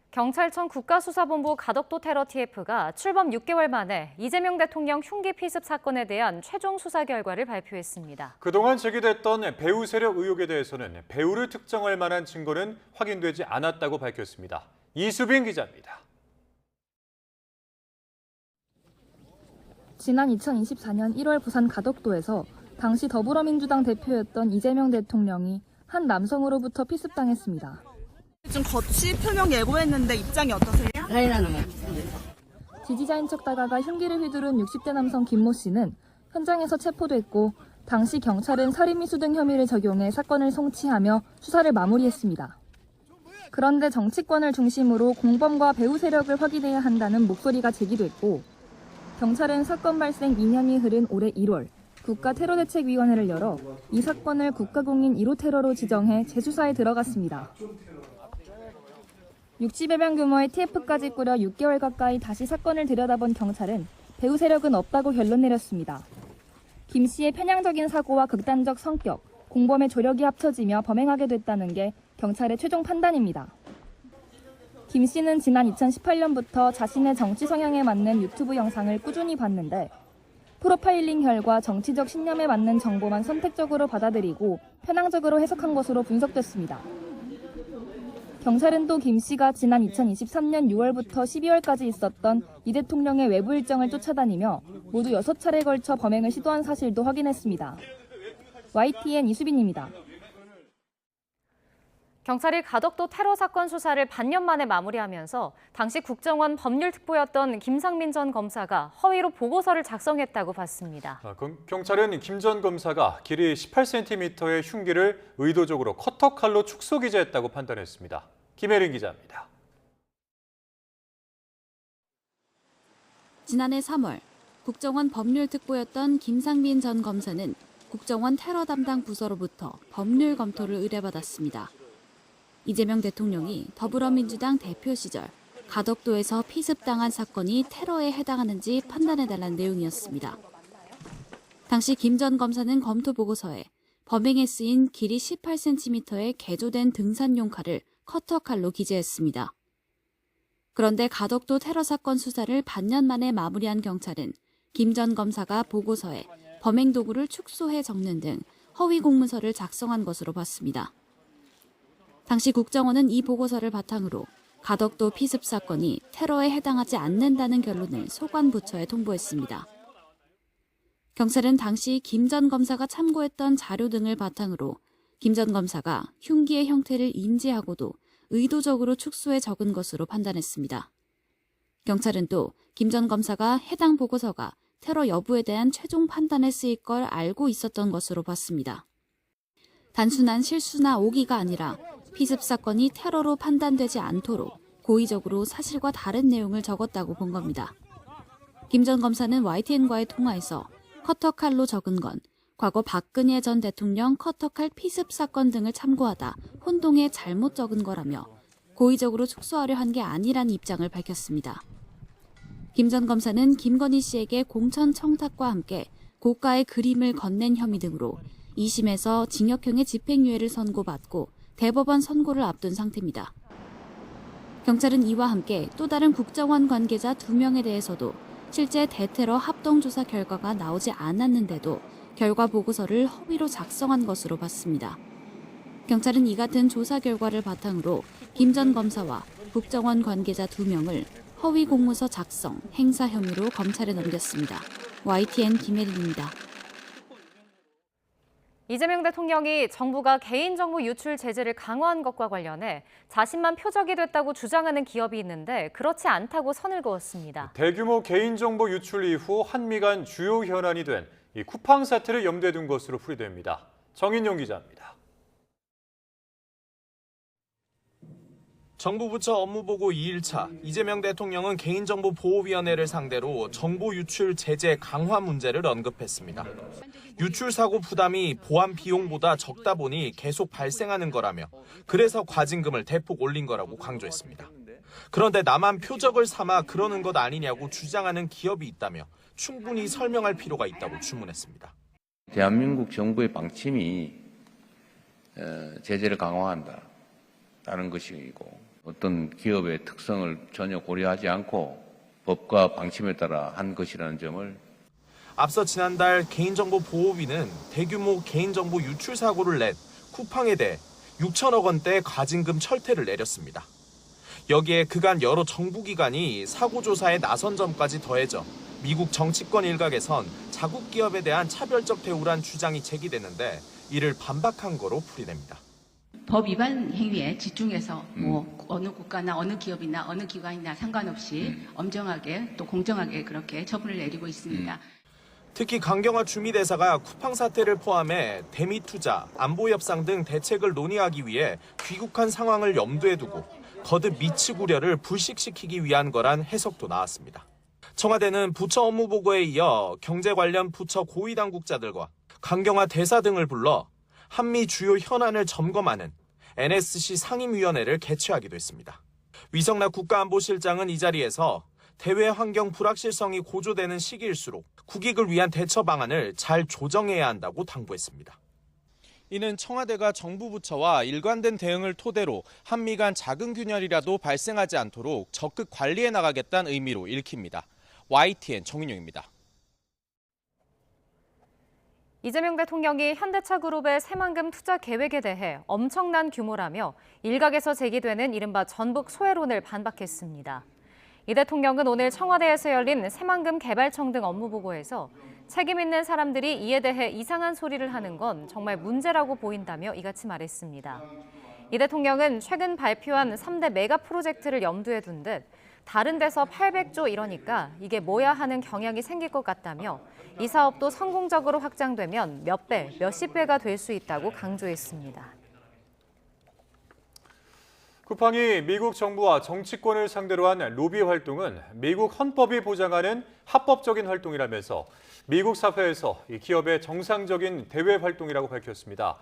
경찰청 국가수사본부 가덕도 테러 TF가 출범 6개월 만에 이재명 대통령 흉기 피습 사건에 대한 최종 수사 결과를 발표했습니다. 그동안 제기됐던 배우 세력 의혹에 대해서는 배우를 특정할 만한 증거는 확인되지 않았다고 밝혔습니다. 이수빈 기자입니다. 지난 2024년 1월 부산 가덕도에서 당시 더불어민주당 대표였던 이재명 대통령이 한 남성으로부터 피습당했습니다. 좀 거치 표명 예고했는데 입장이 어떠세요? 지지자인 척 다가가 흉기를 휘두른 60대 남성 김모 씨는 현장에서 체포됐고 당시 경찰은 살인미수 등 혐의를 적용해 사건을 송치하며 수사를 마무리했습니다. 그런데 정치권을 중심으로 공범과 배후 세력을 확인해야 한다는 목소리가 제기됐고 경찰은 사건 발생 2년이 흐른 올해 1월 국가테러대책위원회를 열어 이 사건을 국가공인 1호 테러로 지정해 재수사에 들어갔습니다. 60여 명 규모의 TF까지 꾸려 6개월 가까이 다시 사건을 들여다본 경찰은 배후 세력은 없다고 결론 내렸습니다. 김 씨의 편향적인 사고와 극단적 성격, 공범의 조력이 합쳐지며 범행하게 됐다는 게 경찰의 최종 판단입니다. 김 씨는 지난 2018년부터 자신의 정치 성향에 맞는 유튜브 영상을 꾸준히 봤는데 프로파일링 결과 정치적 신념에 맞는 정보만 선택적으로 받아들이고 편향적으로 해석한 것으로 분석됐습니다. 경찰은 또 김 씨가 지난 2023년 6월부터 12월까지 있었던 이 대통령의 외부 일정을 쫓아다니며 모두 6차례에 걸쳐 범행을 시도한 사실도 확인했습니다. YTN 이수빈입니다. 경찰이 가덕도 테러 사건 수사를 반년 만에 마무리하면서 당시 국정원 법률특보였던 김상민 전 검사가 허위로 보고서를 작성했다고 봤습니다. 경찰은 김 전 검사가 길이 18cm의 흉기를 의도적으로 커터칼로 축소 기재했다고 판단했습니다. 김혜린 기자입니다. 지난해 3월 국정원 법률특보였던 김상민 전 검사는 국정원 테러 담당 부서로부터 법률 검토를 의뢰받았습니다. 이재명 대통령이 더불어민주당 대표 시절 가덕도에서 피습당한 사건이 테러에 해당하는지 판단해달라는 내용이었습니다. 당시 김 전 검사는 검토 보고서에 범행에 쓰인 길이 18cm의 개조된 등산용 칼을 커터칼로 기재했습니다. 그런데 가덕도 테러 사건 수사를 반년 만에 마무리한 경찰은 김 전 검사가 보고서에 범행 도구를 축소해 적는 등 허위 공문서를 작성한 것으로 봤습니다. 당시 국정원은 이 보고서를 바탕으로 가덕도 피습 사건이 테러에 해당하지 않는다는 결론을 소관부처에 통보했습니다. 경찰은 당시 김 전 검사가 참고했던 자료 등을 바탕으로 김 전 검사가 흉기의 형태를 인지하고도 의도적으로 축소해 적은 것으로 판단했습니다. 경찰은 또 김 전 검사가 해당 보고서가 테러 여부에 대한 최종 판단에 쓰일 걸 알고 있었던 것으로 봤습니다. 단순한 실수나 오기가 아니라 피습 사건이 테러로 판단되지 않도록 고의적으로 사실과 다른 내용을 적었다고 본 겁니다. 김 전 검사는 YTN과의 통화에서 커터칼로 적은 건 과거 박근혜 전 대통령 커터칼 피습 사건 등을 참고하다 혼동해 잘못 적은 거라며 고의적으로 축소하려 한 게 아니란 입장을 밝혔습니다. 김 전 검사는 김건희 씨에게 공천 청탁과 함께 고가의 그림을 건넨 혐의 등으로 2심에서 징역형의 집행유예를 선고받고 대법원 선고를 앞둔 상태입니다. 경찰은 이와 함께 또 다른 국정원 관계자 2명에 대해서도 실제 대테러 합동조사 결과가 나오지 않았는데도 결과 보고서를 허위로 작성한 것으로 봤습니다. 경찰은 이 같은 조사 결과를 바탕으로 김 전 검사와 국정원 관계자 2명을 허위 공문서 작성, 행사 혐의로 검찰에 넘겼습니다. YTN 김혜린입니다. 이재명 대통령이 정부가 개인정보 유출 제재를 강화한 것과 관련해 자신만 표적이 됐다고 주장하는 기업이 있는데 그렇지 않다고 선을 그었습니다. 대규모 개인정보 유출 이후 한미 간 주요 현안이 된 이 쿠팡 사태를 염두에 둔 것으로 풀이됩니다. 정인용 기자입니다. 정부 부처 업무보고 2일차 이재명 대통령은 개인정보보호위원회를 상대로 정보 유출 제재 강화 문제를 언급했습니다. 유출 사고 부담이 보안 비용보다 적다 보니 계속 발생하는 거라며 그래서 과징금을 대폭 올린 거라고 강조했습니다. 그런데 나만 표적을 삼아 그러는 것 아니냐고 주장하는 기업이 있다며 충분히 설명할 필요가 있다고 주문했습니다. 대한민국 정부의 방침이 제재를 강화한다는 것이고 어떤 기업의 특성을 전혀 고려하지 않고 법과 방침에 따라 한 것이라는 점을 앞서 지난달 개인정보보호위는 대규모 개인정보 유출 사고를 낸 쿠팡에 대해 6천억 원대 과징금 철퇴를 내렸습니다. 여기에 그간 여러 정부기관이 사고 조사에 나선 점까지 더해져 미국 정치권 일각에선 자국 기업에 대한 차별적 대우란 주장이 제기됐는데 이를 반박한 거로 풀이됩니다. 법 위반 행위에 집중해서 어느 국가나 어느 기업이나 어느 기관이나 상관없이 엄정하게 또 공정하게 그렇게 처분을 내리고 있습니다. 특히 강경화 주미대사가 쿠팡 사태를 포함해 대미 투자, 안보 협상 등 대책을 논의하기 위해 귀국한 상황을 염두에 두고 거듭 미측 우려를 불식시키기 위한 거란 해석도 나왔습니다. 청와대는 부처 업무 보고에 이어 경제 관련 부처 고위 당국자들과 강경화 대사 등을 불러 한미 주요 현안을 점검하는 NSC 상임위원회를 개최하기도 했습니다. 위성락 국가안보실장은 이 자리에서 대외 환경 불확실성이 고조되는 시기일수록 국익을 위한 대처 방안을 잘 조정해야 한다고 당부했습니다. 이는 청와대가 정부 부처와 일관된 대응을 토대로 한미 간 작은 균열이라도 발생하지 않도록 적극 관리해 나가겠다는 의미로 읽힙니다. YTN 정인용입니다. 이재명 대통령이 현대차그룹의 새만금 투자 계획에 대해 엄청난 규모라며 일각에서 제기되는 이른바 전북 소외론을 반박했습니다. 이 대통령은 오늘 청와대에서 열린 새만금 개발청 등 업무보고에서 책임 있는 사람들이 이에 대해 이상한 소리를 하는 건 정말 문제라고 보인다며 이같이 말했습니다. 이 대통령은 최근 발표한 3대 메가 프로젝트를 염두에 둔 듯 다른 데서 800조 이러니까 이게 뭐야 하는 경향이 생길 것 같다며 이 사업도 성공적으로 확장되면 몇 배, 몇십 배가 될 수 있다고 강조했습니다. 쿠팡이 미국 정부와 정치권을 상대로 한 로비 활동은 미국 헌법이 보장하는 합법적인 활동이라면서 미국 사회에서 이 기업의 정상적인 대외 활동이라고 밝혔습니다.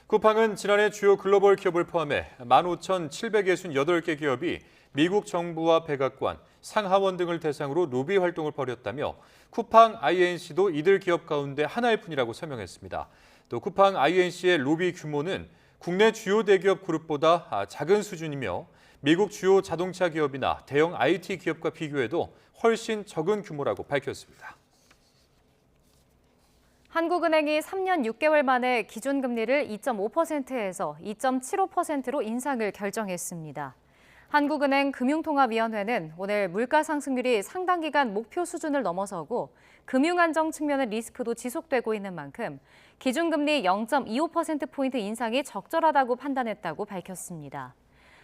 쿠팡은 지난해 주요 글로벌 기업을 포함해 15,768개 기업이 미국 정부와 백악관, 상하원 등을 대상으로 로비 활동을 벌였다며 쿠팡 INC도 이들 기업 가운데 하나일 뿐이라고 설명했습니다. 또 쿠팡 INC의 로비 규모는 국내 주요 대기업 그룹보다 작은 수준이며 미국 주요 자동차 기업이나 대형 IT 기업과 비교해도 훨씬 적은 규모라고 밝혔습니다. 한국은행이 3년 6개월 만에 기준금리를 2.5%에서 2.75%로 인상을 결정했습니다. 한국은행 금융통화위원회는 오늘 물가 상승률이 상당 기간 목표 수준을 넘어서고 금융안정 측면의 리스크도 지속되고 있는 만큼 기준금리 0.25%포인트 인상이 적절하다고 판단했다고 밝혔습니다.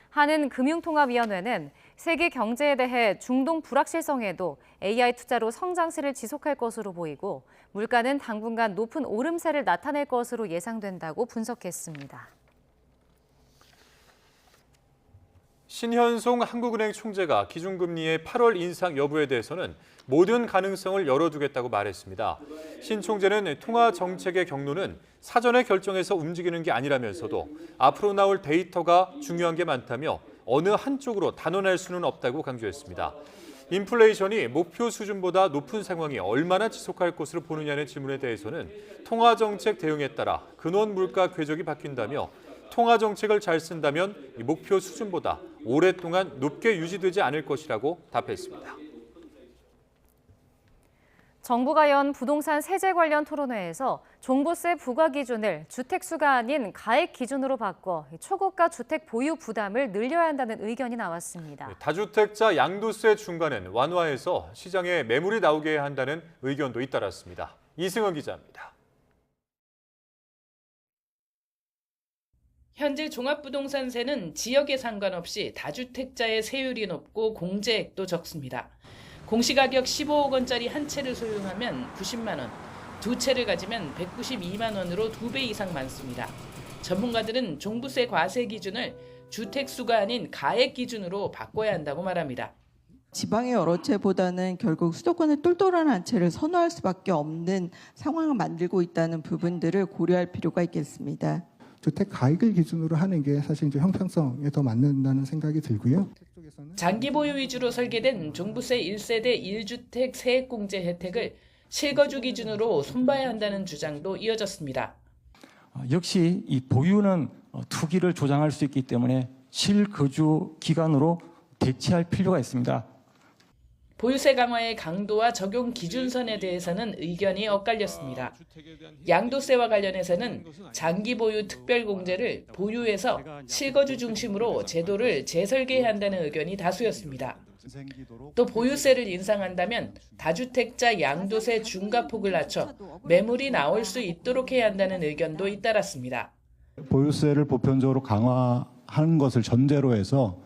한은 금융통화위원회는 세계 경제에 대해 중동 불확실성에도 AI 투자로 성장세를 지속할 것으로 보이고 물가는 당분간 높은 오름세를 나타낼 것으로 예상된다고 분석했습니다. 신현송 한국은행 총재가 기준금리의 8월 인상 여부에 대해서는 모든 가능성을 열어두겠다고 말했습니다. 신 총재는 통화 정책의 경로는 사전에 결정해서 움직이는 게 아니라면서도 앞으로 나올 데이터가 중요한 게 많다며 어느 한쪽으로 단언할 수는 없다고 강조했습니다. 인플레이션이 목표 수준보다 높은 상황이 얼마나 지속할 것으로 보느냐는 질문에 대해서는 통화 정책 대응에 따라 근원 물가 궤적이 바뀐다며 통화 정책을 잘 쓴다면 목표 수준보다 오랫동안 높게 유지되지 않을 것이라고 답했습니다. 정부가 연 부동산 세제 관련 토론회에서 종부세 부과 기준을 주택수가 아닌 가액 기준으로 바꿔 초고가 주택 보유 부담을 늘려야 한다는 의견이 나왔습니다. 다주택자 양도세 중과는 완화해서 시장에 매물이 나오게 해야 한다는 의견도 잇따랐습니다. 이승은 기자입니다. 현재 종합부동산세는 지역에 상관없이 다주택자의 세율이 높고 공제액도 적습니다. 공시가격 15억 원짜리 한 채를 소유하면 90만 원, 두 채를 가지면 192만 원으로 2배 이상 많습니다. 전문가들은 종부세 과세 기준을 주택수가 아닌 가액 기준으로 바꿔야 한다고 말합니다. 지방의 여러 채보다는 결국 수도권의 똘똘한 한 채를 선호할 수밖에 없는 상황을 만들고 있다는 부분들을 고려할 필요가 있겠습니다. 주택 가액을 기준으로 하는 게 사실 이제 형평성에 더 맞는다는 생각이 들고요. 장기 보유 위주로 설계된 종부세 1세대 1주택 세액공제 혜택을 실거주 기준으로 손봐야 한다는 주장도 이어졌습니다. 역시 이 보유는 투기를 조장할 수 있기 때문에 실거주 기간으로 대체할 필요가 있습니다. 보유세 강화의 강도와 적용 기준선에 대해서는 의견이 엇갈렸습니다. 양도세와 관련해서는 장기 보유 특별공제를 보유에서 실거주 중심으로 제도를 재설계해야 한다는 의견이 다수였습니다. 또 보유세를 인상한다면 다주택자 양도세 중과폭을 낮춰 매물이 나올 수 있도록 해야 한다는 의견도 잇따랐습니다. 보유세를 보편적으로 강화하는 것을 전제로 해서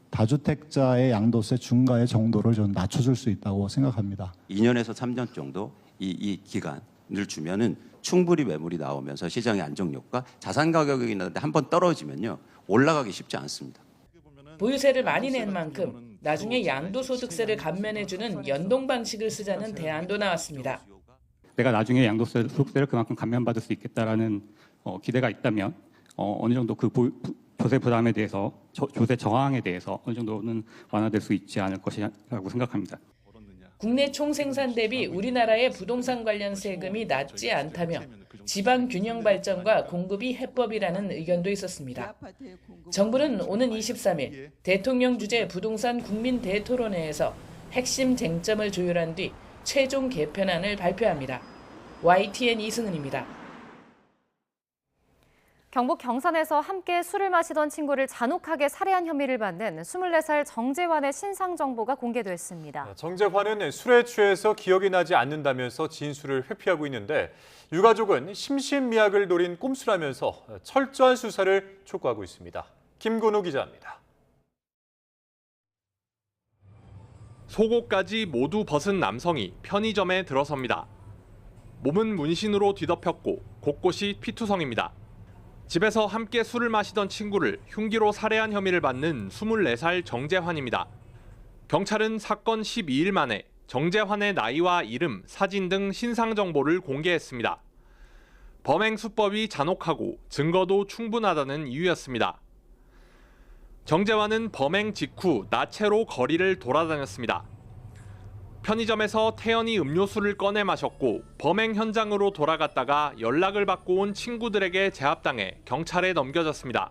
다주택자의 양도세 중과의 정도를 좀 낮춰줄 수 있다고 생각합니다. 2년에서 3년 정도 이 기간을 주면은 충분히 매물이 나오면서 시장의 안정력과 자산 가격이 있는데 한번 떨어지면요 올라가기 쉽지 않습니다. 보유세를 많이 낸 만큼 나중에 양도소득세를 감면해주는 연동 방식을 쓰자는 대안도 나왔습니다. 내가 나중에 양도세 소득세를 그만큼 감면받을 수 있겠다라는 기대가 있다면 어느 정도 그 조세 부담에 대해서 조세 저항에 대해서 어느 정도는 완화될 수 있지 않을 것이라고 생각합니다. 국내 총생산 대비 우리나라의 부동산 관련 세금이 낮지 않다며 지방 균형 발전과 공급이 해법이라는 의견도 있었습니다. 정부는 오는 23일 대통령 주재 부동산 국민 대토론회에서 핵심 쟁점을 조율한 뒤 최종 개편안을 발표합니다. YTN 이승은입니다. 경북 경산에서 함께 술을 마시던 친구를 잔혹하게 살해한 혐의를 받는 24살 정재환의 신상 정보가 공개됐습니다. 정재환은 술에 취해서 기억이 나지 않는다면서 진술을 회피하고 있는데 유가족은 심신미약을 노린 꼼수라면서 철저한 수사를 촉구하고 있습니다. 김근우 기자입니다. 속옷까지 모두 벗은 남성이 편의점에 들어섭니다. 몸은 문신으로 뒤덮였고 곳곳이 피투성입니다. 집에서 함께 술을 마시던 친구를 흉기로 살해한 혐의를 받는 24살 정재환입니다. 경찰은 사건 12일 만에 정재환의 나이와 이름, 사진 등 신상 정보를 공개했습니다. 범행 수법이 잔혹하고 증거도 충분하다는 이유였습니다. 정재환은 범행 직후 나체로 거리를 돌아다녔습니다. 편의점에서 태연히 음료수를 꺼내 마셨고 범행 현장으로 돌아갔다가 연락을 받고 온 친구들에게 제압당해 경찰에 넘겨졌습니다.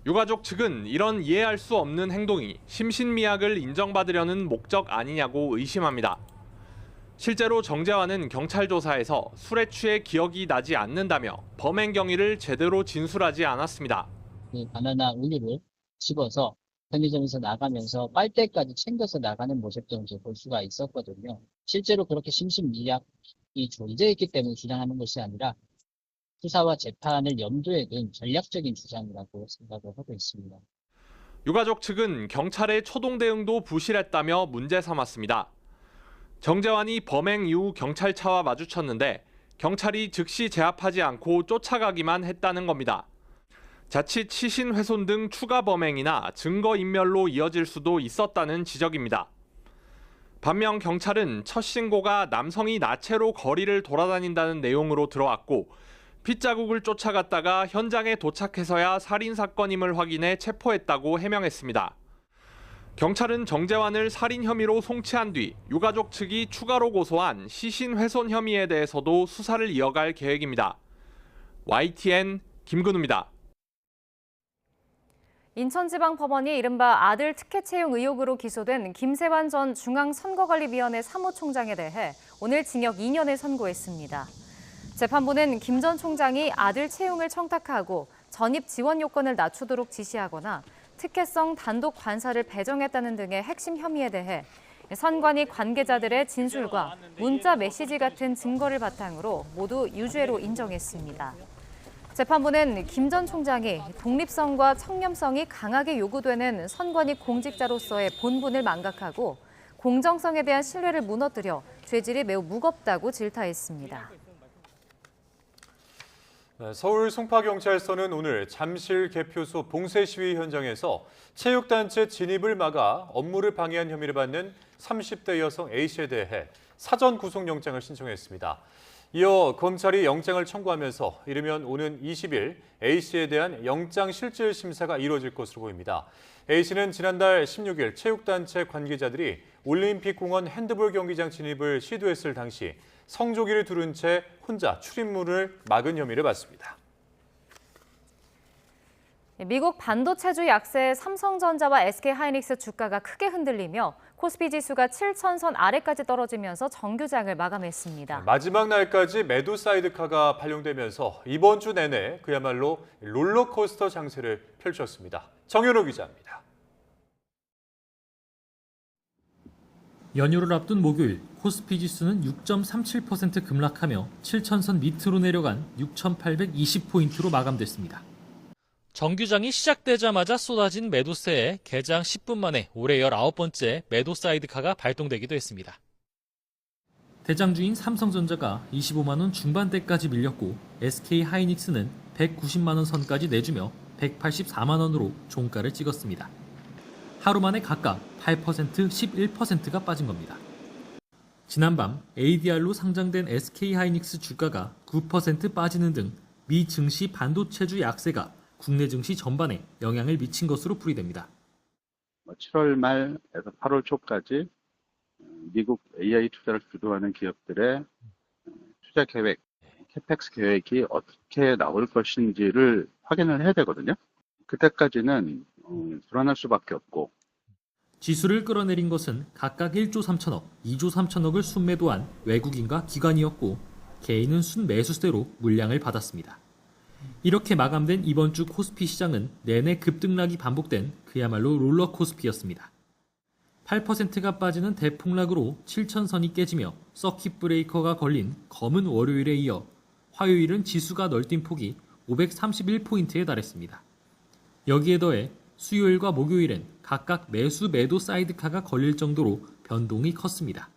유가족 측은 이런 이해할 수 없는 행동이 심신미약을 인정받으려는 목적 아니냐고 의심합니다. 실제로 정재환은 경찰 조사에서 술에 취해 기억이 나지 않는다며 범행 경위를 제대로 진술하지 않았습니다. 바나나 우유를 집어서 편의점에서 나가면서 빨대까지 챙겨서 나가는 모습도 이제 볼 수가 있었거든요. 실제로 그렇게 심신미약이 존재했기 때문에 주장하는 것이 아니라 수사와 재판을 염두에 둔 전략적인 주장이라고 생각을 하고 있습니다. 유가족 측은 경찰의 초동 대응도 부실했다며 문제 삼았습니다. 정재환이 범행 이후 경찰차와 마주쳤는데 경찰이 즉시 제압하지 않고 쫓아가기만 했다는 겁니다. 자칫 시신 훼손 등 추가 범행이나 증거인멸로 이어질 수도 있었다는 지적입니다. 반면 경찰은 첫 신고가 남성이 나체로 거리를 돌아다닌다는 내용으로 들어왔고 핏자국을 쫓아갔다가 현장에 도착해서야 살인사건임을 확인해 체포했다고 해명했습니다. 경찰은 정재환을 살인 혐의로 송치한 뒤 유가족 측이 추가로 고소한 시신 훼손 혐의에 대해서도 수사를 이어갈 계획입니다. YTN 김근우입니다. 인천지방법원이 이른바 아들 특혜 채용 의혹으로 기소된 김세환 전 중앙선거관리위원회 사무총장에 대해 오늘 징역 2년을 선고했습니다. 재판부는 김 전 총장이 아들 채용을 청탁하고 전입 지원 요건을 낮추도록 지시하거나 특혜성 단독 관사를 배정했다는 등의 핵심 혐의에 대해 선관위 관계자들의 진술과 문자 메시지 같은 증거를 바탕으로 모두 유죄로 인정했습니다. 재판부는 김 전 총장이 독립성과 청렴성이 강하게 요구되는 선관위 공직자로서의 본분을 망각하고 공정성에 대한 신뢰를 무너뜨려 죄질이 매우 무겁다고 질타했습니다. 서울 송파경찰서는 오늘 잠실 개표소 봉쇄 시위 현장에서 체육단체 진입을 막아 업무를 방해한 혐의를 받는 30대 여성 A씨에 대해 사전 구속영장을 신청했습니다. 이어 검찰이 영장을 청구하면서 이르면 오는 20일 A씨에 대한 영장실질심사가 이루어질 것으로 보입니다. A씨는 지난달 16일 체육단체 관계자들이 올림픽공원 핸드볼 경기장 진입을 시도했을 당시 성조기를 두른 채 혼자 출입문을 막은 혐의를 받습니다. 미국 반도체주 약세에 삼성전자와 SK하이닉스 주가가 크게 흔들리며 코스피 지수가 7,000선 아래까지 떨어지면서 정규장을 마감했습니다. 마지막 날까지 매도 사이드카가 발령되면서 이번 주 내내 그야말로 롤러코스터 장세를 펼쳤습니다. 정현호 기자입니다. 연휴를 앞둔 목요일 코스피 지수는 6.37% 급락하며 7,000선 밑으로 내려간 6,820포인트로 마감됐습니다. 정규장이 시작되자마자 쏟아진 매도세에 개장 10분 만에 올해 19번째 매도 사이드카가 발동되기도 했습니다. 대장주인 삼성전자가 25만 원 중반대까지 밀렸고 SK하이닉스는 190만 원 선까지 내주며 184만 원으로 종가를 찍었습니다. 하루 만에 각각 8%, 11%가 빠진 겁니다. 지난밤 ADR로 상장된 SK하이닉스 주가가 9% 빠지는 등 미 증시 반도체주 약세가 국내 증시 전반에 영향을 미친 것으로 풀이됩니다. 7월 말에서 8월 초까지 미국 AI 투자를 주도하는 기업들의 투자 계획, 캐펙스 계획이 어떻게 나올 것인지를 확인을 해야 되거든요. 그때까지는 불안할 수밖에 없고. 지수를 끌어내린 것은 각각 1조 3천억, 2조 3천억을 순매도한 외국인과 기관이었고 개인은 순매수세로 물량을 받았습니다. 이렇게 마감된 이번 주 코스피 시장은 내내 급등락이 반복된 그야말로 롤러코스피였습니다. 8%가 빠지는 대폭락으로 7천선이 깨지며 서킷 브레이커가 걸린 검은 월요일에 이어 화요일은 지수가 널뛴 폭이 531포인트에 달했습니다. 여기에 더해 수요일과 목요일엔 각각 매수 매도 사이드카가 걸릴 정도로 변동이 컸습니다.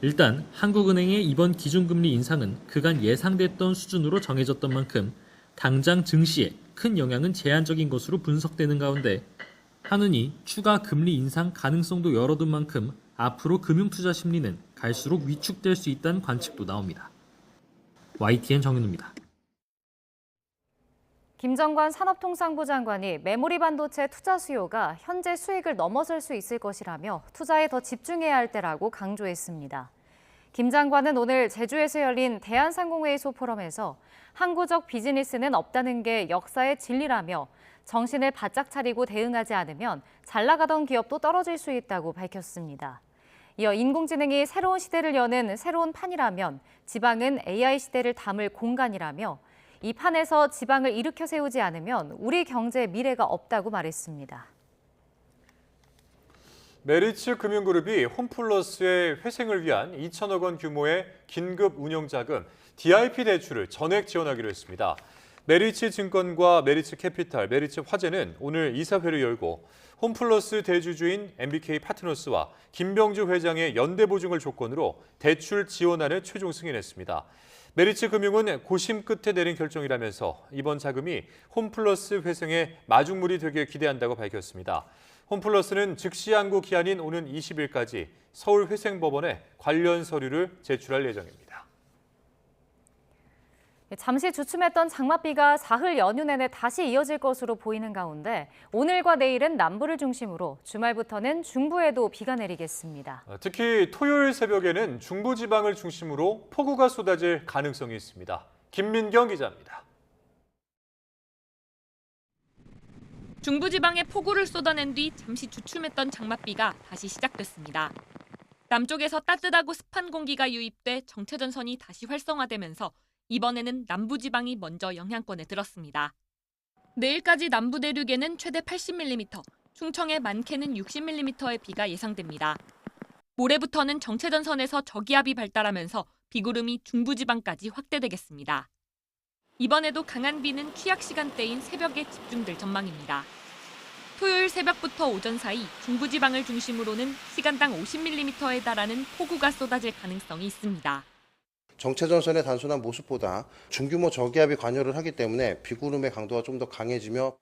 일단 한국은행의 이번 기준금리 인상은 그간 예상됐던 수준으로 정해졌던 만큼 당장 증시에 큰 영향은 제한적인 것으로 분석되는 가운데 한은이 추가 금리 인상 가능성도 열어둔 만큼 앞으로 금융투자 심리는 갈수록 위축될 수 있다는 관측도 나옵니다. YTN 정윤우입니다. 김정관 산업통상부 장관이 메모리 반도체 투자 수요가 현재 수익을 넘어설 수 있을 것이라며 투자에 더 집중해야 할 때라고 강조했습니다. 김 장관은 오늘 제주에서 열린 대한상공회의소 포럼에서 항구적 비즈니스는 없다는 게 역사의 진리라며 정신을 바짝 차리고 대응하지 않으면 잘 나가던 기업도 떨어질 수 있다고 밝혔습니다. 이어 인공지능이 새로운 시대를 여는 새로운 판이라면 지방은 AI 시대를 담을 공간이라며 이 판에서 지방을 일으켜 세우지 않으면 우리 경제의 미래가 없다고 말했습니다. 메리츠 금융그룹이 홈플러스의 회생을 위한 2천억 원 규모의 긴급 운영자금 DIP 대출을 전액 지원하기로 했습니다. 메리츠 증권과 메리츠 캐피탈, 메리츠 화재는 오늘 이사회를 열고 홈플러스 대주주인 MBK 파트너스와 김병주 회장의 연대 보증을 조건으로 대출 지원안을 최종 승인했습니다. 메리츠 금융은 고심 끝에 내린 결정이라면서 이번 자금이 홈플러스 회생의 마중물이 되길 기대한다고 밝혔습니다. 홈플러스는 즉시 항고 기한인 오는 20일까지 서울회생법원에 관련 서류를 제출할 예정입니다. 잠시 주춤했던 장맛비가 사흘 연휴 내내 다시 이어질 것으로 보이는 가운데 오늘과 내일은 남부를 중심으로 주말부터는 중부에도 비가 내리겠습니다. 특히 토요일 새벽에는 중부지방을 중심으로 폭우가 쏟아질 가능성이 있습니다. 김민경 기자입니다. 중부지방에 폭우를 쏟아낸 뒤 잠시 주춤했던 장맛비가 다시 시작됐습니다. 남쪽에서 따뜻하고 습한 공기가 유입돼 정체전선이 다시 활성화되면서 이번에는 남부지방이 먼저 영향권에 들었습니다. 내일까지 남부 내륙에는 최대 80mm, 충청의 많게는 60mm의 비가 예상됩니다. 모레부터는 정체전선에서 저기압이 발달하면서 비구름이 중부지방까지 확대되겠습니다. 이번에도 강한 비는 취약 시간대인 새벽에 집중될 전망입니다. 토요일 새벽부터 오전 사이 중부지방을 중심으로는 시간당 50mm에 달하는 폭우가 쏟아질 가능성이 있습니다. 정체전선의 단순한 모습보다 중규모 저기압이 관여를 하기 때문에 비구름의 강도가 좀 더 강해지며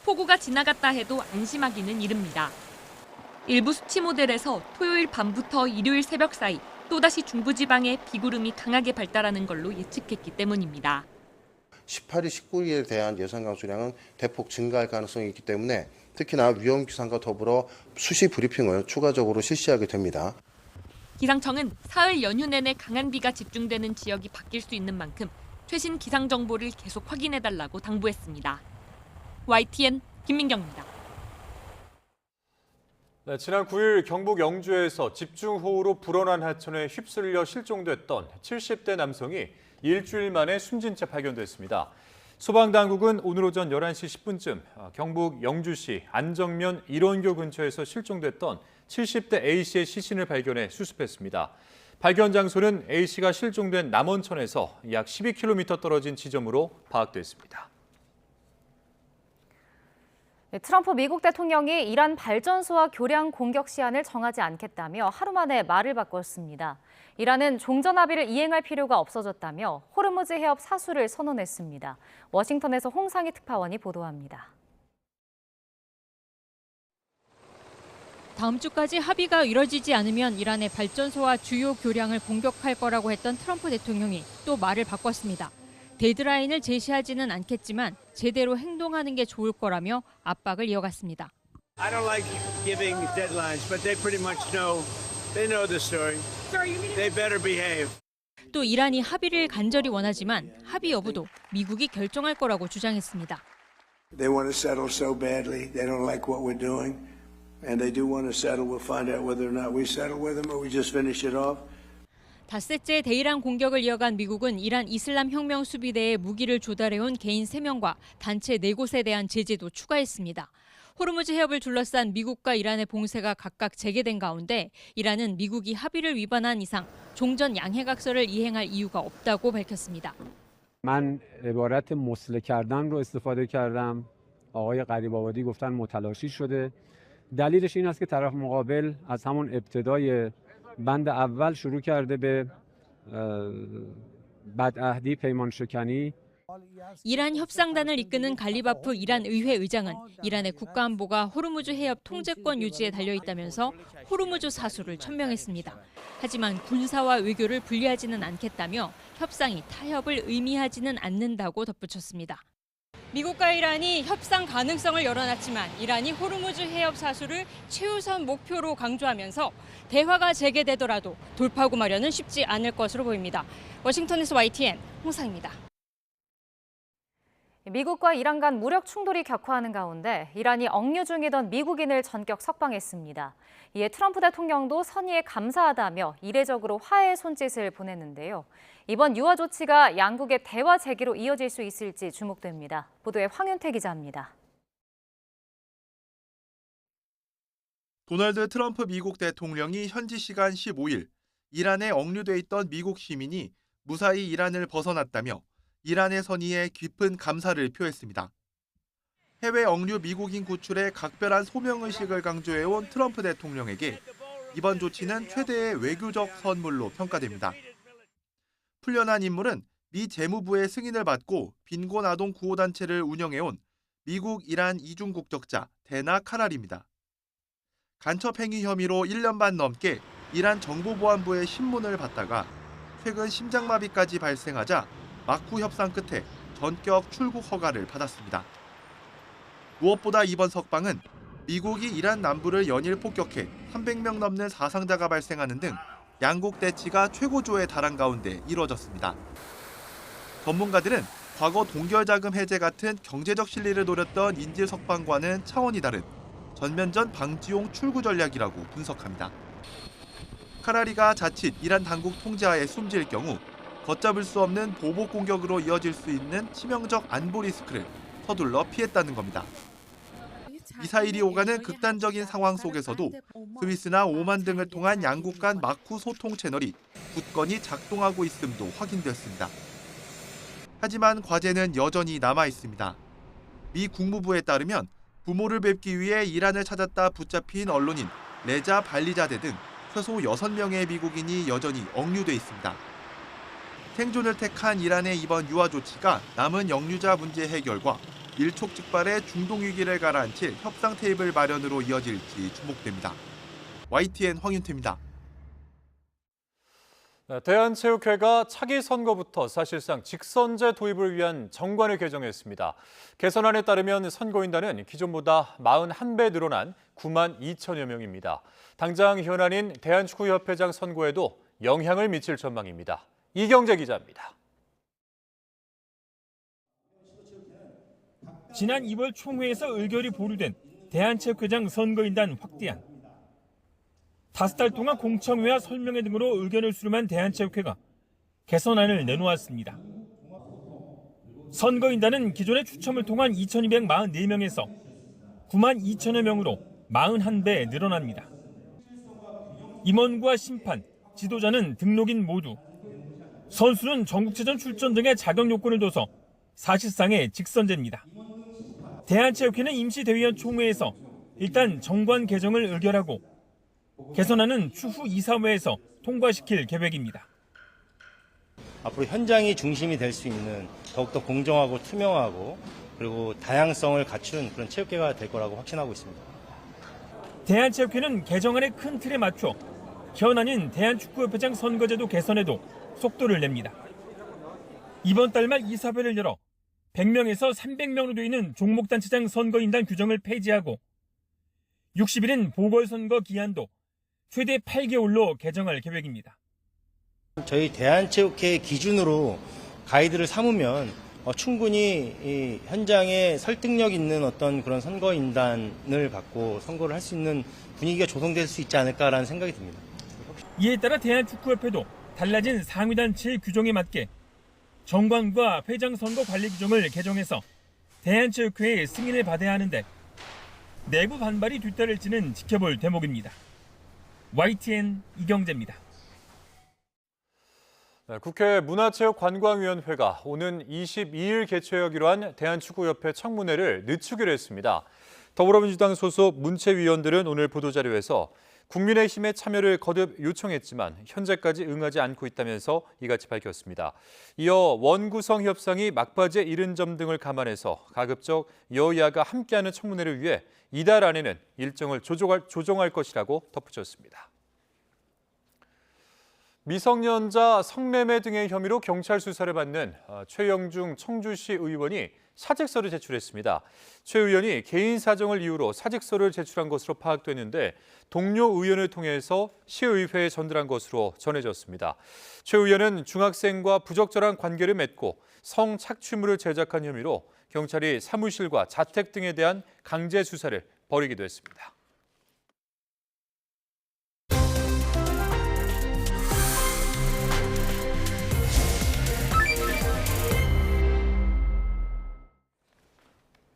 폭우가 지나갔다 해도 안심하기는 이릅니다. 일부 수치 모델에서 토요일 밤부터 일요일 새벽 사이 또다시 중부지방에 비구름이 강하게 발달하는 걸로 예측했기 때문입니다. 18일, 19일에 대한 예상 강수량은 대폭 증가할 가능성이 있기 때문에 특히나 위험기상과 더불어 수시 브리핑을 추가적으로 실시하게 됩니다. 기상청은 사흘 연휴 내내 강한 비가 집중되는 지역이 바뀔 수 있는 만큼 최신 기상 정보를 계속 확인해달라고 당부했습니다. YTN 김민경입니다. 네, 지난 9일 경북 영주에서 집중호우로 불어난 하천에 휩쓸려 실종됐던 70대 남성이 일주일 만에 숨진 채 발견됐습니다. 소방당국은 오늘 오전 11시 10분쯤 경북 영주시 안정면 일원교 근처에서 실종됐던 70대 A씨의 시신을 발견해 수습했습니다. 발견 장소는 A씨가 실종된 남원천에서 약 12km 떨어진 지점으로 파악됐습니다. 트럼프 미국 대통령이 이란 발전소와 교량 공격 시한을 정하지 않겠다며 하루 만에 말을 바꿨습니다. 이란은 종전 합의를 이행할 필요가 없어졌다며 호르무즈 해협 사수를 선언했습니다. 워싱턴에서 홍상희 특파원이 보도합니다. 다음 주까지 합의가 이뤄지지 않으면 이란의 발전소와 주요 교량을 공격할 거라고 했던 트럼프 대통령이 또 말을 바꿨습니다. 데드라인을 제시하지는 않겠지만 제대로 행동하는 게 좋을 거라며 압박을 이어갔습니다. I don't like giving deadlines, but they pretty much know. They know the story. They better behave. 또 이란이 합의를 간절히 원하지만 합의 여부도 미국이 결정할 거라고 주장했습니다. They want to settle so badly. They don't like what we're doing. And they do want to settle. We'll find out whether or not we settle with them or we just finish it off. 닷새째 대이란 공격을 이어간 미국은 이란 이슬람 혁명 수비대에 무기를 조달해온 개인 3명과 단체 4곳에 대한 제재도 추가했습니다. 호르무즈 해협을 둘러싼 미국과 이란의 봉쇄가 각각 재개된 가운데 이란은 미국이 합의를 위반한 이상 종전 양해각서를 이행할 이유가 없다고 밝혔습니다. من عبارت مسله کردن رو استفاده کردم. آقای غریب‌آبادی گفتن متلاشی شده. دلیلش این است که طرف مقابل از همون ابتدای بند اول شروع کرده به بدعهدی پیمان شکنی. 이란 협상단을 이끄는 갈리바프 이란 의회 의장은 이란의 국가안보가 호르무즈 해협 통제권 유지에 달려있다면서 호르무즈 사수를 천명했습니다. 하지만 군사와 외교를 분리하지는 않겠다며 협상이 타협을 의미하지는 않는다고 덧붙였습니다. 미국과 이란이 협상 가능성을 열어놨지만 이란이 호르무즈 해협 사수를 최우선 목표로 강조하면서 대화가 재개되더라도 돌파구 마련은 쉽지 않을 것으로 보입니다. 워싱턴에서 YTN 홍상입니다. 미국과 이란 간 무력 충돌이 격화하는 가운데 이란이 억류 중이던 미국인을 전격 석방했습니다. 이에 트럼프 대통령도 선의에 감사하다며 이례적으로 화해의 손짓을 보냈는데요. 이번 유화 조치가 양국의 대화 재개로 이어질 수 있을지 주목됩니다. 보도에 황윤태 기자입니다. 도널드 트럼프 미국 대통령이 현지 시간 15일 이란에 억류돼 있던 미국 시민이 무사히 이란을 벗어났다며 이란의 선의에 깊은 감사를 표했습니다. 해외 억류 미국인 구출에 각별한 소명의식을 강조해온 트럼프 대통령에게 이번 조치는 최대의 외교적 선물로 평가됩니다. 풀려난 인물은 미 재무부의 승인을 받고 빈곤 아동 구호단체를 운영해온 미국 이란 이중 국적자 데나 카랄입니다. 간첩행위 혐의로 1년 반 넘게 이란 정보보안부의 신문을 받다가 최근 심장마비까지 발생하자 마쿠 협상 끝에 전격 출국 허가를 받았습니다. 무엇보다 이번 석방은 미국이 이란 남부를 연일 폭격해 300명 넘는 사상자가 발생하는 등 양국 대치가 최고조에 달한 가운데 이뤄졌습니다. 전문가들은 과거 동결자금 해제 같은 경제적 실리를 노렸던 인질 석방과는 차원이 다른 전면전 방지용 출구 전략이라고 분석합니다. 카라리가 자칫 이란 당국 통제하에 숨질 경우 걷잡을 수 없는 보복 공격으로 이어질 수 있는 치명적 안보 리스크를 서둘러 피했다는 겁니다. 미사일이 오가는 극단적인 상황 속에서도 스위스나 오만 등을 통한 양국 간 마쿠 소통 채널이 굳건히 작동하고 있음도 확인됐습니다. 하지만 과제는 여전히 남아 있습니다. 미 국무부에 따르면 부모를 뵙기 위해 이란을 찾았다 붙잡힌 언론인 레자 발리자데 등 최소 6명의 미국인이 여전히 억류돼 있습니다. 생존을 택한 이란의 이번 유화 조치가 남은 억류자 문제 해결과 일촉즉발의 중동 위기를 가라앉힐 협상 테이블 마련으로 이어질지 주목됩니다. YTN 황윤태입니다. 대한체육회가 차기 선거부터 사실상 직선제 도입을 위한 정관을 개정했습니다. 개선안에 따르면 선거인단은 기존보다 41배 늘어난 9만 2천여 명입니다. 당장 현안인 대한축구협회장 선거에도 영향을 미칠 전망입니다. 이경재 기자입니다. 지난 2월 총회에서 의결이 보류된 대한체육회장 선거인단 확대안. 5달 동안 공청회와 설명회 등으로 의견을 수렴한 대한체육회가 개선안을 내놓았습니다. 선거인단은 기존의 추첨을 통한 2,244명에서 9만 2천여 명으로 41배 늘어납니다. 임원과 심판, 지도자는 등록인 모두, 선수는 전국체전 출전 등의 자격 요건을 둬서 사실상의 직선제입니다. 대한체육회는 임시대의원 총회에서 일단 정관 개정을 의결하고 개선안은 추후 이사회에서 통과시킬 계획입니다. 앞으로 현장이 중심이 될 수 있는 더욱더 공정하고 투명하고 그리고 다양성을 갖춘 그런 체육회가 될 거라고 확신하고 있습니다. 대한체육회는 개정안의 큰 틀에 맞춰 현안인 대한축구협회장 선거제도 개선에도 속도를 냅니다. 이번 달 말 이사회를 열어 100명에서 300명으로 되는 종목단체장 선거인단 규정을 폐지하고 60일인 보궐선거 기한도 최대 8개월로 개정할 계획입니다. 저희 대한체육회 기준으로 가이드를 삼으면 충분히 이 현장에 설득력 있는 어떤 그런 선거인단을 갖고 선거를 할 수 있는 분위기가 조성될 수 있지 않을까라는 생각이 듭니다. 이에 따라 대한축구협회도 달라진 상위단체의 규정에 맞게 정관과 회장 선거 관리 규정을 개정해서 대한체육회의 승인을 받아야 하는데 내부 반발이 뒤따를지는 지켜볼 대목입니다. YTN 이경재입니다. 국회 문화체육관광위원회가 오는 22일 개최하기로 한 대한축구협회 청문회를 늦추기로 했습니다. 더불어민주당 소속 문체위원들은 오늘 보도자료에서 국민의힘의 참여를 거듭 요청했지만 현재까지 응하지 않고 있다면서 이같이 밝혔습니다. 이어 원구성 협상이 막바지에 이른 점 등을 감안해서 가급적 여야가 함께하는 청문회를 위해 이달 안에는 일정을 조정할 것이라고 덧붙였습니다. 미성년자 성매매 등의 혐의로 경찰 수사를 받는 최영중 청주시 의원이 사직서를 제출했습니다. 최 의원이 개인 사정을 이유로 사직서를 제출한 것으로 파악됐는데 동료 의원을 통해서 시의회에 전달한 것으로 전해졌습니다. 최 의원은 중학생과 부적절한 관계를 맺고 성착취물을 제작한 혐의로 경찰이 사무실과 자택 등에 대한 강제 수사를 벌이기도 했습니다.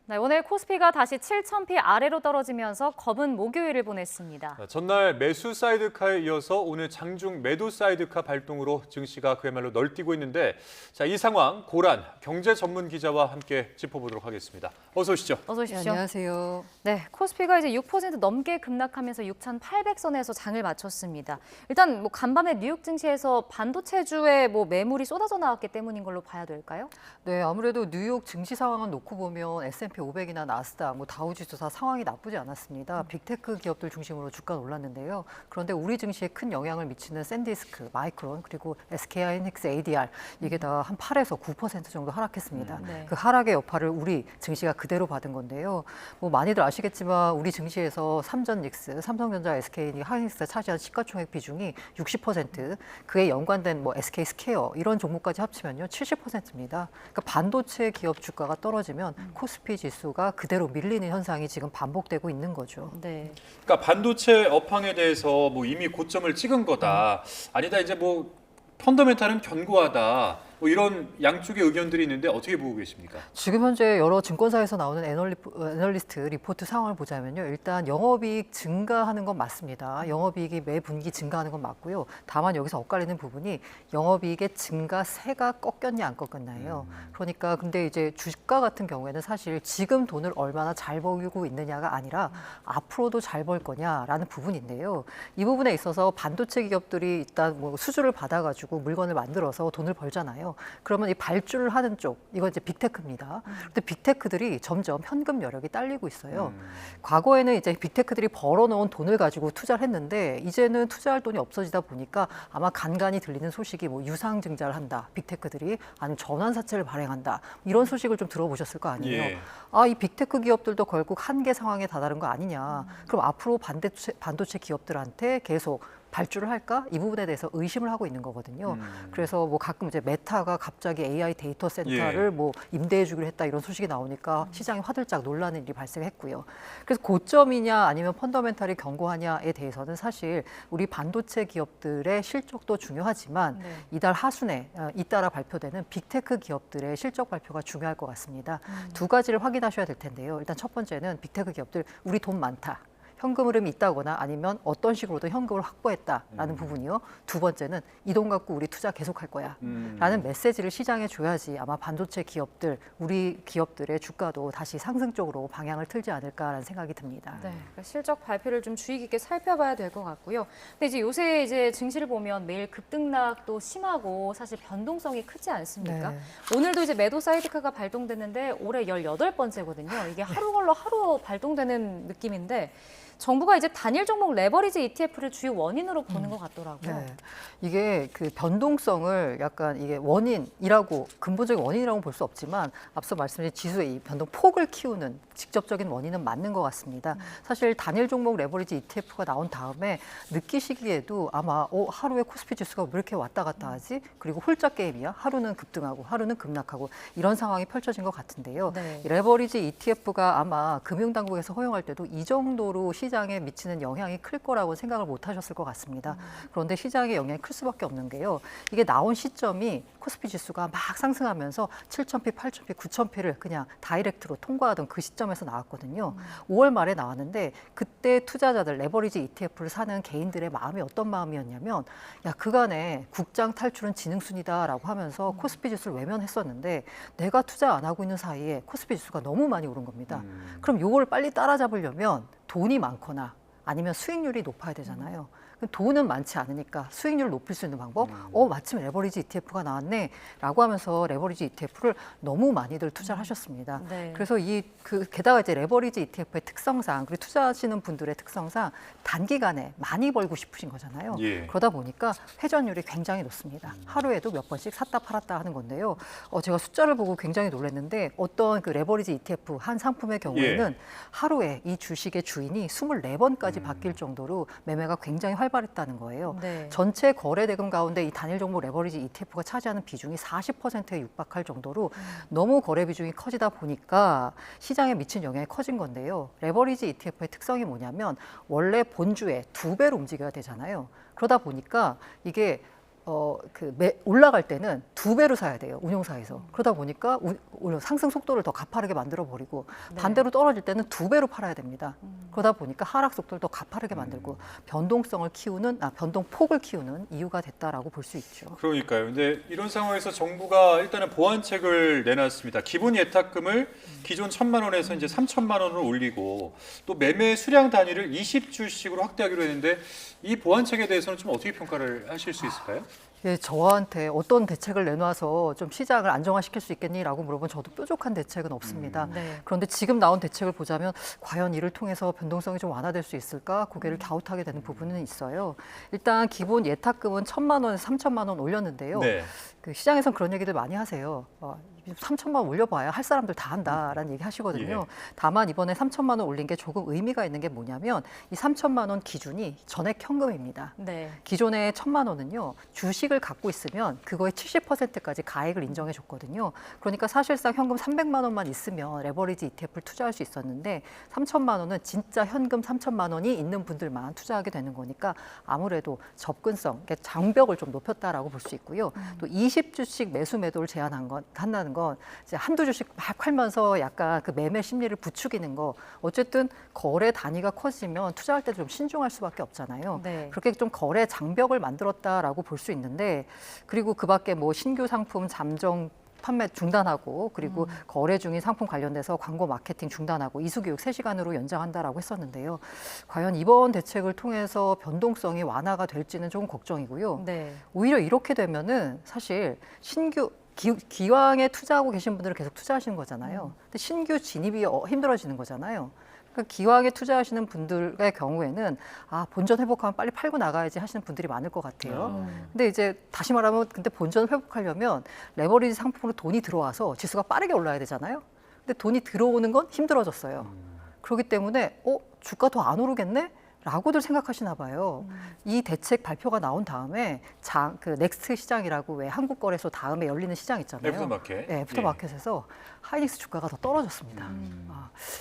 네, 오늘 코스피가 다시 7,000피 아래로 떨어지면서 검은 목요일을 보냈습니다. 전날 매수 사이드카에 이어서 오늘 장중 매도 사이드카 발동으로 증시가 그야말로 널뛰고 있는데 자, 이 상황 고란 경제 전문 기자와 함께 짚어보도록 하겠습니다. 어서 오시죠. 어서 오십시오. 네, 안녕하세요. 네, 코스피가 이제 6% 넘게 급락하면서 6,800선에서 장을 마쳤습니다. 일단 뭐 간밤에 뉴욕 증시에서 반도체주에 뭐 매물이 쏟아져 나왔기 때문인 걸로 봐야 될까요? 네, 아무래도 뉴욕 증시 상황을 놓고 보면 S&P 500이나 나스닥, 뭐 다우지수 다 상황이 나쁘지 않았습니다. 빅테크 기업들 중심으로 주가는 올랐는데요. 그런데 우리 증시에 큰 영향을 미치는 샌디스크, 마이크론, 그리고 SK하이닉스, ADR 이게 다 한 8에서 9% 정도 하락했습니다. 네. 그 하락의 여파를 우리 증시가 그대로 받은 건데요. 뭐 많이들 아시겠지만 우리 증시에서 삼전닉스, 삼성전자, SK하이닉스가 차지한 시가총액 비중이 60%, 그에 연관된 뭐 SK스퀘어 이런 종목까지 합치면요 70%입니다. 그러니까 반도체 기업 주가가 떨어지면 코스피 지수가 그대로 밀리는 현상이 지금 반복되고 있는 거죠. 네. 그러니까 반도체 업황에 대해서 뭐 이미 고점을 찍은 거다. 아니다 이제 뭐 펀더멘탈은 견고하다. 뭐 이런 양쪽의 의견들이 있는데 어떻게 보고 계십니까? 지금 현재 여러 증권사에서 나오는 애널리스트 리포트 상황을 보자면요. 일단 영업이익 증가하는 건 맞습니다. 영업이익이 매 분기 증가하는 건 맞고요. 다만 여기서 엇갈리는 부분이 영업이익의 증가세가 꺾였냐 안 꺾였나요? 그러니까 근데 이제 주가 같은 경우에는 사실 지금 돈을 얼마나 잘 벌고 있느냐가 아니라 앞으로도 잘 벌 거냐라는 부분인데요. 이 부분에 있어서 반도체 기업들이 일단 뭐 수주를 받아가지고 물건을 만들어서 돈을 벌잖아요. 그러면 이 발주를 하는 쪽, 이건 이제 빅테크입니다. 근데 빅테크들이 점점 현금 여력이 딸리고 있어요. 과거에는 이제 빅테크들이 벌어놓은 돈을 가지고 투자를 했는데 이제는 투자할 돈이 없어지다 보니까 아마 간간히 들리는 소식이 뭐 유상증자를 한다, 빅테크들이 아니면 전환사채를 발행한다 이런 소식을 좀 들어보셨을 거 아니에요. 예. 아, 이 빅테크 기업들도 결국 한계 상황에 다다른 거 아니냐. 그럼 앞으로 반도체 기업들한테 계속 발주를 할까? 이 부분에 대해서 의심을 하고 있는 거거든요. 그래서 뭐 가끔 이제 메타가 갑자기 AI 데이터 센터를 뭐 임대해 주기로 했다 이런 소식이 나오니까 시장이 화들짝 놀라는 일이 발생했고요. 그래서 고점이냐 아니면 펀더멘탈이 견고하냐에 대해서는 사실 우리 반도체 기업들의 실적도 중요하지만 이달 하순에 잇따라 발표되는 빅테크 기업들의 실적 발표가 중요할 것 같습니다. 두 가지를 확인하셔야 될 텐데요. 일단 첫 번째는 빅테크 기업들 우리 돈 많다. 현금 흐름이 있다거나 아니면 어떤 식으로든 현금을 확보했다라는 부분이요. 두 번째는 이 돈 갖고 우리 투자 계속할 거야 라는 메시지를 시장에 줘야지 아마 반도체 기업들, 우리 기업들의 주가도 다시 상승 쪽으로 방향을 틀지 않을까라는 생각이 듭니다. 네, 그러니까 실적 발표를 좀 주의 깊게 살펴봐야 될 것 같고요. 근데 이제 요새 이제 증시를 보면 매일 급등락도 심하고 사실 변동성이 크지 않습니까? 네. 오늘도 이제 매도 사이드카가 발동됐는데 올해 18번째거든요. 이게 하루 걸러 하루 발동되는 느낌인데 정부가 이제 단일 종목 레버리지 ETF를 주요 원인으로 보는 것 같더라고요. 네. 이게 그 변동성을 약간 이게 원인이라고 근본적인 원인이라고 볼 수 없지만 앞서 말씀드린 지수의 이 변동 폭을 키우는 직접적인 원인은 맞는 것 같습니다. 사실 단일 종목 레버리지 ETF가 나온 다음에 느끼시기에도 아마 하루에 코스피 지수가 왜 이렇게 왔다 갔다 하지? 그리고 홀짝 게임이야. 하루는 급등하고 하루는 급락하고 이런 상황이 펼쳐진 것 같은데요. 네. 이 레버리지 ETF가 아마 금융당국에서 허용할 때도 이 정도로 시장에 미치는 영향이 클 거라고 생각을 못 하셨을 것 같습니다. 그런데 시장의 영향이 클 클 수밖에 없는 게요. 이게 나온 시점이 코스피 지수가 막 상승하면서 7,000피, 8,000피, 9,000피를 그냥 다이렉트로 통과하던 그 시점에서 나왔거든요. 5월 말에 나왔는데 그때 투자자들 레버리지 ETF를 사는 개인들의 마음이 어떤 마음이었냐면 야, 그간에 국장 탈출은 지능순이다라고 하면서 코스피 지수를 외면했었는데 내가 투자 안 하고 있는 사이에 코스피 지수가 너무 많이 오른 겁니다. 그럼 요걸 빨리 따라잡으려면 돈이 많거나 아니면 수익률이 높아야 되잖아요. 돈은 많지 않으니까 수익률을 높일 수 있는 방법, 마침 레버리지 ETF가 나왔네 라고 하면서 레버리지 ETF를 너무 많이들 투자를 하셨습니다. 네. 그래서 게다가 이제 레버리지 ETF의 특성상, 그리고 투자하시는 분들의 특성상 단기간에 많이 벌고 싶으신 거잖아요. 예. 그러다 보니까 회전율이 굉장히 높습니다. 하루에도 몇 번씩 샀다 팔았다 하는 건데요. 제가 숫자를 보고 굉장히 놀랐는데 어떤 그 레버리지 ETF 한 상품의 경우에는 하루에 이 주식의 주인이 24번까지 바뀔 정도로 매매가 굉장히 활발했다는 거예요. 네. 전체 거래 대금 가운데 이 단일 종목 레버리지 ETF가 차지하는 비중이 40%에 육박할 정도로 너무 거래 비중이 커지다 보니까 시장에 미친 영향이 커진 건데요. 레버리지 ETF의 특성이 뭐냐면 원래 본주에 2배로 움직여야 되잖아요. 그러다 보니까 이게 올라갈 때는 2배로 사야 돼요, 운용사에서. 그러다 보니까 상승 속도를 더 가파르게 만들어버리고 반대로 떨어질 때는 2배로 팔아야 됩니다. 그러다 보니까 하락 속도를 더 가파르게 만들고 변동폭을 키우는 이유가 됐다라고 볼 수 있죠. 그러니까요. 근데 이런 상황에서 정부가 일단은 보완책을 내놨습니다. 기본 예탁금을 기존 1,000만 원에서 이제 3,000만 원으로 올리고 또 매매 수량 단위를 20주씩으로 확대하기로 했는데 이 보완책에 대해서는 좀 어떻게 평가를 하실 수 있을까요? 예, 저한테 어떤 대책을 내놔서 좀 시장을 안정화시킬 수 있겠니라고 물어보면 저도 뾰족한 대책은 없습니다. 네. 그런데 지금 나온 대책을 보자면 과연 이를 통해서 변동성이 좀 완화될 수 있을까 고개를 갸웃하게 되는 부분은 있어요. 일단 기본 예탁금은 1,000만 원에서 3,000만 원 올렸는데요. 네. 그 시장에서는 그런 얘기들 많이 하세요. 3,000만 원 올려봐야 할 사람들 다 한다라는 얘기 하시거든요. 다만 이번에 3,000만 원 올린 게 조금 의미가 있는 게 뭐냐면 이 3,000만 원 기준이 전액 현금입니다. 네. 기존에 1,000만 원은요. 주식을 갖고 있으면 그거의 70%까지 가액을 인정해 줬거든요. 그러니까 사실상 현금 300만 원만 있으면 레버리지 ETF를 투자할 수 있었는데 3,000만 원은 진짜 현금 3,000만 원이 있는 분들만 투자하게 되는 거니까 아무래도 접근성, 그러니까 장벽을 좀 높였다라고 볼 수 있고요. 또 20주씩 매수 매도를 한다는 건 이제 한두 주씩 막 팔면서 약간 그 매매 심리를 부추기는 거. 어쨌든 거래 단위가 커지면 투자할 때 좀 신중할 수밖에 없잖아요. 네. 그렇게 좀 거래 장벽을 만들었다라고 볼 수 있는데 그리고 그밖에 뭐 신규 상품 잠정 판매 중단하고 그리고 거래 중인 상품 관련돼서 광고 마케팅 중단하고 이수교육 3시간으로 연장한다라고 했었는데요. 과연 이번 대책을 통해서 변동성이 완화가 될지는 조금 걱정이고요. 네. 오히려 이렇게 되면은 사실 기왕에 투자하고 계신 분들은 계속 투자하시는 거잖아요. 근데 신규 진입이 힘들어지는 거잖아요. 그러니까 기왕에 투자하시는 분들의 경우에는 본전 회복하면 빨리 팔고 나가야지 하시는 분들이 많을 것 같아요. 근데 이제 다시 말하면 근데 본전 회복하려면 레버리지 상품으로 돈이 들어와서 지수가 빠르게 올라야 되잖아요. 근데 돈이 들어오는 건 힘들어졌어요. 그렇기 때문에 주가 더 안 오르겠네? 라고들 생각하시나 봐요. 이 대책 발표가 나온 다음에 그 넥스트 시장이라고 왜 한국거래소 다음에 열리는 시장 있잖아요. 애프터마켓. 네, 애프터마켓에서 하이닉스 주가가 더 떨어졌습니다.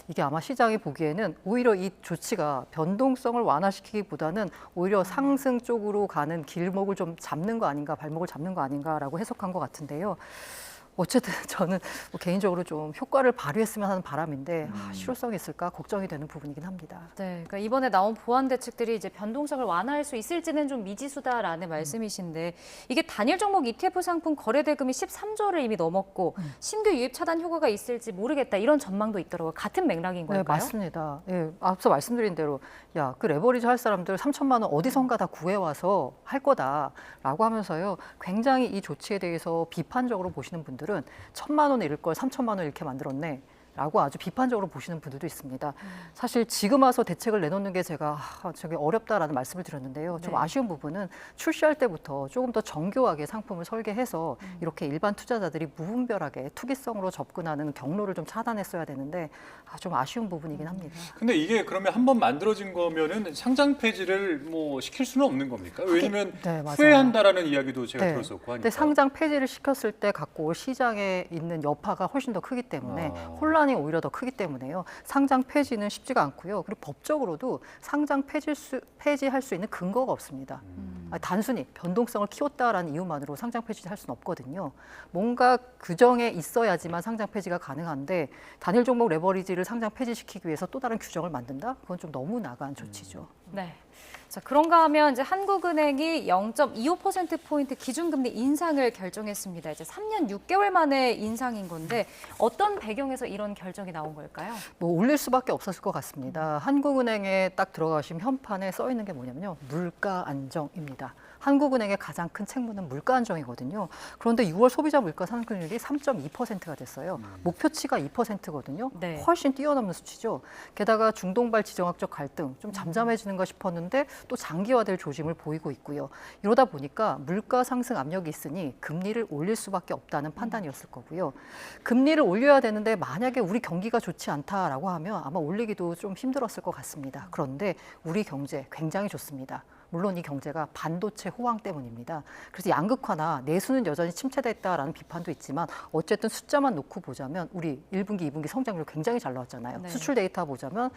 이게 아마 시장이 보기에는 오히려 이 조치가 변동성을 완화시키기보다는 오히려 상승 쪽으로 가는 길목을 좀 잡는 거 아닌가, 발목을 잡는 거 아닌가라고 해석한 것 같은데요. 어쨌든 저는 개인적으로 좀 효과를 발휘했으면 하는 바람인데 실효성이 있을까 걱정이 되는 부분이긴 합니다. 네, 그러니까 이번에 나온 보완 대책들이 이제 변동성을 완화할 수 있을지는 좀 미지수다라는 말씀이신데 이게 단일 종목 ETF 상품 거래 대금이 13조를 이미 넘었고 신규 유입 차단 효과가 있을지 모르겠다 이런 전망도 있더라고요. 같은 맥락인 걸까요? 네, 맞습니다. 예, 앞서 말씀드린 대로 그 레버리지 할 사람들 3,000만 원 어디선가 다 구해와서 할 거다라고 하면서요. 굉장히 이 조치에 대해서 비판적으로 보시는 분들은 1,000만 원 잃을 걸 3,000만 원 이렇게 만들었네. 라고 아주 비판적으로 보시는 분들도 있습니다. 사실 지금 와서 대책을 내놓는 게 제가 저게 어렵다라는 말씀을 드렸는데요. 좀 아쉬운 부분은 출시할 때부터 조금 더 정교하게 상품을 설계해서 이렇게 일반 투자자들이 무분별하게 투기성으로 접근하는 경로를 좀 차단했어야 되는데 좀 아쉬운 부분이긴 합니다. 근데 이게 그러면 한번 만들어진 거면은 상장 폐지를 뭐 시킬 수는 없는 겁니까? 왜냐면 후회한다라는 이야기도 제가 들었었고 하니까. 근데 상장 폐지를 시켰을 때 갖고 올 시장에 있는 여파가 훨씬 더 크기 때문에 혼란이 오히려 더 크기 때문에요. 상장 폐지는 쉽지가 않고요. 그리고 법적으로도 상장 폐지할 수 있는 근거가 없습니다. 단순히 변동성을 키웠다라는 이유만으로 상장 폐지할 수는 없거든요. 뭔가 규정에 있어야지만 상장 폐지가 가능한데 단일 종목 레버리지를 상장 폐지시키기 위해서 또 다른 규정을 만든다? 그건 좀 너무 나간 조치죠. 네. 자, 그런가 하면 이제 한국은행이 0.25%포인트 기준금리 인상을 결정했습니다. 이제 3년 6개월 만에 인상인 건데 어떤 배경에서 이런 결정이 나온 걸까요? 뭐 올릴 수밖에 없었을 것 같습니다. 한국은행에 딱 들어가시면 현판에 써 있는 게 뭐냐면요. 물가 안정입니다. 한국은행의 가장 큰 책무는 물가 안정이거든요. 그런데 6월 소비자 물가 상승률이 3.2%가 됐어요. 목표치가 2%거든요. 네. 훨씬 뛰어넘는 수치죠. 게다가 중동발 지정학적 갈등 좀 잠잠해지는가 싶었는데 또 장기화될 조짐을 보이고 있고요. 이러다 보니까 물가 상승 압력이 있으니 금리를 올릴 수밖에 없다는 판단이었을 거고요. 금리를 올려야 되는데 만약에 우리 경기가 좋지 않다라고 하면 아마 올리기도 좀 힘들었을 것 같습니다. 그런데 우리 경제 굉장히 좋습니다. 물론 이 경제가 반도체 호황 때문입니다. 그래서 양극화나 내수는 여전히 침체됐다라는 비판도 있지만 어쨌든 숫자만 놓고 보자면 우리 1분기, 2분기 성장률 굉장히 잘 나왔잖아요. 네. 수출 데이터 보자면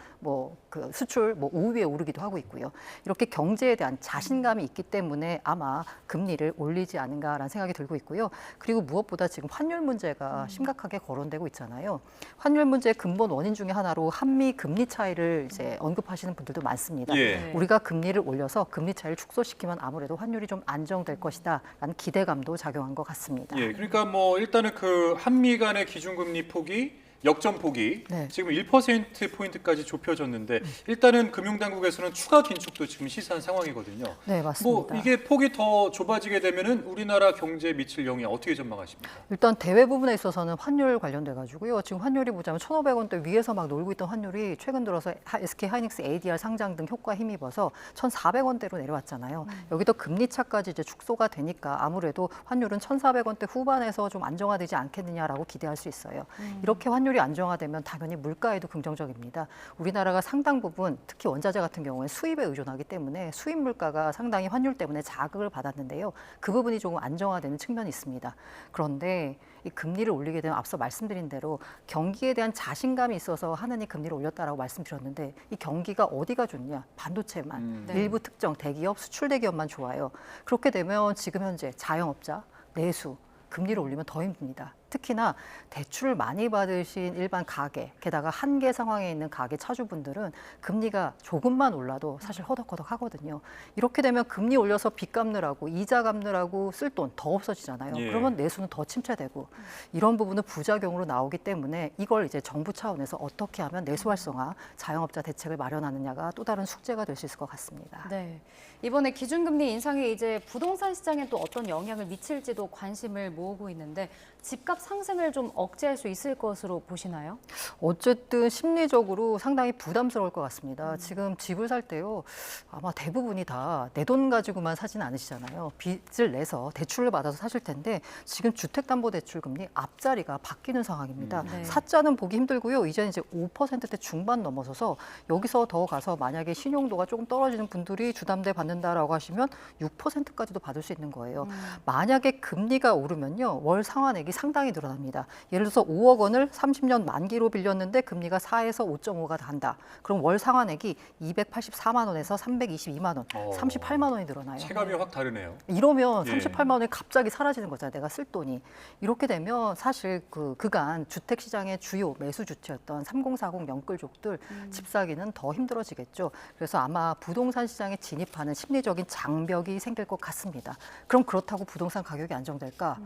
그 수출 5위에 오르기도 하고 있고요. 이렇게 경제에 대한 자신감이 있기 때문에 아마 금리를 올리지 않은가라는 생각이 들고 있고요. 그리고 무엇보다 지금 환율 문제가 심각하게 거론되고 있잖아요. 환율 문제의 근본 원인 중에 하나로 한미 금리 차이를 이제 언급하시는 분들도 많습니다. 예. 우리가 금리를 올려서 금리 차이를 축소시키면 아무래도 환율이 좀 안정될 것이다라는 기대감도 작용한 것 같습니다. 예, 그러니까 뭐 일단은 그 한미 간의 기준금리 폭이 역전폭이 네. 지금 1%포인트까지 좁혀졌는데 일단은 금융당국에서는 추가 긴축도 지금 시사한 상황이거든요. 네, 맞습니다. 뭐 이게 폭이 더 좁아지게 되면은 우리나라 경제에 미칠 영향 어떻게 전망하십니까? 일단 대외 부분에 있어서는 환율 관련돼 가지고요. 지금 환율이 보자면 1,500원대 위에서 막 놀고 있던 환율이 최근 들어서 SK 하이닉스 ADR 상장 등 효과에 힘입어서 1,400원대로 내려왔잖아요. 여기도 금리 차까지 이제 축소가 되니까 아무래도 환율은 1,400원대 후반에서 좀 안정화되지 않겠느냐라고 기대할 수 있어요. 이렇게 환율이 안정화되면 당연히 물가에도 긍정적입니다. 우리나라가 상당 부분 특히 원자재 같은 경우에 수입에 의존하기 때문에 수입 물가가 상당히 환율 때문에 자극을 받았는데요. 그 부분이 조금 안정화되는 측면이 있습니다. 그런데 이 금리를 올리게 되면 앞서 말씀드린 대로 경기에 대한 자신감이 있어서 하느니 금리를 올렸다라고 말씀드렸는데 이 경기가 어디가 좋냐? 반도체만, 일부 특정 대기업, 수출 대기업만 좋아요. 그렇게 되면 지금 현재 자영업자, 내수, 금리를 올리면 더 힘듭니다. 특히나 대출을 많이 받으신 일반 가계, 게다가 한계 상황에 있는 가계 차주분들은 금리가 조금만 올라도 사실 허덕허덕 하거든요. 이렇게 되면 금리 올려서 빚 갚느라고 이자 갚느라고 쓸 돈 더 없어지잖아요. 예. 그러면 내수는 더 침체되고 이런 부분은 부작용으로 나오기 때문에 이걸 이제 정부 차원에서 어떻게 하면 내수 활성화, 자영업자 대책을 마련하느냐가 또 다른 숙제가 될 수 있을 것 같습니다. 네. 이번에 기준금리 인상이 이제 부동산 시장에 또 어떤 영향을 미칠지도 관심을 모으고 있는데 집값 상승을 좀 억제할 수 있을 것으로 보시나요? 어쨌든 심리적으로 상당히 부담스러울 것 같습니다. 지금 집을 살 때요, 아마 대부분이 다 내 돈 가지고만 사진 않으시잖아요. 빚을 내서 대출을 받아서 사실 텐데 지금 주택담보대출 금리 앞자리가 바뀌는 상황입니다. 네. 사자는 보기 힘들고요. 이제 5%대 중반 넘어서서 여기서 더 가서 만약에 신용도가 조금 떨어지는 분들이 주담대 받는다라고 하시면 6%까지도 받을 수 있는 거예요. 만약에 금리가 오르면요, 월 상환액이 상당히 늘어납니다. 예를 들어서 5억 원을 30년 만기로 빌렸는데 금리가 4에서 5.5가 한다. 그럼 월 상환액이 284만 원에서 322만 원, 38만 원이 늘어나요. 체감이 확 다르네요. 이러면 예. 38만 원이 갑자기 사라지는 거잖아요. 내가 쓸 돈이. 이렇게 되면 사실 그간 주택시장의 주요 매수 주체였던 3040 영끌족들 집 사기는 더 힘들어지겠죠. 그래서 아마 부동산 시장에 진입하는 심리적인 장벽이 생길 것 같습니다. 그럼 그렇다고 부동산 가격이 안정될까?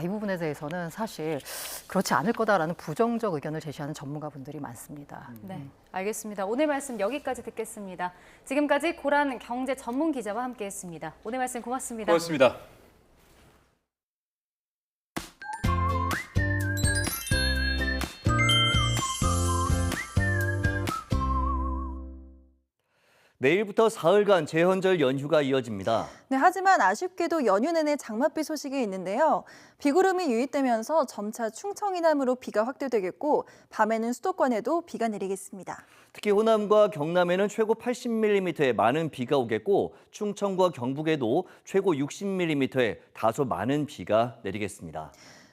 이 부분에 대해서는 사실 그렇지 않을 거다라는 부정적 의견을 제시하는 전문가분들이 많습니다. 네, 알겠습니다. 오늘 말씀 여기까지 듣겠습니다. 지금까지 고란 경제 전문 기자와 함께했습니다. 오늘 말씀 고맙습니다. 고맙습니다. 내일부터 사흘간 제헌절 연휴가 이어집니다. 네, 하지만 아쉽게도 연휴 내내 장맛비 소식이 있는데요. 비구름이 유입되면서 점차 충청 이남으로 비가 확대되겠고 밤에는 수도권에도 비가 내리겠습니다. 특히 호남과 경남에는 최고 80mm의 많은 비가 오겠고 충청과 경북에도 최고 60mm의 다소 많은 비가 내리겠습니다.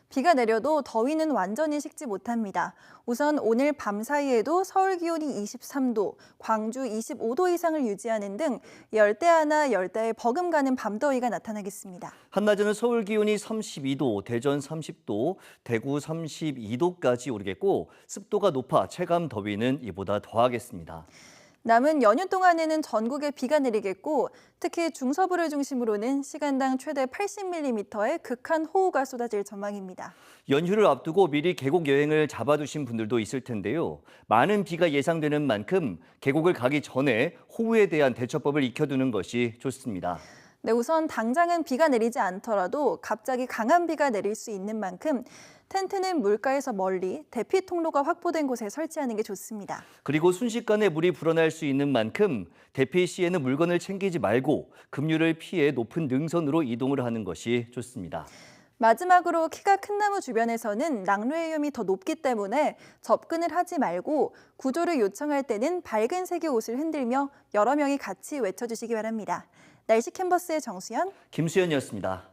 비가 내려도 더위는 완전히 식지 못합니다. 우선 오늘 밤 사이에도 서울 기온이 23도, 광주 25도 이상을 유지하는 등 열대야나 열대에 버금가는 밤더위가 나타나겠습니다. 한낮에는 서울 기온이 32도, 대전 30도, 대구 32도까지 오르겠고 습도가 높아 체감 더위는 이보다 더하겠습니다. 남은 연휴 동안에는 전국에 비가 내리겠고 특히 중서부를 중심으로는 시간당 최대 80mm의 극한 호우가 쏟아질 전망입니다. 연휴를 앞두고 미리 계곡 여행을 잡아두신 분들도 있을 텐데요. 많은 비가 예상되는 만큼 계곡을 가기 전에 호우에 대한 대처법을 익혀두는 것이 좋습니다. 네, 우선 당장은 비가 내리지 않더라도 갑자기 강한 비가 내릴 수 있는 만큼 텐트는 물가에서 멀리 대피 통로가 확보된 곳에 설치하는 게 좋습니다. 그리고 순식간에 물이 불어날 수 있는 만큼 대피 시에는 물건을 챙기지 말고 급류를 피해 높은 능선으로 이동을 하는 것이 좋습니다. 마지막으로 키가 큰 나무 주변에서는 낙뢰 위험이 더 높기 때문에 접근을 하지 말고 구조를 요청할 때는 밝은 색의 옷을 흔들며 여러 명이 같이 외쳐주시기 바랍니다. 날씨 캔버스의 정수연, 김수현이었습니다.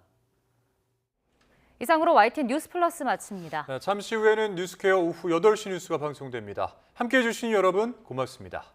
이상으로 YTN 뉴스 플러스 마칩니다. 잠시 후에는 뉴스케어 오후 8시 뉴스가 방송됩니다. 함께해 주신 여러분 고맙습니다.